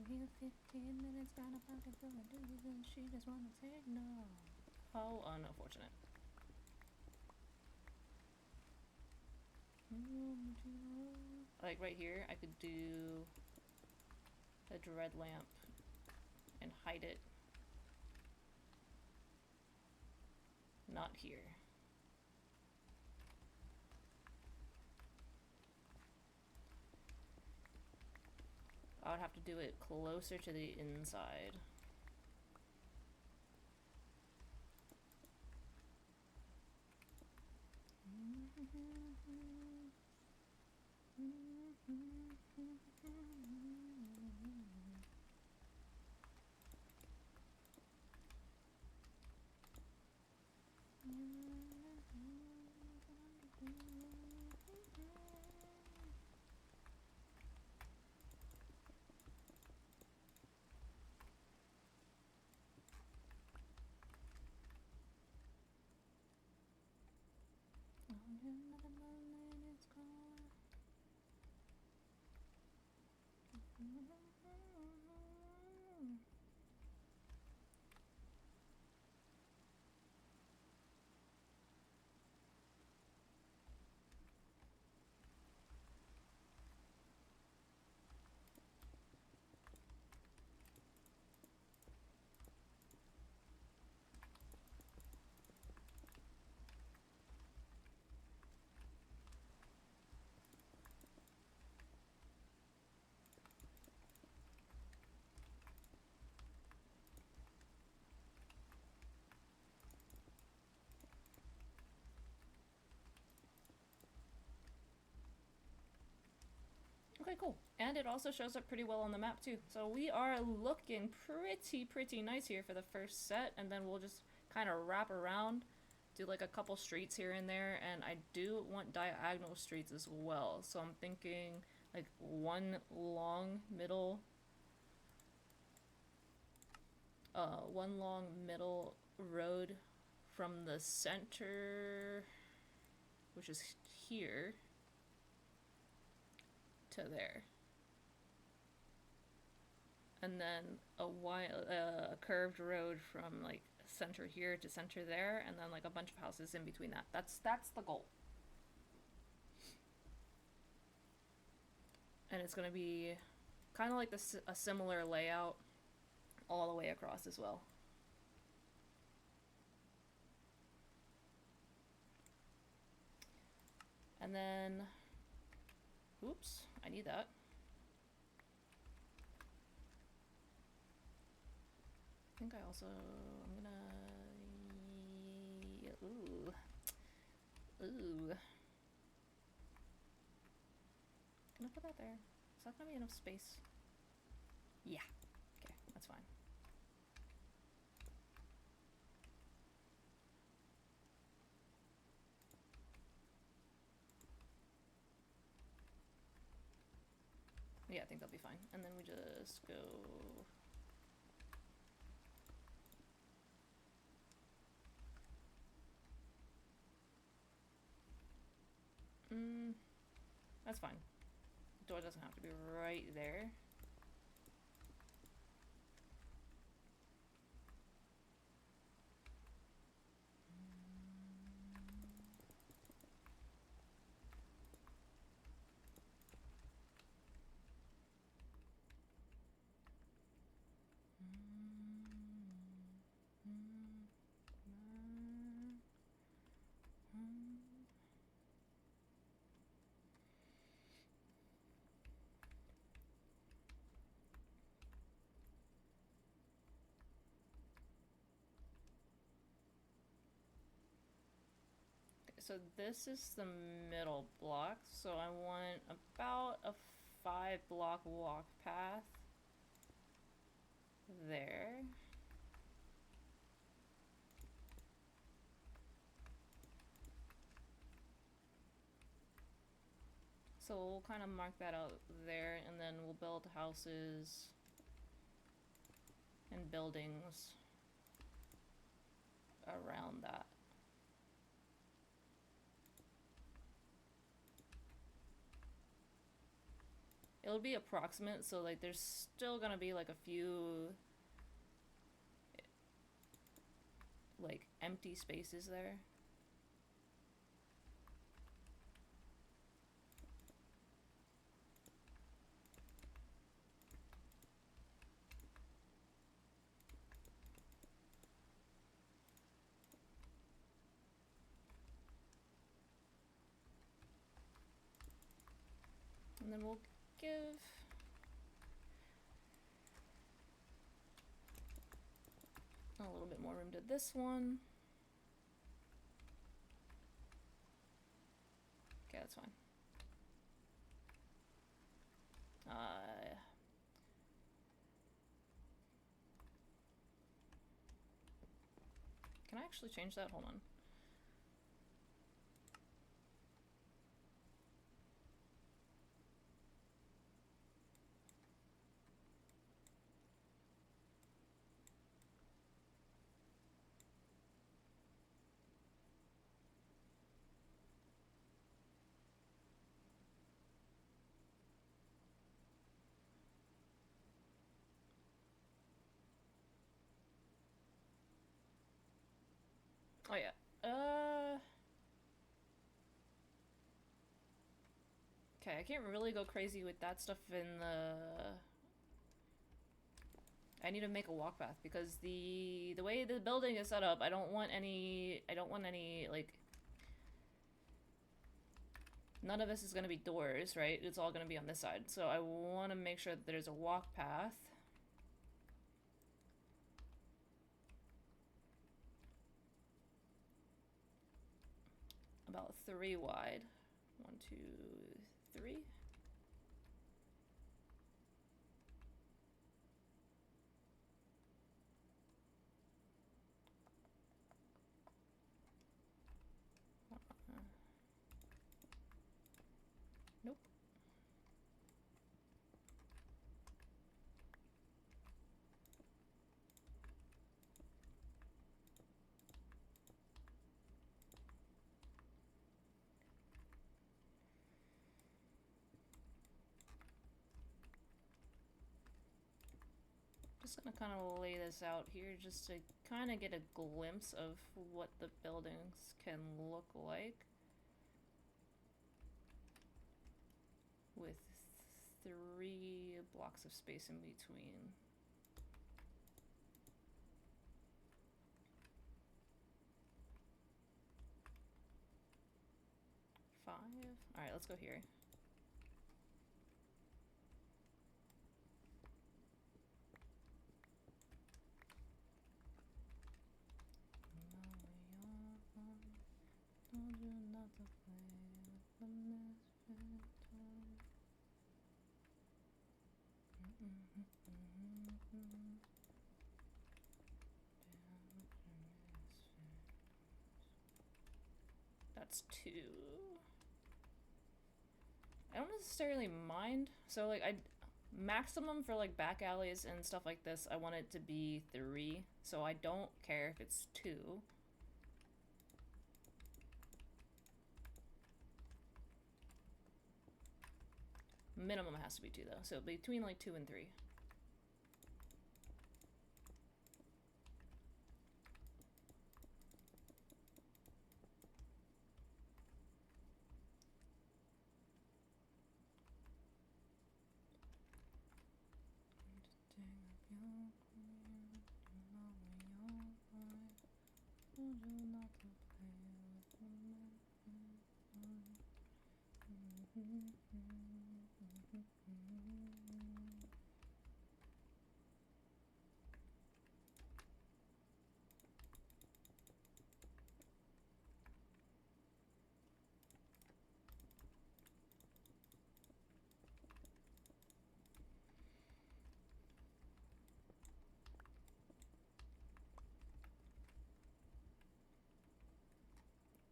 We're 15 minutes got a pocket full of dudes and she just wanna say no. How unfortunate. Like right here, I could do a dread lamp and hide it. Not here. I would have to do it closer to the inside. Okay, cool. And it also shows up pretty well on the map too. So we are looking pretty nice here for the first set, and then we'll just kind of wrap around, do like a couple streets here and there, and I do want diagonal streets as well. So I'm thinking like one long middle road from the center, which is here, to there, and then a curved road from like center here to center there, and then like a bunch of houses in between that. That's the goal. And it's gonna be kind of like a similar layout all the way across as well. And then, oops, I need that. I think I also, I'm gonna, ooh. Can I put that there? Is that gonna be enough space? Yeah, okay, that's fine. Yeah, I think that'll be fine. And then we just go... That's fine. The door doesn't have to be right there. So this is the middle block, so I want about a 5-block walk path there. So we'll kind of mark that out there, and then we'll build houses and buildings around that. It'll be approximate, so like there's still gonna be like a few like empty spaces there. And then we'll give a little bit more room to this one. Okay, that's fine. Can I actually change that? Hold on. Oh yeah. Okay, I can't really go crazy with that stuff in the... I need to make a walk path because the way the building is set up, I don't want any like, none of this is going to be doors, right? It's all going to be on this side. So I want to make sure that there's a walk path. About 3 wide. 1, 2, 3. Nope. Just gonna kind of lay this out here just to kind of get a glimpse of what the buildings can look like with 3 blocks of space in between. Five. All right, let's go here. That's 2. I don't necessarily mind. So like maximum for like back alleys and stuff like this, I want it to be 3. So I don't care if it's 2. Minimum has to be 2 though, so between like 2 and 3.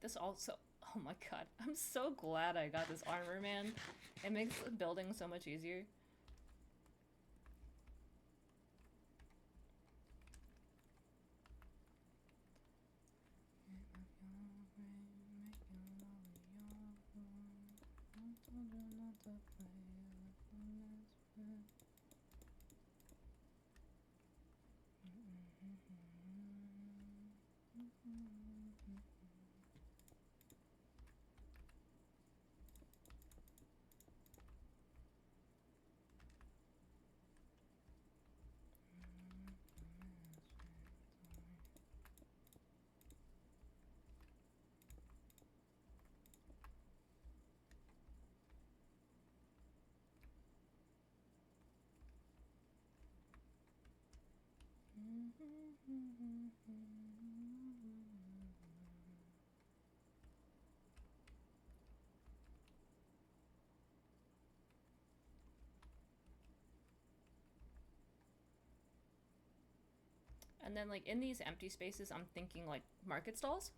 This also, oh my god, I'm so glad I got this armor, man. It makes building so much easier. And then like in these empty spaces, I'm thinking like market stalls.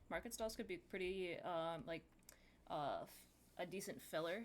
Market stalls could be pretty a decent filler.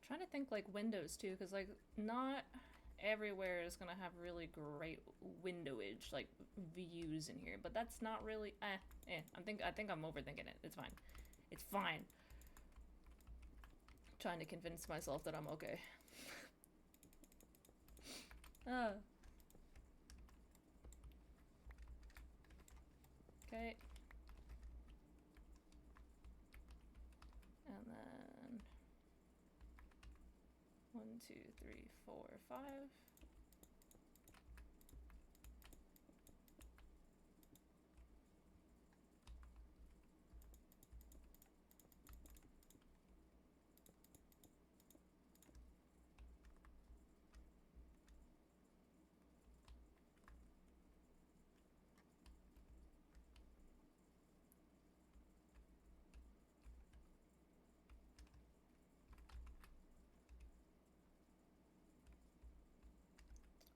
Trying to think like windows too, because like not everywhere is gonna have really great windowage like views in here, but that's not really I think I'm overthinking it. It's fine. It's fine. Trying to convince myself that I'm okay. Okay. And then 1, 2, 3, 4, 5.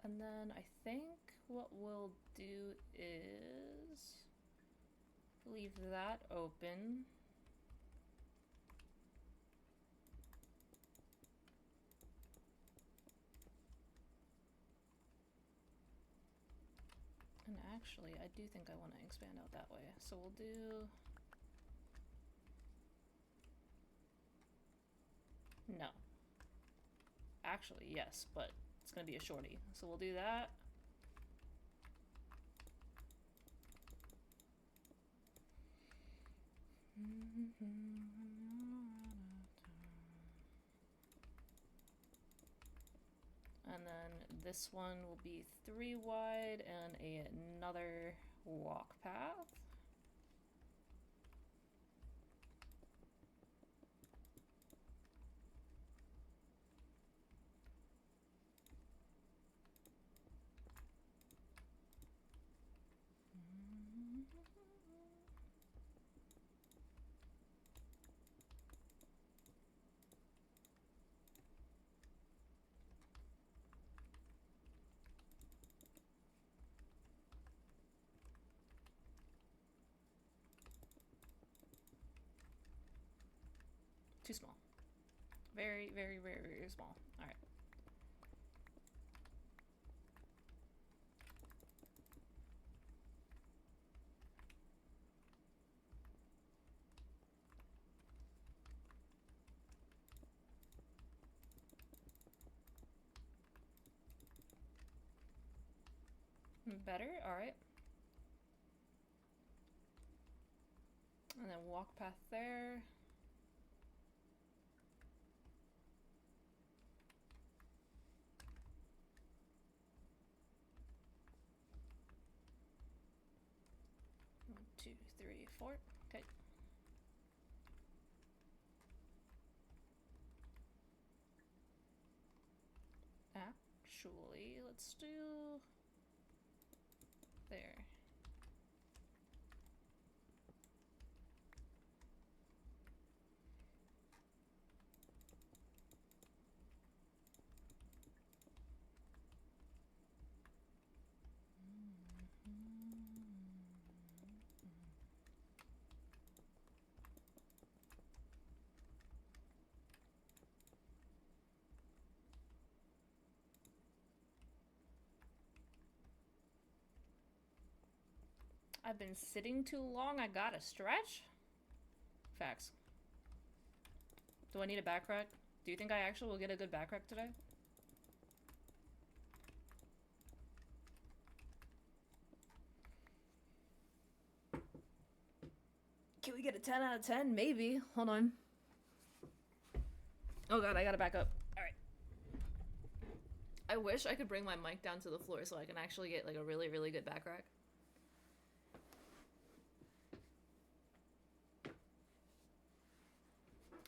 And then I think what we'll do is leave that open. And actually, I do think I want to expand out that way. So we'll do... No. Actually, yes, but it's going to be a shorty. So we'll do that. And then this one will be 3 wide and another walk path. Too small. Very, very, very, very small. Alright. Better? Alright. And then walk path there. One, two, three, four. Okay. Actually, let's do there. I've been sitting too long, I gotta stretch? Facts. Do I need a back crack? Do you think I actually will get a good back crack today? Can we get a 10 out of 10? Maybe. Hold on. Oh god, I gotta back up. Alright. I wish I could bring my mic down to the floor so I can actually get like a really, really good back crack.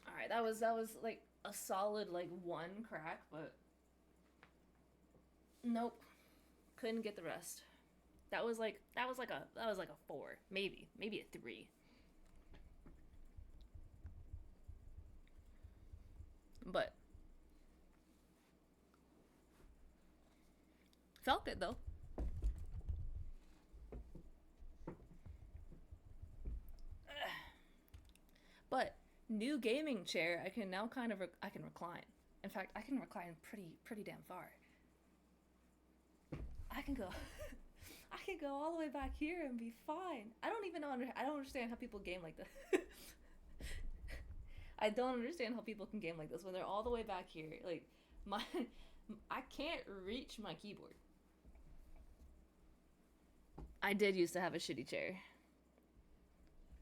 Alright, that was like a solid like 1 crack, but nope. Couldn't get the rest. That was like a 4, maybe a 3. But felt good though. But new gaming chair, I can now kind of I can recline. In fact, I can recline pretty damn far. I can go I can go all the way back here and be fine. I don't understand how people game like this. I don't understand how people can game like this when they're all the way back here. Like I can't reach my keyboard. I did used to have a shitty chair.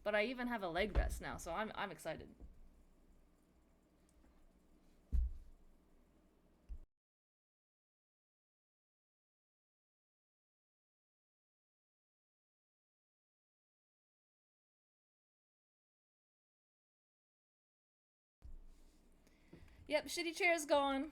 But I even have a leg rest now, so I'm excited. Yep, shitty chair's gone.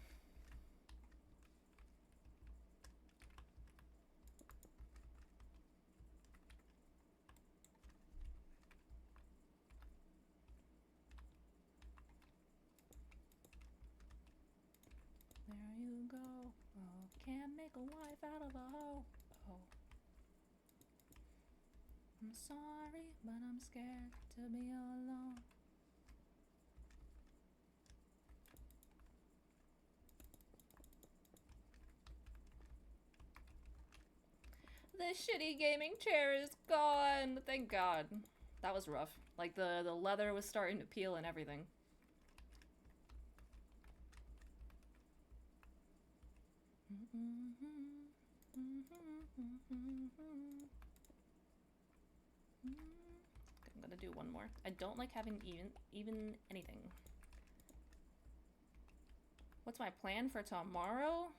There you go. Oh, can't make a wife out of a hoe. Oh. I'm sorry, but I'm scared to be alone. The shitty gaming chair is gone. Thank God. That was rough. Like the leather was starting to peel and everything. I'm gonna do one more. I don't like having even anything. What's my plan for tomorrow?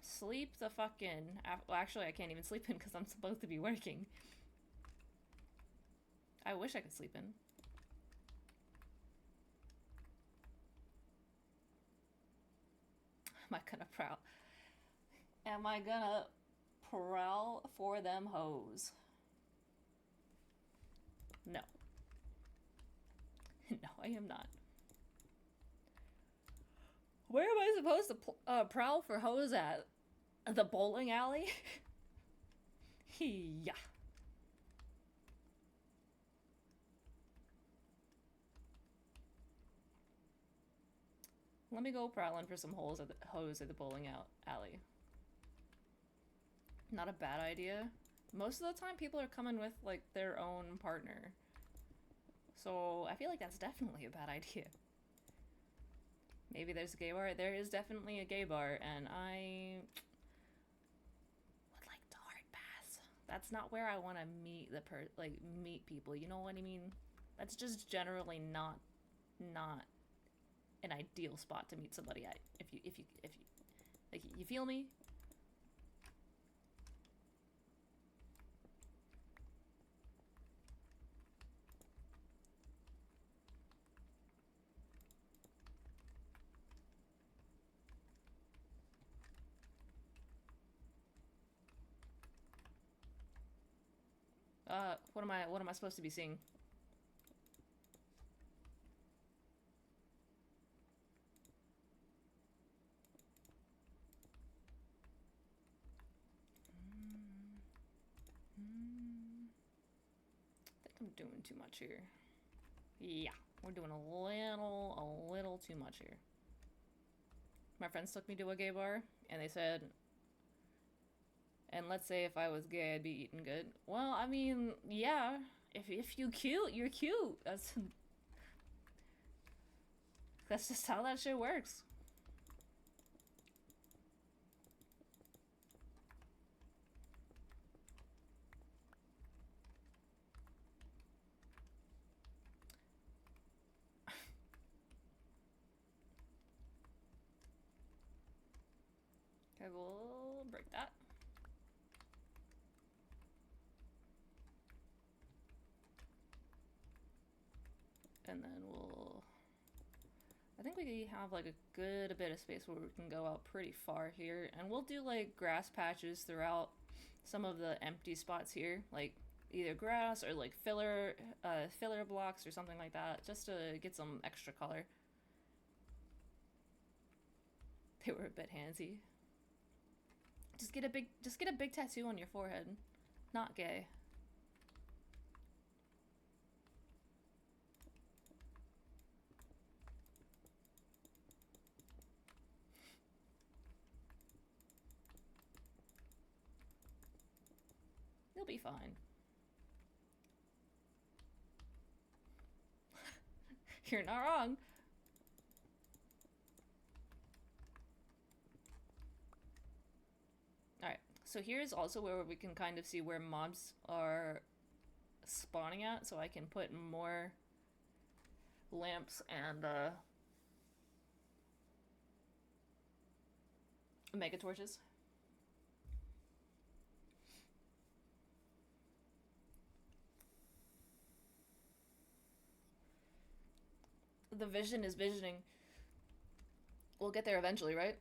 Sleep the fucking... Well, actually, I can't even sleep in because I'm supposed to be working. I wish I could sleep in. Am I gonna prowl? Am I gonna prowl for them hoes? No. No, I am not. Where am I supposed to prowl for hoes at? The bowling alley? Yeah. Let me go prowling for some hoes at the bowling alley. Not a bad idea. Most of the time people are coming with like their own partner. So I feel like that's definitely a bad idea. Maybe there's a gay bar. There is definitely a gay bar, and I would like to hard pass. That's not where I want to meet meet people. You know what I mean? That's just generally not an ideal spot to meet somebody at. If you like, you feel me? What am I supposed to be seeing? I think I'm doing too much here. Yeah, we're doing a little too much here. My friends took me to a gay bar, and they said, and let's say if I was gay, I'd be eating good. Well, I mean, yeah. If you cute, you're cute. That's just how that shit works. Okay, we'll break that. And then I think we have like a good bit of space where we can go out pretty far here. And we'll do like grass patches throughout some of the empty spots here. Like either grass or like filler blocks or something like that. Just to get some extra color. They were a bit handsy. Just get a big tattoo on your forehead. Not gay. You'll be fine. You're not wrong. Alright, so here's also where we can kind of see where mobs are spawning at, so I can put more lamps and mega torches. The vision is visioning. We'll get there eventually, right?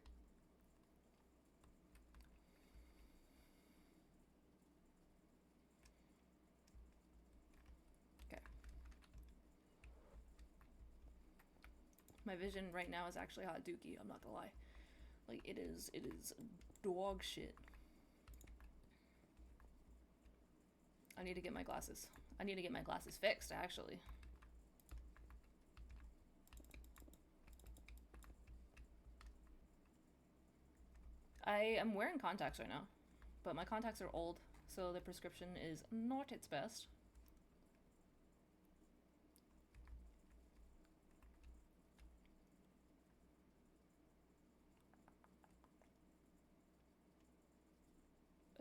Okay. My vision right now is actually hot dookie, I'm not gonna lie. Like, it is dog shit. I need to get my glasses. I need to get my glasses fixed, actually. I am wearing contacts right now, but my contacts are old, so the prescription is not its best.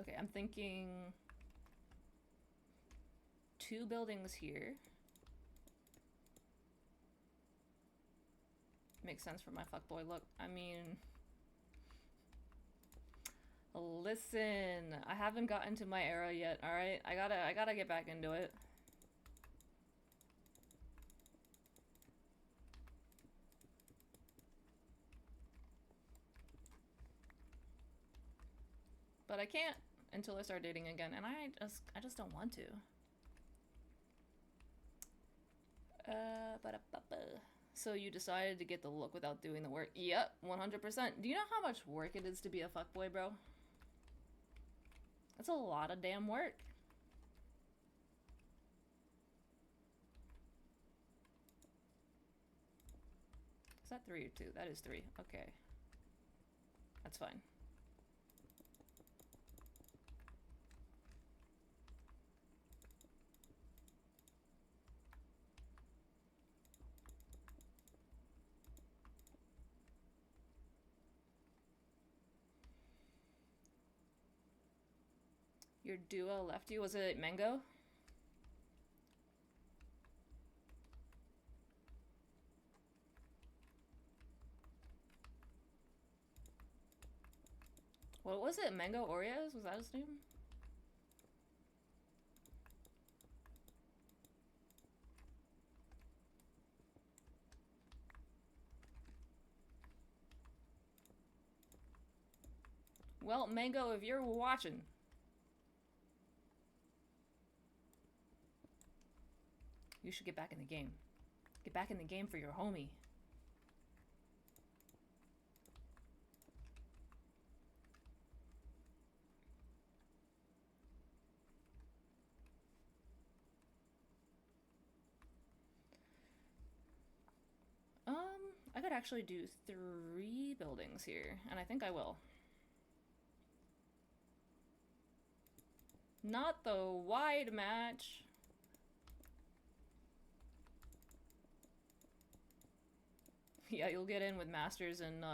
Okay, I'm thinking 2 buildings here. Makes sense for my fuckboy look. I mean, listen, I haven't gotten to my era yet, alright? I gotta get back into it. But I can't until I start dating again, and I just don't want to. So you decided to get the look without doing the work? Yep, 100%. Do you know how much work it is to be a fuckboy, bro? That's a lot of damn work. that 3 or 2? That is 3. Okay. That's fine. Your duo left you? Was it Mango? What was it? Mango Oreos? Was that his name? Well, Mango, if you're watching, you should get back in the game. Get back in the game for your homie. I could actually do 3 buildings here, and I think I will. Not the wide match. Yeah, you'll get in with Masters and,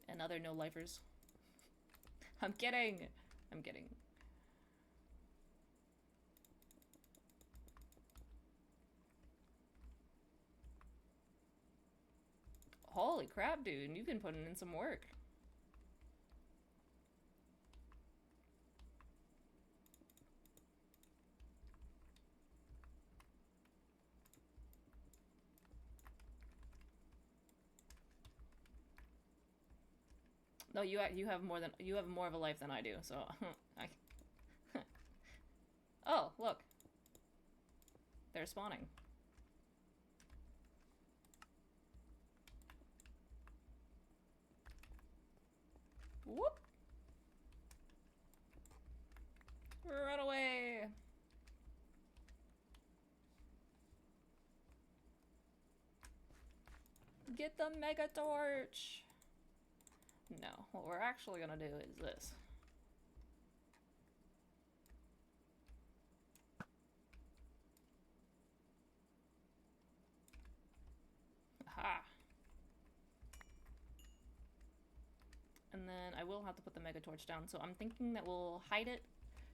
and other no-lifers. I'm kidding! I'm kidding. Holy crap, dude. You've been putting in some work. No, you have more of a life than I do, so I Oh, look. They're spawning. Whoop! Run away! Get the mega torch! No, what we're actually gonna do is this. Aha! And then I will have to put the mega torch down, so I'm thinking that we'll hide it,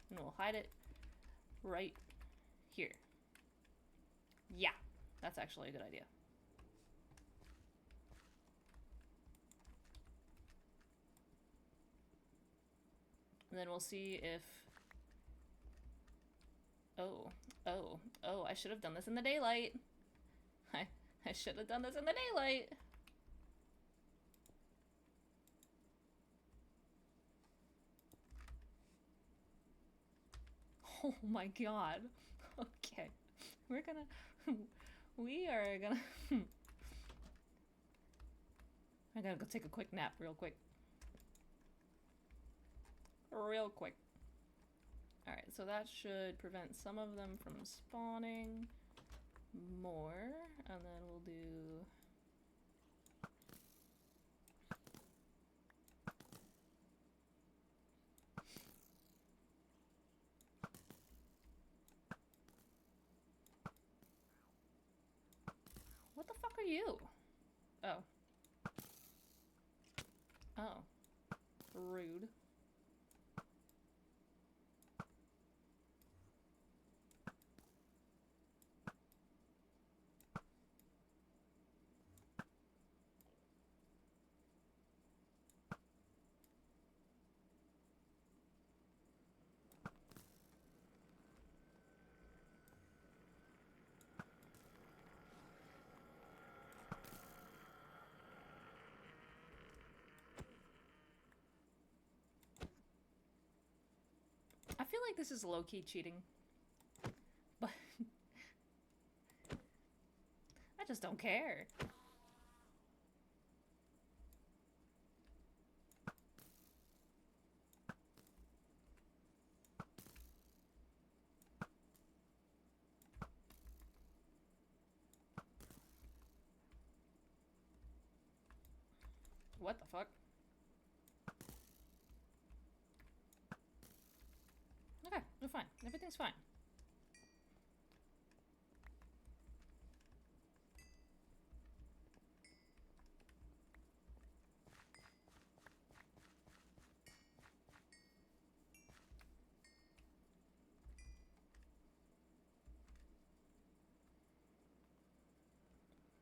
and we'll hide it right here. Yeah, that's actually a good idea. And then we'll see if... Oh, I should have done this in the daylight. I should have done this in the daylight. Oh my god. Okay. We are gonna... I gotta go take a quick nap real quick. Real quick. Alright, so that should prevent some of them from spawning more. And then we'll do... What the fuck are you? Oh. Oh. Rude. I feel like this is low-key cheating. But... I just don't care. What the fuck? Okay, we're fine. Everything's fine.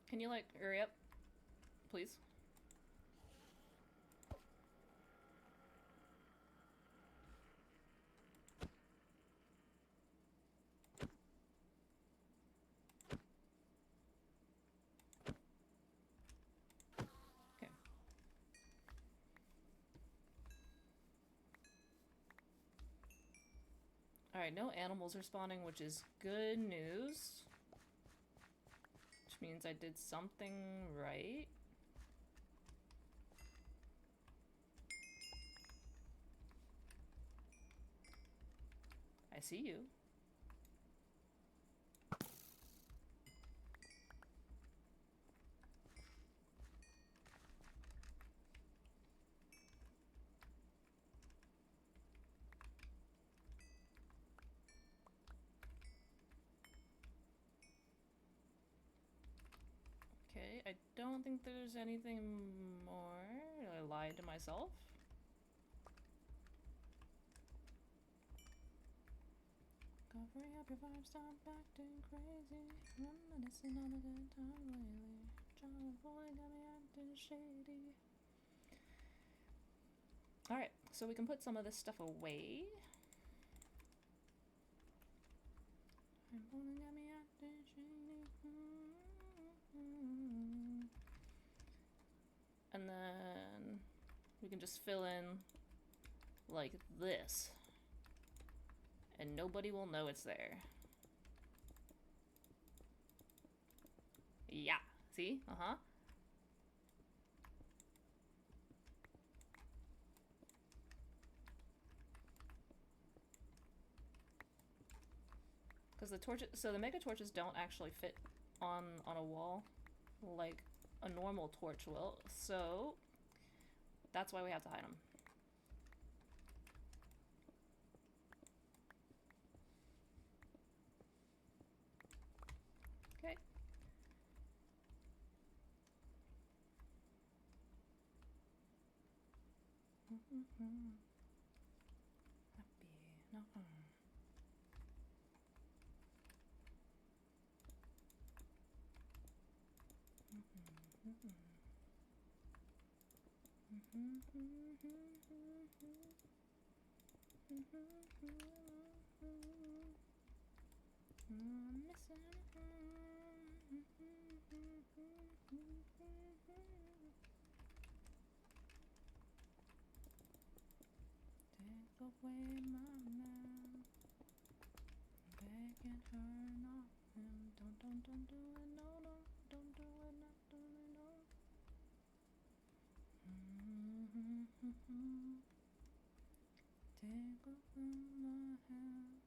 Can you, like, hurry up? Please? Okay. Alright, no animals are spawning, which is good news. Which means I did something right. I see you. Okay, I don't think there's anything more. I lied to myself. Covering up your vibes, stop acting crazy. Reminiscing on the good time lately. John Boy got me acting shady. Alright, so we can put some of this stuff away. I'm pulling at me acting shady. And then we can just fill in like this. And nobody will know it's there. Yeah, see? Uh-huh. Because the torches, so the mega torches don't actually fit on a wall like a normal torch will, so that's why we have to hide them. Okay. Happy, no. Take away my man, begging her not him. Don't do it, no, no, don't do it, not do it, no. Take away my hand,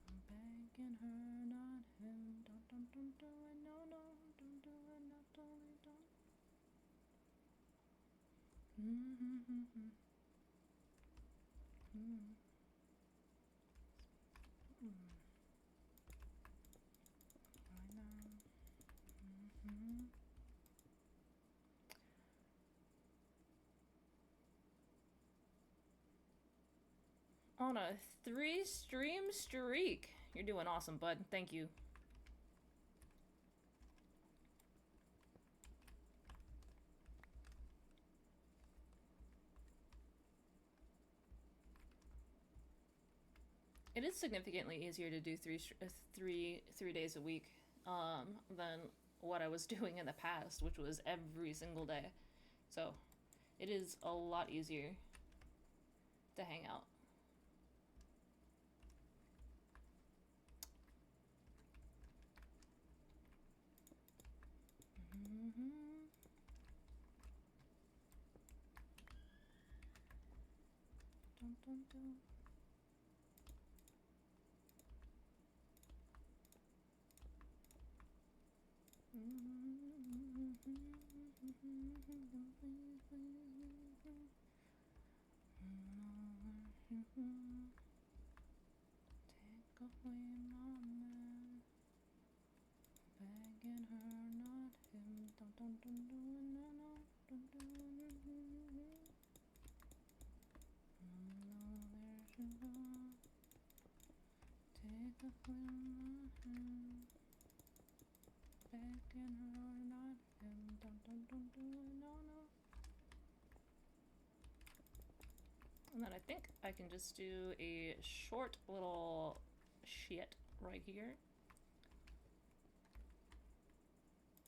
I'm begging her not him. Don't do it, no, no, don't do it, not do it, don't. On a 3-stream streak. You're doing awesome, bud. Thank you. It is significantly easier to do three days a week than what I was doing in the past, which was every single day. So it is a lot easier to hang out. Dun. Take away my man, begging her, not him. Dun, dun, dun, dun, no, no, dun, dun, dun, dun, dun. No, there she goes. Take away my hand, begging her, not him. Dun, dun, dun, dun, no, no. And then I think I can just do a short little shit right here.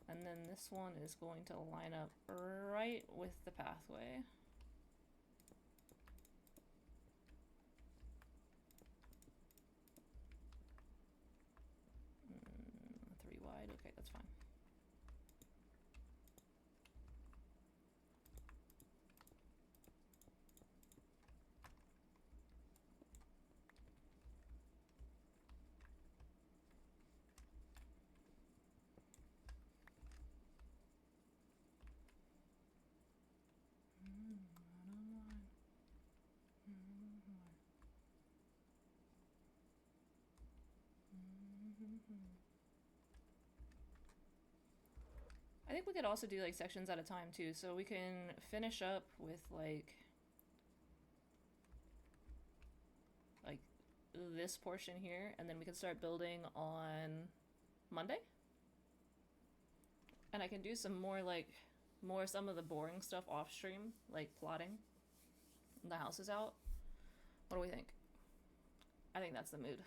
And then this one is going to line up right with the pathway. Three wide, okay, that's fine. I think we could also do like sections at a time too, so we can finish up with like this portion here, and then we can start building on Monday. And I can do some more some of the boring stuff off stream, like plotting the houses out. What do we think? I think that's the mood.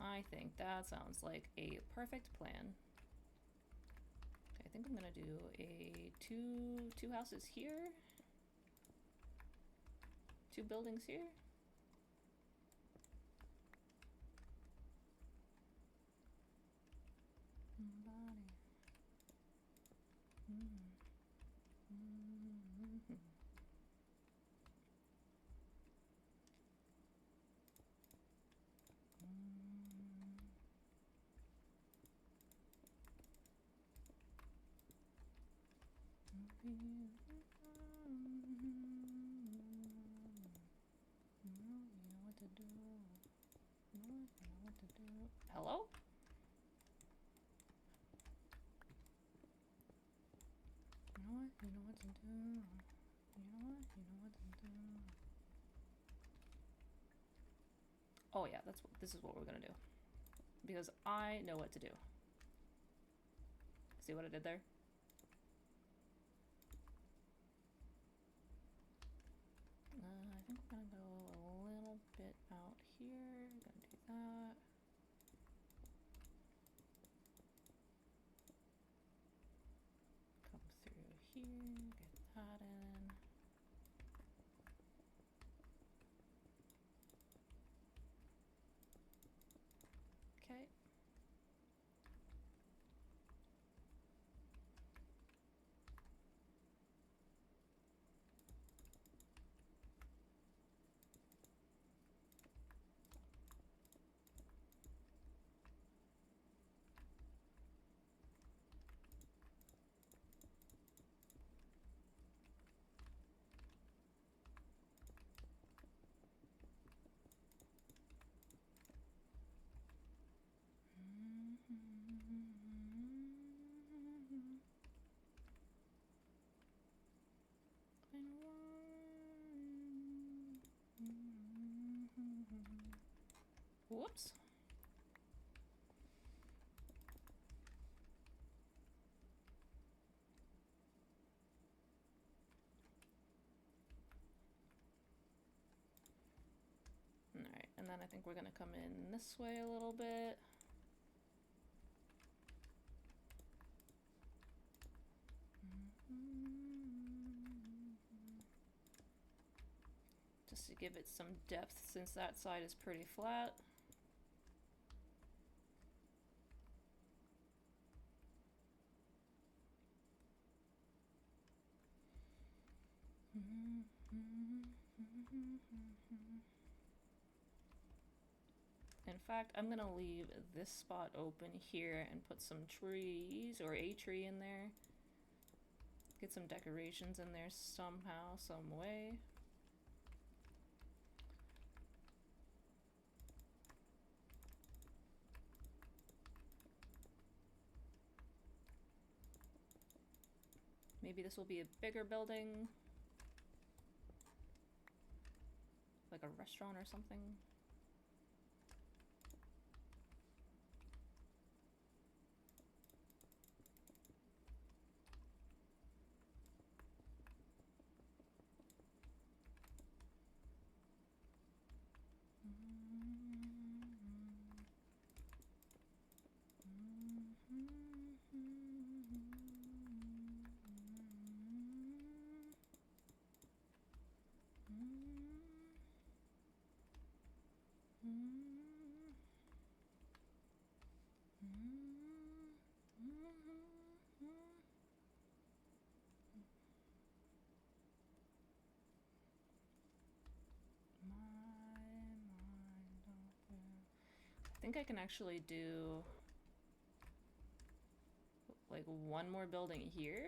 I think that sounds like a perfect plan. Okay, I think I'm gonna do a two houses here. 2 buildings here. Body. Hello? You know what? You know what to do. You know what? You know what to do. Oh yeah, this is what we're gonna do. Because I know what to do. See what I did there? I think we're gonna go a little bit out here. Gonna do that. Come through here, get that in. Okay. Whoops. Alright, and then I think we're gonna come in this way a little bit. Just to give it some depth since that side is pretty flat. In fact, I'm gonna leave this spot open here and put some trees or a tree in there. Get some decorations in there somehow, some way. Maybe this will be a bigger building. Like a restaurant or something. I think I can actually do like one more building here.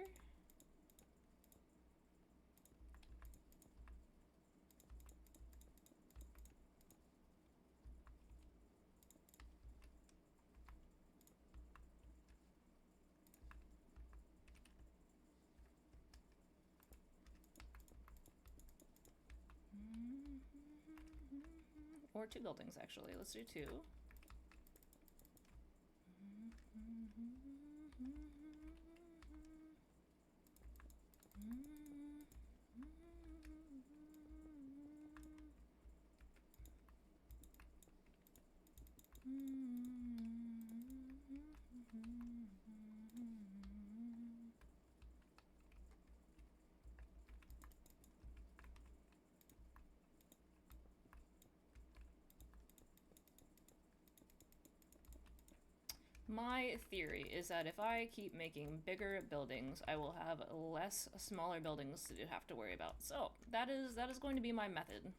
Or two buildings, actually. Let's do two. My theory is that if I keep making bigger buildings, I will have less smaller buildings to have to worry about. So that is going to be my method.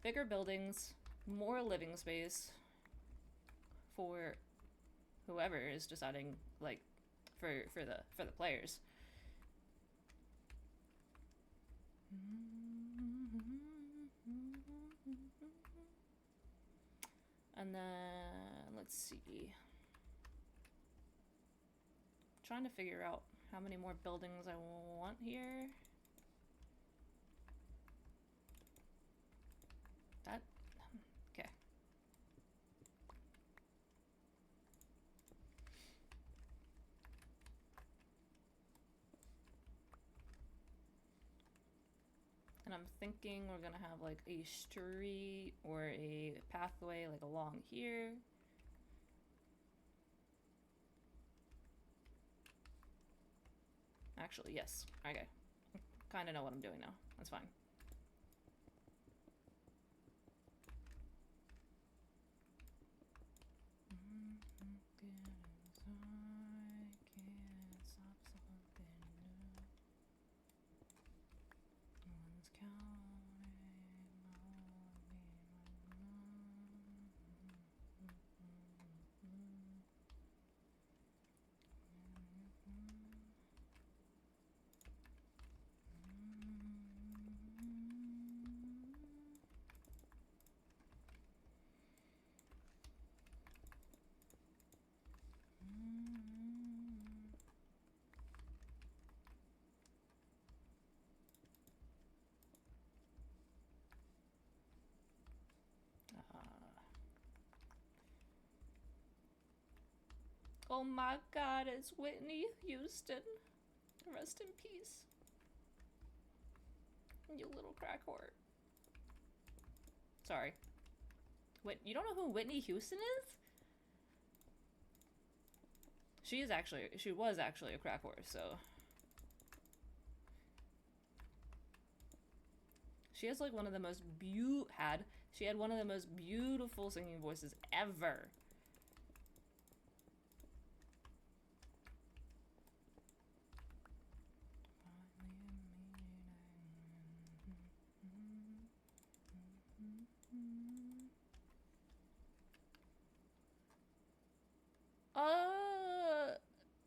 Bigger buildings, more living space for whoever is deciding, like, for the players. And then let's see. Trying to figure out how many more buildings I want here. That, okay. And I'm thinking we're gonna have like a street or a pathway like along here. Actually, yes. Okay. Kind of know what I'm doing now. That's fine. Oh my god, it's Whitney Houston. Rest in peace. You little crack whore. Sorry. You don't know who Whitney Houston is? She was actually a crack whore, so. She has like one of the most she had one of the most beautiful singing voices ever.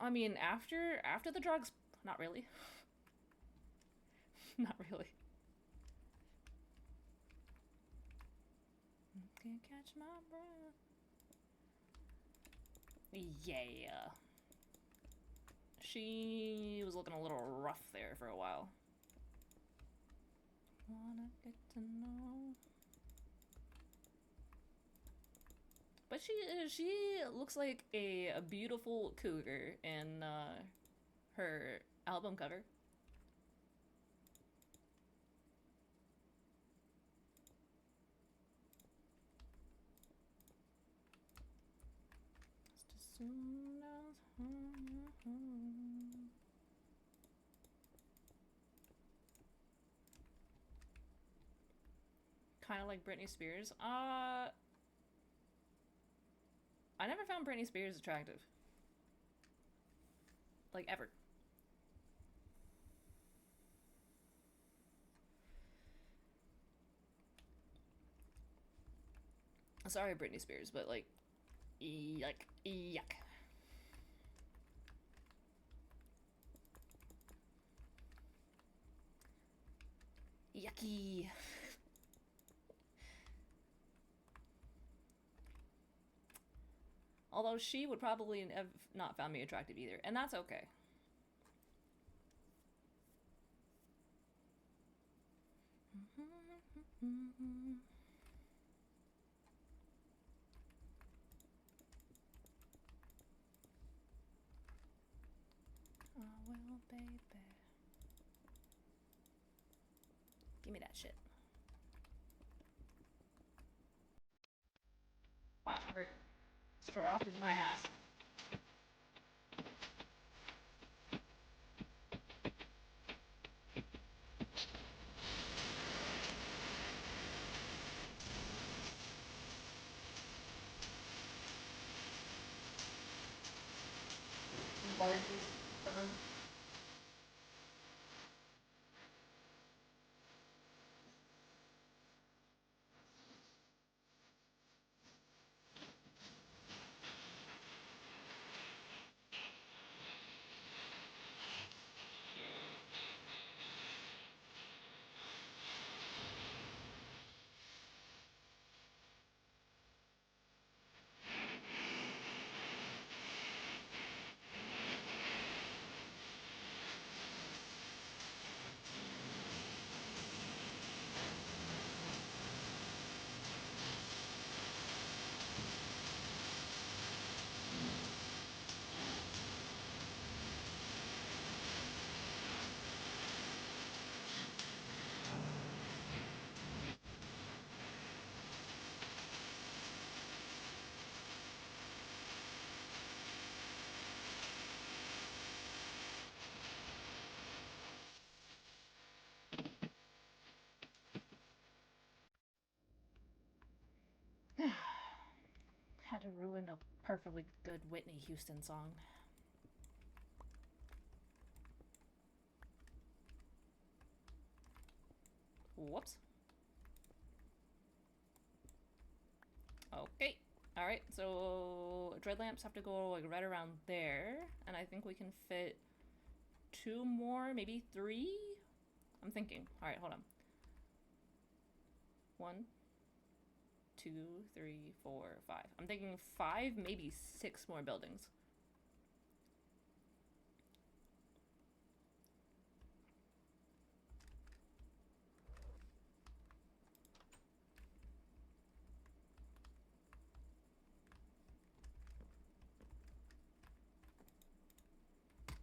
I mean, after the drugs, not really. Not really. Can't catch my breath. Yeah. She was looking a little rough there for a while. Wanna get to know. But she looks like a beautiful cougar in her album cover. Just as soon as kind of like Britney Spears. I never found Britney Spears attractive. Like, ever. Sorry, Britney Spears, but like, yuck. Yucky. Although she would probably have not found me attractive either, and that's okay. Oh, well, baby. Give me that shit. Wow, for off in my ass. Had to ruin a perfectly good Whitney Houston song. Whoops. Okay. Alright, so dread lamps have to go like right around there, and I think we can fit 2 more, maybe 3? I'm thinking. Alright, hold on. 1, 2, 3, 4, 5. I'm thinking 5, maybe 6 more buildings.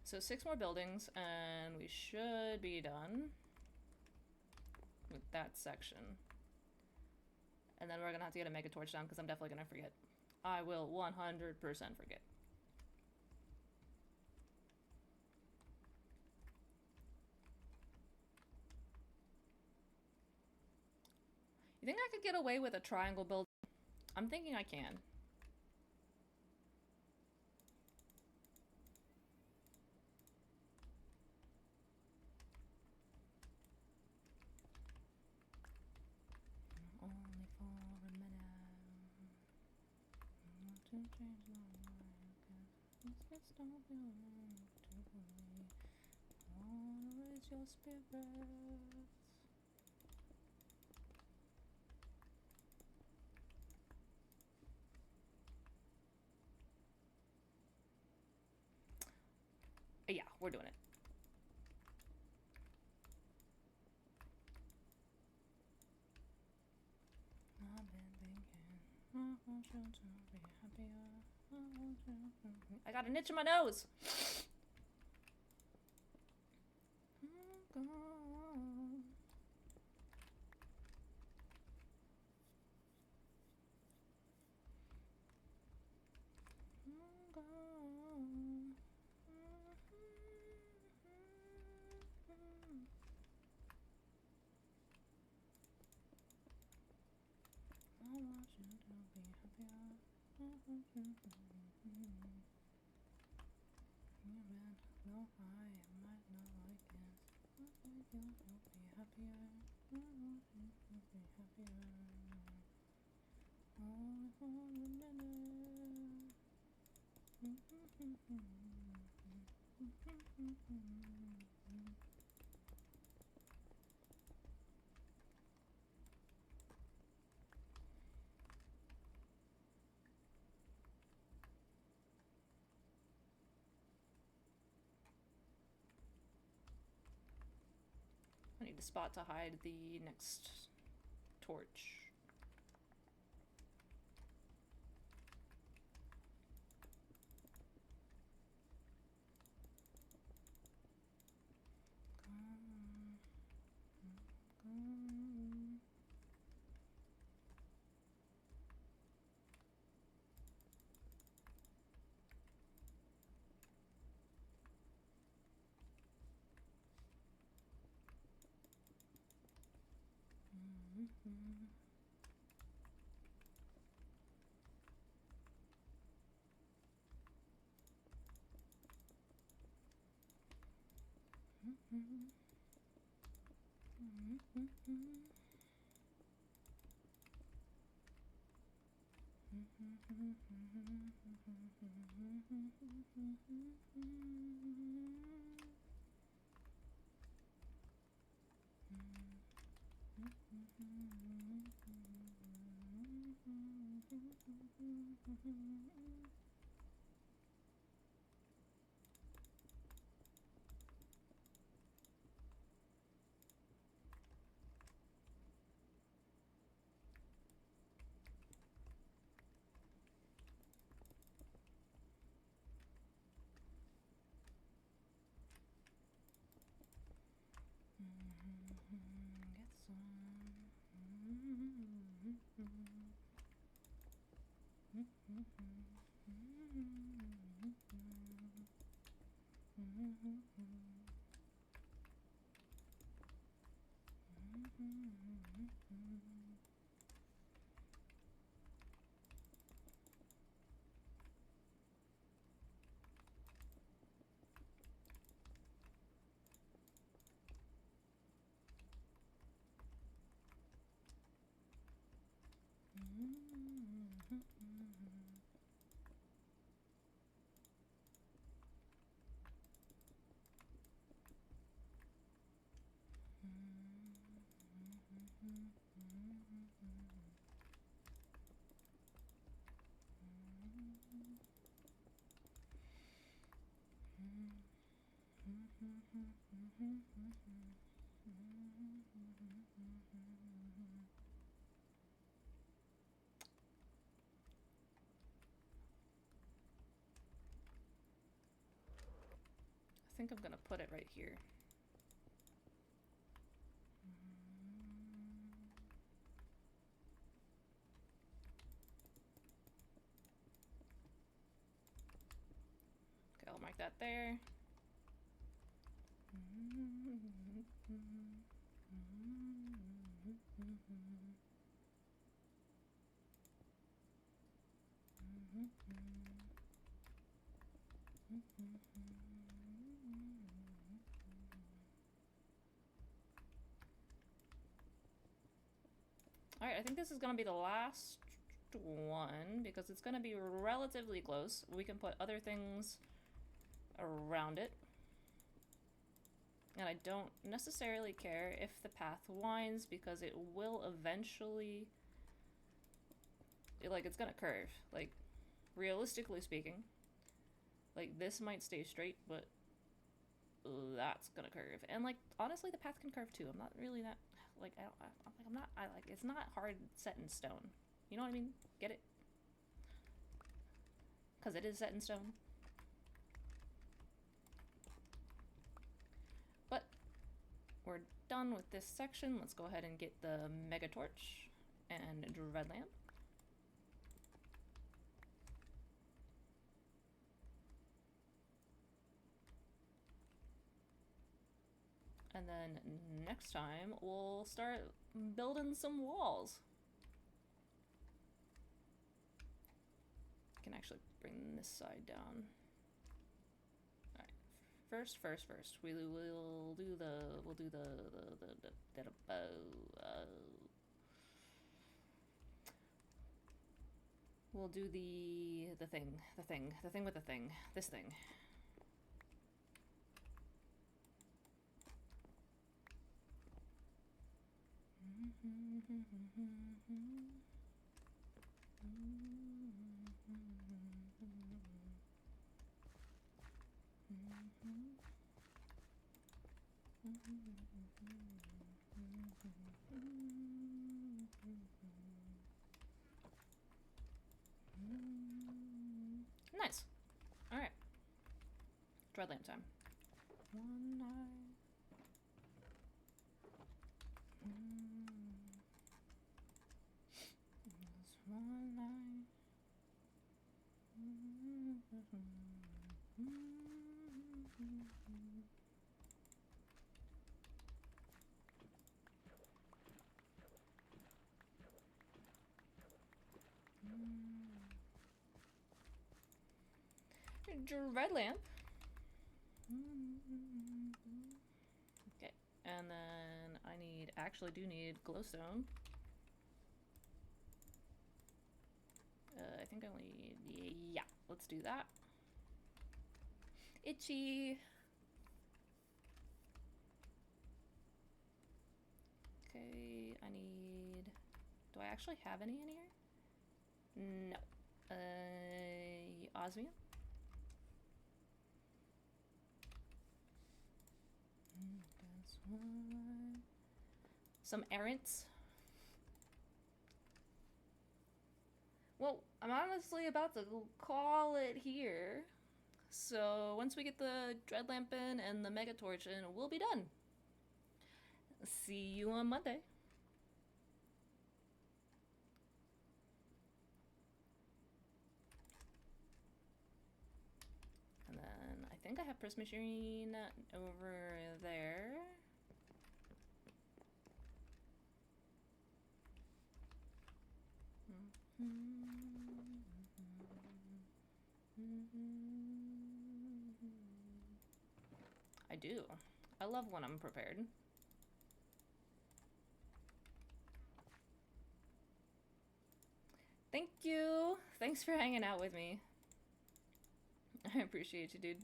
So 6 more buildings, and we should be done with that section. And then we're gonna have to get a mega torch down because I'm definitely gonna forget. I will 100% forget. You think I could get away with a triangle build? I'm thinking I can. Only for a minute. To change my mind, 'cause this don't belong to me. I wanna is your spirit? Yeah, we're doing it. I've been thinking, I want you to be happier. I got an itch in my nose. I need a spot to hide the next torch. I think I'm gonna put it right here. Okay, I'll mark that there. Alright, I think this is gonna be the last one because it's gonna be relatively close. We can put other things around it. And I don't necessarily care if the path winds, because it will eventually, like, it's gonna curve. Like, realistically speaking, like, this might stay straight, but that's gonna curve. And, like, honestly, the path can curve too. I'm not really that, like, it's not hard set in stone. You know what I mean? Get it? Because it is set in stone. But we're done with this section. Let's go ahead and get the mega torch and dread lamp. And then next time we'll start building some walls. I can actually bring this side down. Alright. First. We will do the we'll do the thing with the thing. This thing. Nice. All right. Dread lamp time. One eye. One eye. Dread lamp. Okay, and then I do need glowstone. I think I only need, yeah, let's do that. Itchy. Okay, I need, do I actually have any in here? No. Osmium. That's one. Some errants. Well, I'm honestly about to call it here. So once we get the dread lamp in and the mega torch in, we'll be done. See you on Monday. And then I think I have Prismacherine over there. I do. I love when I'm prepared. Thank you. Thanks for hanging out with me. I appreciate you, dude.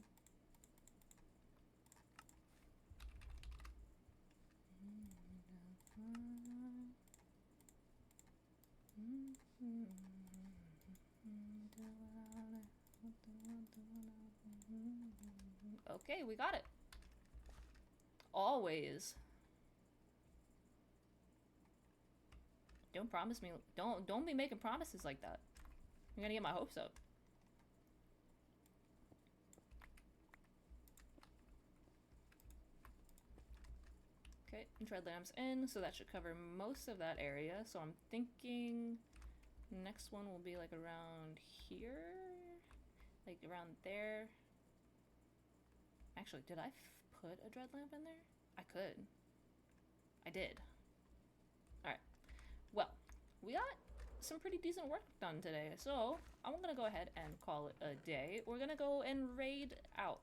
Okay, we got it. Always. Don't promise me. Don't be making promises like that. You're gonna get my hopes up. Okay, dread lamps in, so that should cover most of that area. So I'm thinking next one will be like around here, like around there. Actually, did I put a dread lamp in there? I could. I did. Alright. Well, we got some pretty decent work done today, so I'm gonna go ahead and call it a day. We're gonna go and raid out.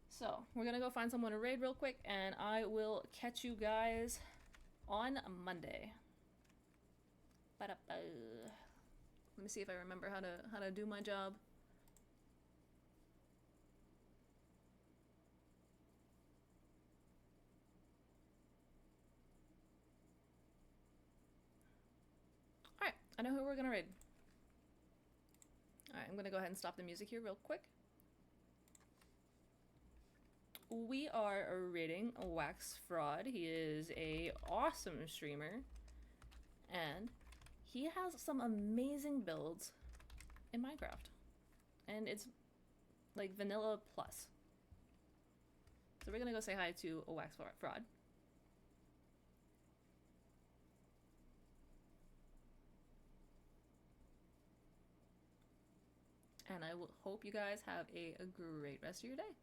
So, we're gonna go find someone to raid real quick, and I will catch you guys on Monday. Ba-da-ba. Let me see if I remember how to do my job. I know who we're gonna raid. Alright, I'm gonna go ahead and stop the music here real quick. We are raiding Wax Fraud. He is a awesome streamer. And he has some amazing builds in Minecraft. And it's like vanilla plus. So we're gonna go say hi to a Wax Fraud. And I hope you guys have a great rest of your day.